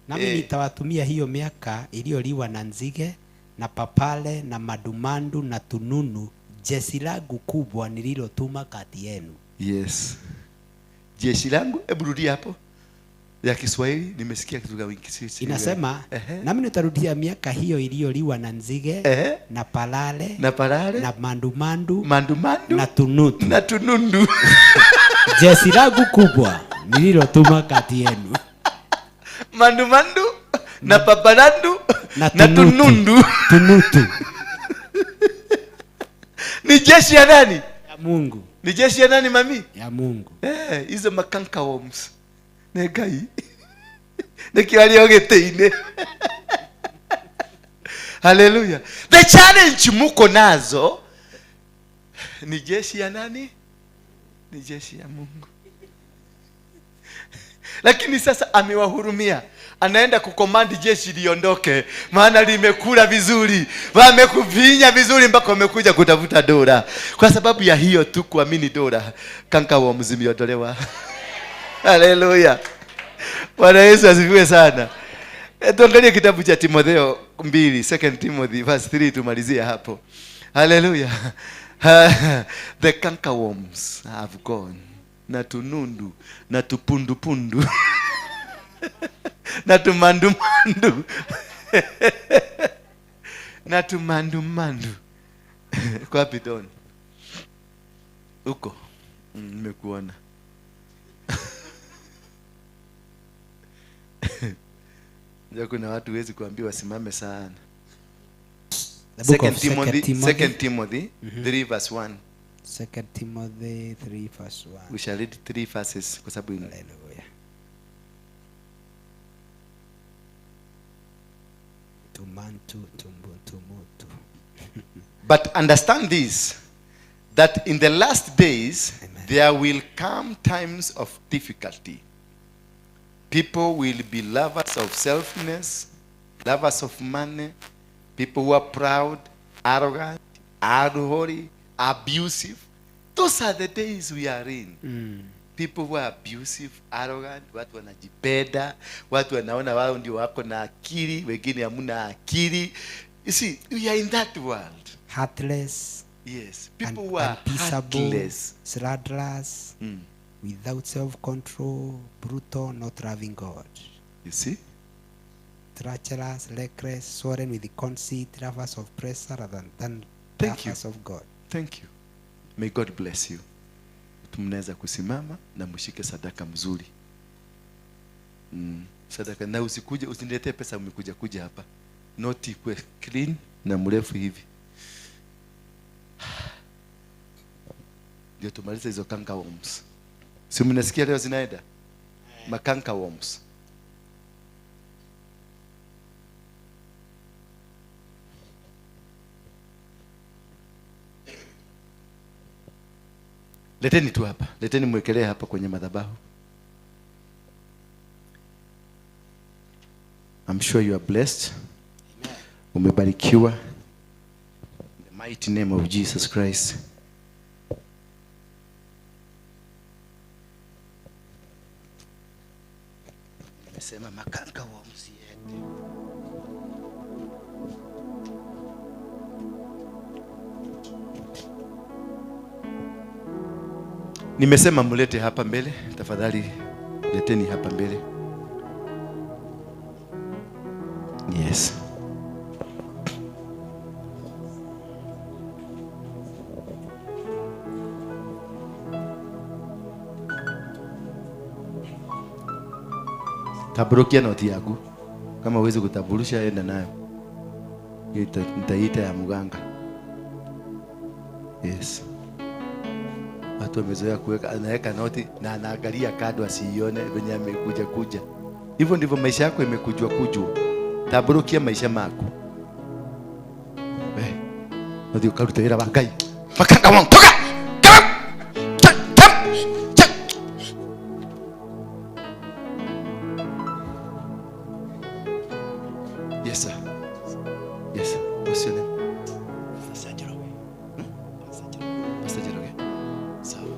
[SPEAKER 6] Nami nitawatumia hiyo miaka iliyoliwa na nzige na papale na madumandu na tununu, jeshi langu kubwa nililotuma kati yenu.
[SPEAKER 3] Yes. Jeshi langu, hebu rudia hapo. Ya Kiswahili nimesikia kitu gani Kiswahili.
[SPEAKER 6] Inasema nami nitarudia miaka hiyo iliyoliwa na nzige na palale na mandumandu na tunundu. Jeshi langu kubwa nililotuma kati yenu.
[SPEAKER 3] Mandumandu na papalandu na tunundu.
[SPEAKER 6] Tunutu.
[SPEAKER 3] Ni jeshi ya nani?
[SPEAKER 6] Ya Mungu.
[SPEAKER 3] Ni jeshi ya nani mami?
[SPEAKER 6] Ya Mungu.
[SPEAKER 3] Hizo makanka worms. Negai. Nekiwalio geteine. Hallelujah. The challenge muko nazo ni jeshi ya nani? Ni jeshi ya Mungu. Lakini sasa amewahurumia. Anaenda kukomandi jeshi liondoke, maana limekula vizuri, wamekuvinya vizuri mpaka wamekuja kutafuta dola. Kwa sababu ya hiyo tu kuamini dola, kanka wa mzimi yodolewa. Haleluya. Bwana Yesu asifiwe sana. Tuangalie kitabu cha Timotheo 2, 2 Timothy verse 3 tumalizia hapo. Hallelujah. The cankerworms have gone. Na tunundu, na tupundu na tumandu na tumandu. Kwa pitoni uko nimekuona. Ndio kuna watu wezi kuambiwa simame sana. 2 Timothy 3 verse 1.
[SPEAKER 6] 2 Timothy 3 verse 1.
[SPEAKER 3] We shall read 3 verses kwa sababu ina.
[SPEAKER 6] Hallelujah. Tumutu.
[SPEAKER 3] But understand this, that in the last days,
[SPEAKER 6] Amen,
[SPEAKER 3] there will come times of difficulty. People will be lovers of selfness, lovers of money, people who are proud, arrogant, unholy, abusive. Those are the days we are in. People who are abusive, arrogant, watu wanajipenda, watu wanaona wao ndio wako na akili, wengine hamuna akili. You see, we are in that world.
[SPEAKER 6] Heartless.
[SPEAKER 3] Yes, people who are heartless,
[SPEAKER 6] slanderers, without self-control, brutal, not loving God.
[SPEAKER 3] You see?
[SPEAKER 6] Treacherous, reckless, soaring with the conceit, lovers of pleasure rather than
[SPEAKER 3] Thank
[SPEAKER 6] lovers of God.
[SPEAKER 3] Thank you. May God bless you. Mnaweza kusimama na mshike sadaka mzuri. Sadaka na usikuje usiniletee pesa umekuja hapa. Noti kwa clean na mrefu hivi. Ndio tumalize hizo kanka worms. Si mnasikia leo zinaenda? Makanka worms. Leteni tu hapa. Leteni mwekelee hapa kwenye madhabahu. I'm sure you are blessed. Amen. Umebarikiwa. In the mighty name of Jesus Christ. nimesema makanga wa msiende. Nimesema mulete hapa mbele, tafadhali leteni hapa mbele. Yes. Taburukia noti yangu. Kama uwezi kutaburisha enda nayo. Nitaita ya mganga. Yes. Watu wamezoea kuweka, anaweka noti na anaangalia kado asiione venye amekuja. Hivyo ndivyo maisha yako imekujwa. Taburukia maisha mako. Ndio karutera bagai. Makanga wangu toka. Yes sir. Yes sir. What's your name? Pastor Jeroge. Sawa.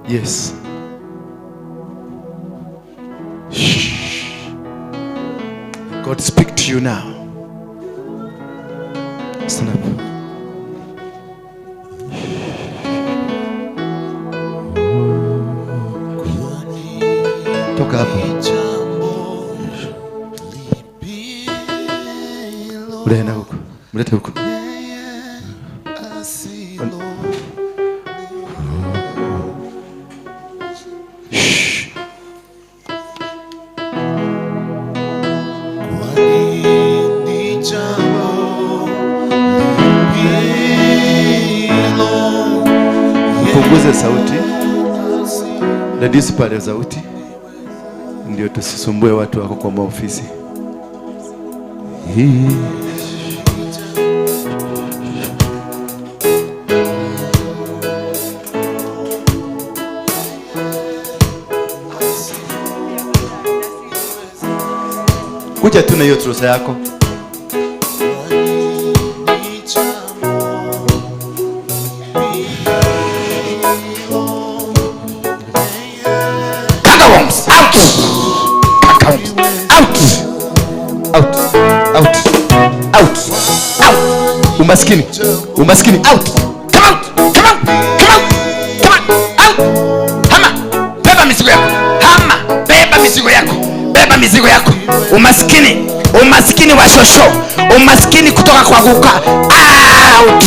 [SPEAKER 3] Yes. God speak to you now. Stand up. Toka hapo. Unaenda huko. Mlete huko. Punguze sauti. Reduce pale sauti. Ndio tusisumbue watu wako kwa maofisi. Kuja tu na hiyo trosa yako. Umaskini out. Come on. Out. Hama. Beba mizigo yako. Umaskini wa shosho. Umaskini kutoka kwa kuka. Out.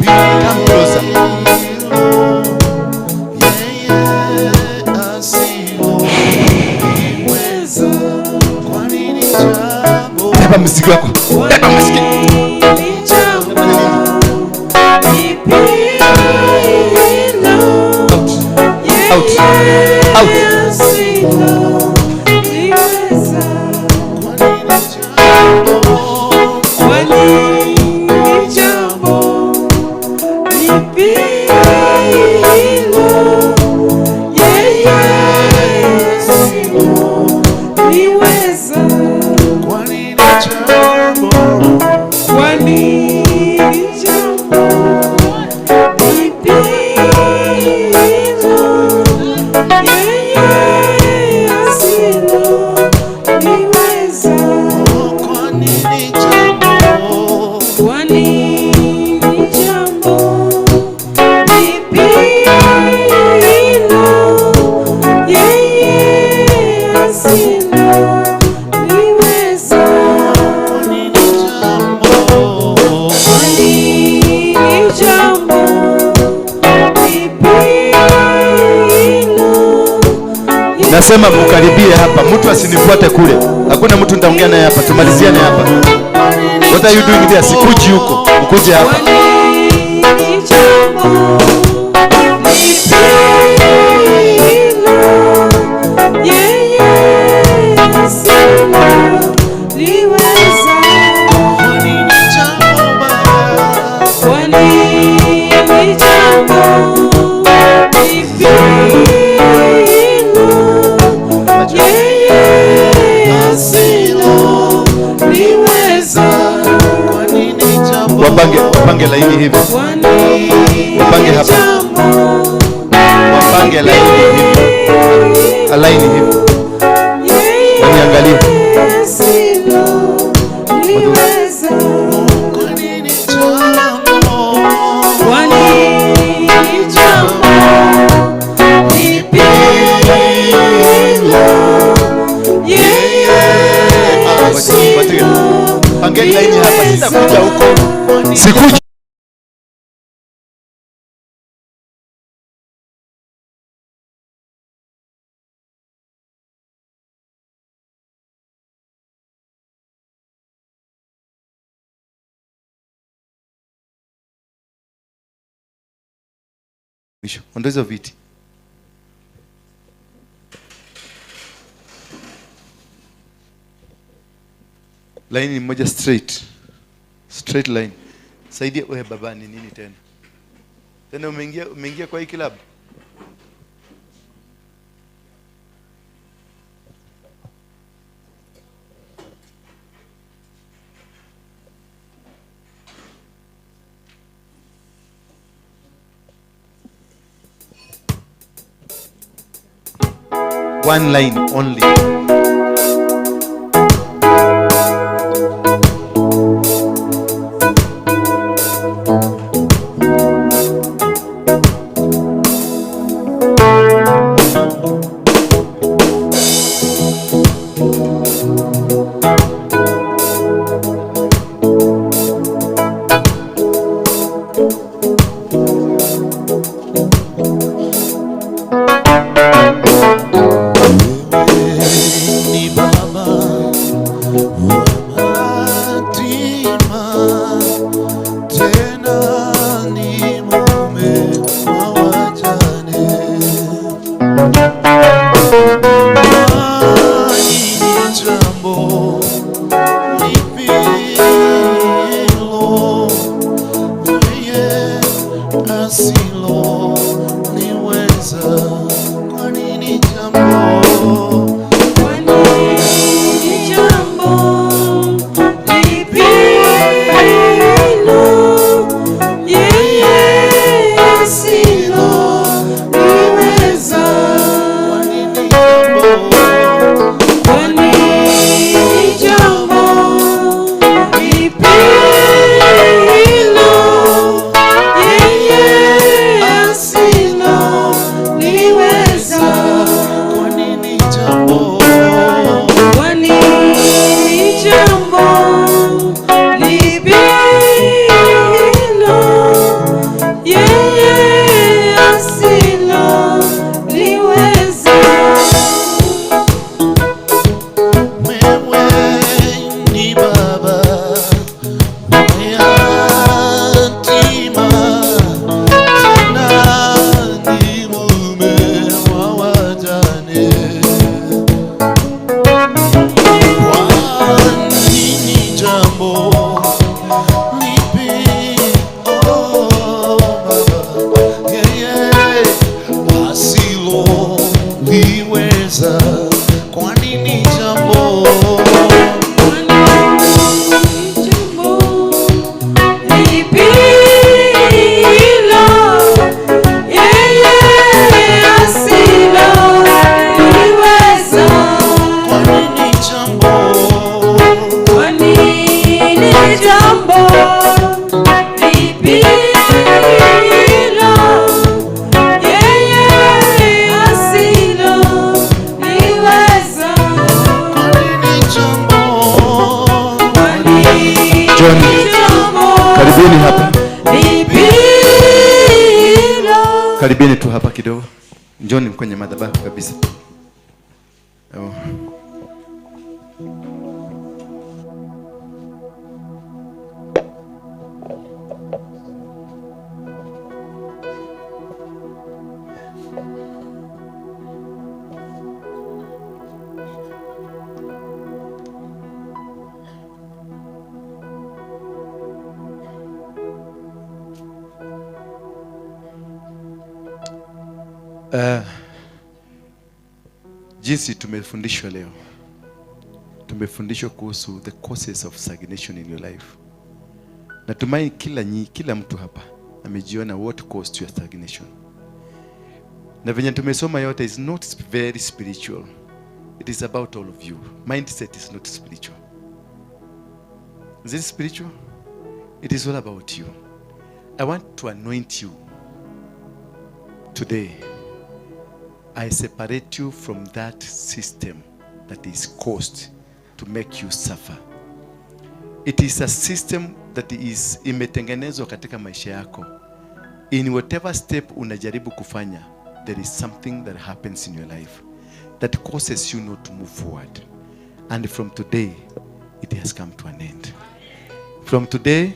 [SPEAKER 3] Come closer. Beba mizigo yako. Beba maskini. Out. Nasema mkaribie hapa, mtu asinifuate kule. Hakuna mtu nitaongea naye hapa, tumaliziane hapa. What are you doing there? Sikuji huko, ukuje hapa.
[SPEAKER 1] Yeah.
[SPEAKER 3] wapange laini hivi. Wapange hapa. Wapange laini hivi. Laini hivi. Waniangalie. Pangeni laini hapa, sitakuja huko. Sikuja. Ondoa hizo viti. Line ni moja straight line. Saidia wewe baba, ni nini tena? Tena umeingia kwa hii club. One line only. Karibuni hapa. Karibuni tu hapa kidogo. Njoni kwenye madhabahu kabisa. Jinsi tumefundishwa leo. Tumefundishwa kuhusu the causes of stagnation in your life. Natumai kila mtu hapa amejiona what caused your stagnation. Na venye tumesoma yote is not very spiritual. It is about all of you. Mindset is not spiritual. Is it spiritual? It is all about you. I want to anoint you today. I separate you from that system that is caused to make you suffer. It is a system that is imetengenezwa katika maisha yako. In whatever step unajaribu kufanya, there is something that happens in your life that causes you not to move forward. And from today, it has come to an end. From today,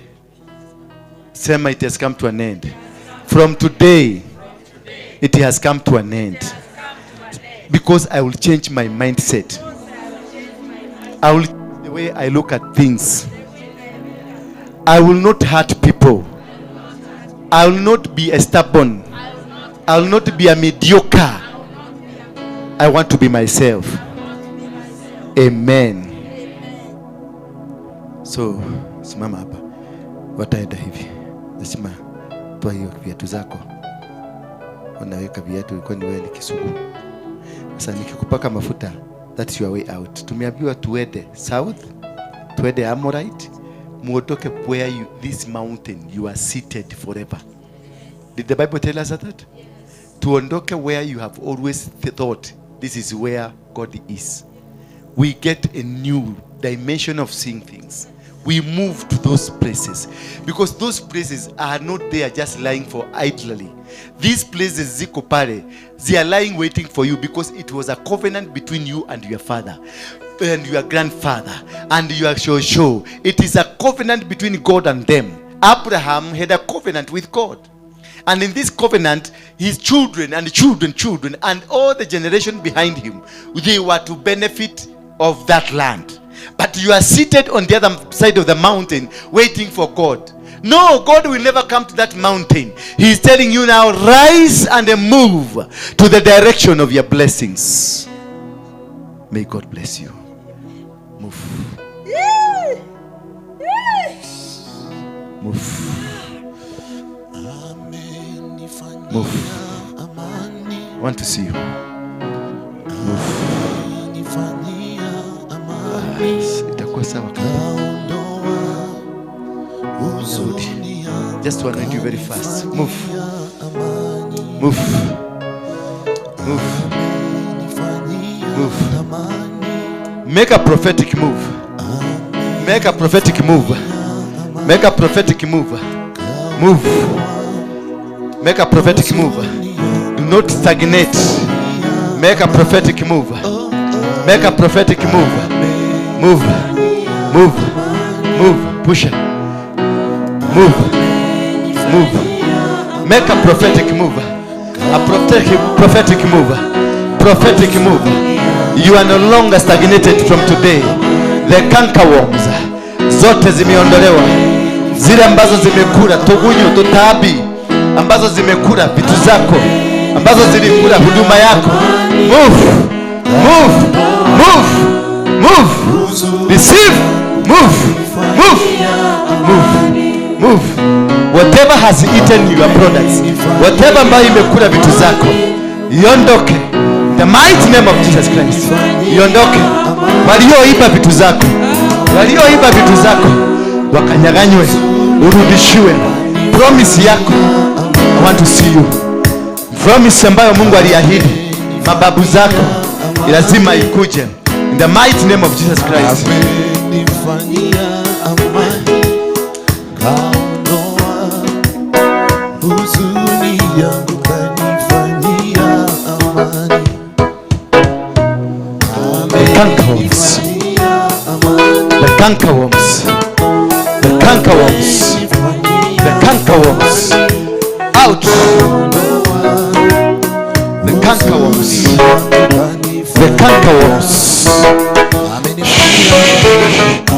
[SPEAKER 3] Sema, it has come to an end. From today, it has come to an end. Because I will change my mindset. I will change the way I look at things. I will not hurt people. I will not be a stubborn. I will not be a mediocre. I want to be myself. Amen. So, simama hapa. Wataenda hivi. Nasema, toa hiyo viatu zako. Unaweka viatu ilikuwa ni wewe Kisugu. Sasa nikikupaka mafuta, that's your way out. Tumeambiwa tuende south, tuende Amorite, muotoke where you, this mountain you are seated forever. Did the Bible tell us that? Tuondoke where you have always thought this is where God is. We get a new dimension of seeing things. We move to those places because those places are not there just lying for idly. These places ziko pale, they are lying waiting for you because it was a covenant between you and your father and your grandfather and your shosho. It is a covenant between God and them. Abraham had a covenant with God. And in this covenant, his children and children and all the generation behind him, they were to benefit of that land. But you are seated on the other side of the mountain waiting for God. No, God will never come to that mountain. He is telling you now, rise and move to the direction of your blessings. May God bless you. Move. Move. Move. I want to see you. Move. Itakuwa sawa kabisa. Just want to do very fast. Move. Move. Move. Move. Make a prophetic move. Make a prophetic move. Make a prophetic move. Move. Make a prophetic move. Do not stagnate. Make a prophetic move. Make a prophetic move. Move. Move. Move. Push it. Move. Move. Make a prophetic move. A prophetic move. Prophetic move. You are no longer stagnated from today. The cankerworms zote zimeondolewa. Zile ambazo zimekula tugunyo tutabi, ambazo zimekula vitu zako, ambazo zilikula huduma yako. Move. Move. Move. Move. Receive. Move. Move. Move. Move. Whatever has eaten your products, whatever ambayo imekula vitu zako, iondoke. The mighty name of Jesus Christ. Iondoke. Walioiba vitu zako, walioiba vitu zako, wakanyaganywe, urudishiwe. Promise yako, I want to see you. Promise ambayo Mungu aliahidi mababu zako lazima ikuje. In the mighty name of Jesus Christ. Cankerworms. The cankerworms. The cankerworms. The cankerworms. Out. The cankerworms. The cankerworms.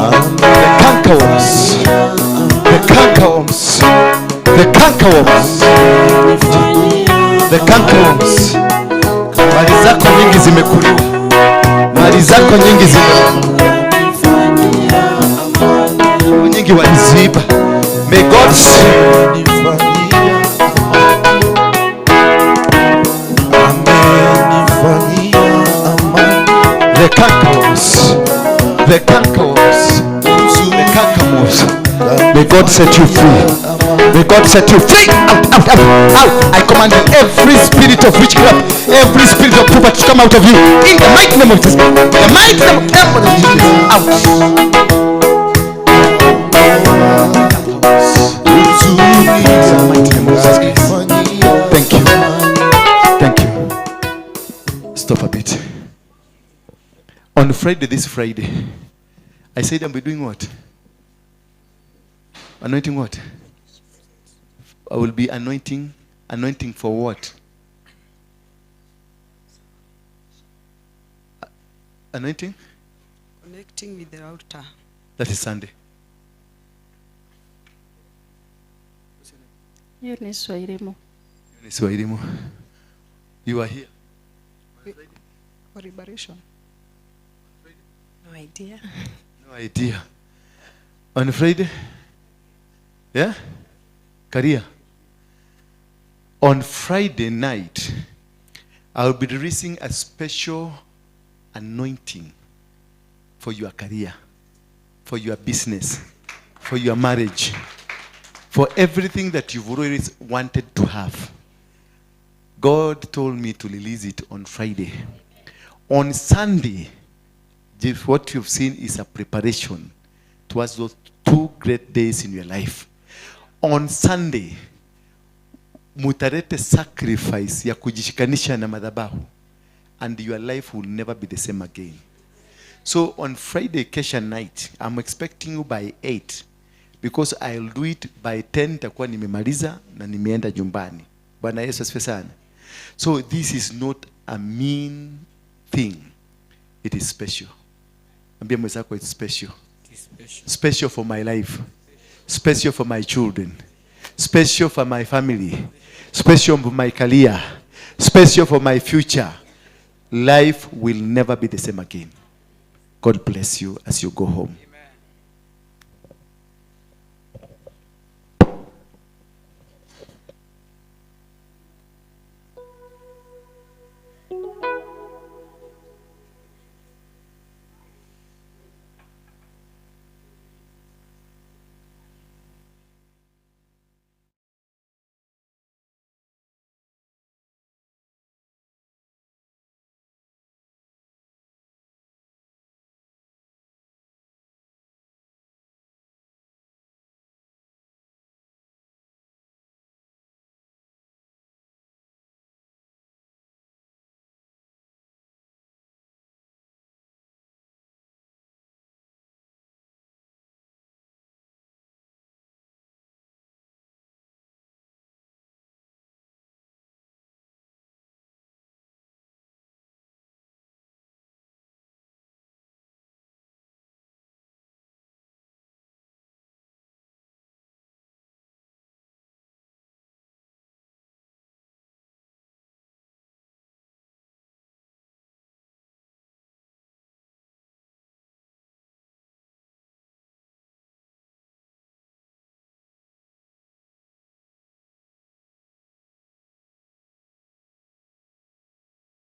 [SPEAKER 3] The cankerworms. The cankerworms. The cankerworms. The cankerworms. Mali zako nyingi zimekuliwa. Mali zako nyingi zimekuliwa. Nyingi waliziba. May God the cankles, the cankles, the cankamos. May God set you free. May God set you free. Out, out, out, out. I command every spirit of witchcraft, every spirit of poverty to come out of you. In the mighty name of Jesus. In the mighty name of Jesus. Out. Thank you. Thank you. Stop a bit. On Friday, this Friday, I said I'll be doing what? Anointing what? I will be anointing. Anointing for what? Anointing?
[SPEAKER 7] Connecting with the altar.
[SPEAKER 3] That is Sunday.
[SPEAKER 8] Hiyo ni Swahilimo.
[SPEAKER 3] Ni Swahilimo. You are here.
[SPEAKER 7] For liberation. No idea.
[SPEAKER 3] No idea. On Friday? Yeah? Career. On Friday night, I'll be releasing a special anointing for your career, for your business, for your marriage, for everything that you've always wanted to have. God told me to release it on Friday. On Sunday, what you've seen is a preparation towards those 2 great days in your life. On Sunday, mutarete sacrifice ya kujishikanisha na madhabahu, and your life will never be the same again. So on Friday, Kesha night, I'm expecting you by 8, because I'll do it by 10. Takuwa nimemaliza na nimeenda jumbani. Bwana Yesu asifiwe sana. So this is not a mean thing. It is special. Ambia mwenzako it's special. Special for my life. Special for my children. Special for my family. Special for my career. Special for my future. Life will never be the same again. God bless you as you go home.